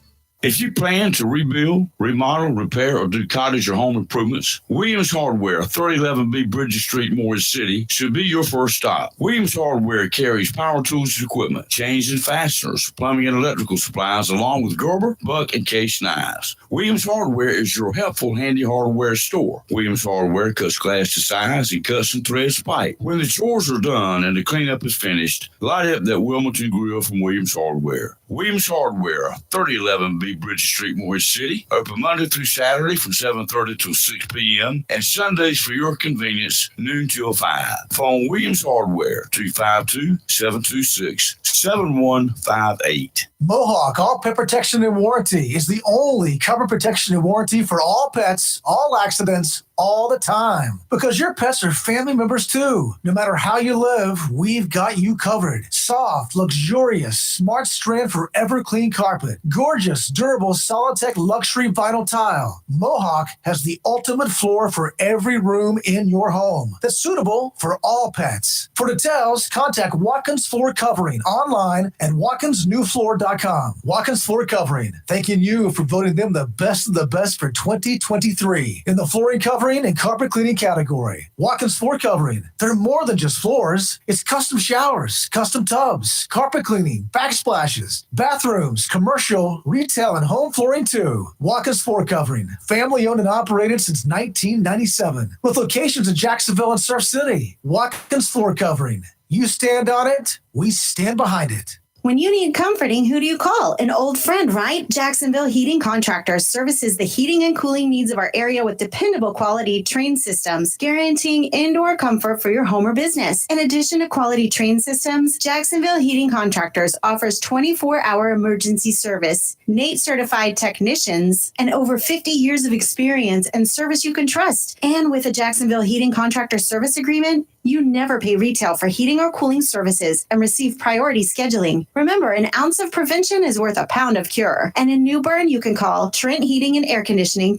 If you plan to rebuild, remodel, repair, or do cottage or home improvements, Williams Hardware, 3011B Bridges Street, Morris City, should be your first stop. Williams Hardware carries power tools and equipment, chains and fasteners, plumbing and electrical supplies, along with Gerber, Buck, and Case knives. Williams Hardware is your helpful, handy hardware store. Williams Hardware cuts glass to size and cuts and threads pipe. When the chores are done and the cleanup is finished, light up that Wilmington grill from Williams Hardware. Williams Hardware, 3011B Bridges Street, Morris City. Open Monday through Saturday from 7:30 till 6 p.m. and Sundays for your convenience, noon till 5. Phone Williams Hardware, 252-726-7158. Mohawk All Pet Protection and Warranty is the only cover protection and warranty for all pets, all accidents, all the time. Because your pets are family members too. No matter how you live, we've got you covered. Soft, luxurious, smart strand forever clean carpet. Gorgeous, durable, Solitech luxury vinyl tile. Mohawk has the ultimate floor for every room in your home that's suitable for all pets. For details, contact Watkins Floor Covering online at watkinsnewfloor.com. Watkins Floor Covering, thanking you for voting them the best of the best for 2023 in the flooring covering and carpet cleaning category. Watkins Floor Covering, they're more than just floors. It's custom showers, custom tubs, carpet cleaning, backsplashes, bathrooms, commercial, retail, and home flooring too. Watkins Floor Covering, family owned and operated since 1997 with locations in Jacksonville and Surf City. Watkins Floor Covering, you stand on it, we stand behind it. When you need comforting, who do you call? An old friend, right? Jacksonville Heating Contractors services the heating and cooling needs of our area with dependable quality train systems, guaranteeing indoor comfort for your home or business. In addition to quality train systems, Jacksonville Heating Contractors offers 24-hour emergency service, NATE certified technicians, and over 50 years of experience and service you can trust. And with a Jacksonville Heating Contractor service agreement, you never pay retail for heating or cooling services and receive priority scheduling. Remember, an ounce of prevention is worth a pound of cure. And in New Bern, you can call Trent Heating and Air Conditioning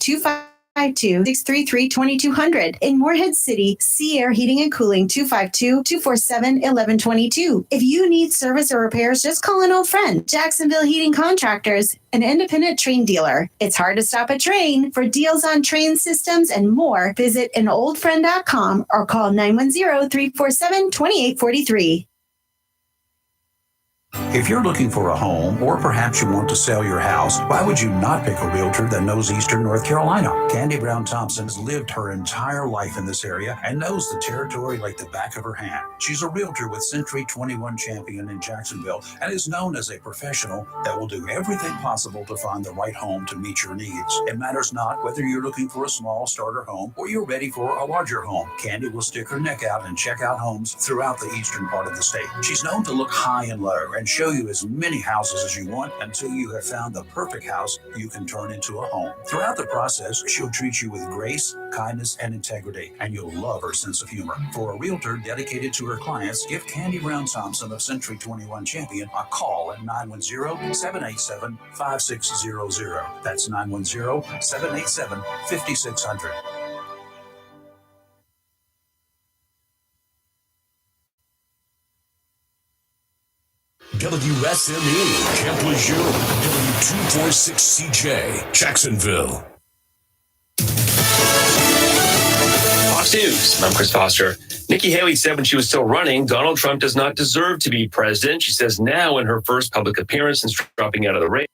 252-633-2200. In Morehead City, Sea Air Heating and Cooling, 252-247-1122. If you need service or repairs, just call an old friend. Jacksonville Heating Contractors, an independent train dealer. It's hard to stop a train. For deals on train systems and more, visit anoldfriend.com or call 910-347-2843. If you're looking for a home, or perhaps you want to sell your house, why would you not pick a realtor that knows Eastern North Carolina? Candy Brown Thompson has lived her entire life in this area and knows the territory like the back of her hand. She's a realtor with Century 21 Champion in Jacksonville and is known as a professional that will do everything possible to find the right home to meet your needs. It matters not whether you're looking for a small starter home or you're ready for a larger home. Candy will stick her neck out and check out homes throughout the eastern part of the state. She's known to look high and low and show you as many houses as you want until you have found the perfect house you can turn into a home. Throughout the process, she'll treat you with grace, kindness, and integrity, and you'll love her sense of humor. For a realtor dedicated to her clients, give Candy Brown Thompson of Century 21 Champion a call at 910-787-5600. That's 910-787-5600. WSME, Camp Lejeune, W246CJ, Jacksonville. Fox News. I'm Chris Foster. Nikki Haley said when she was still running, Donald Trump does not deserve to be president. She says now in her first public appearance since dropping out of the race.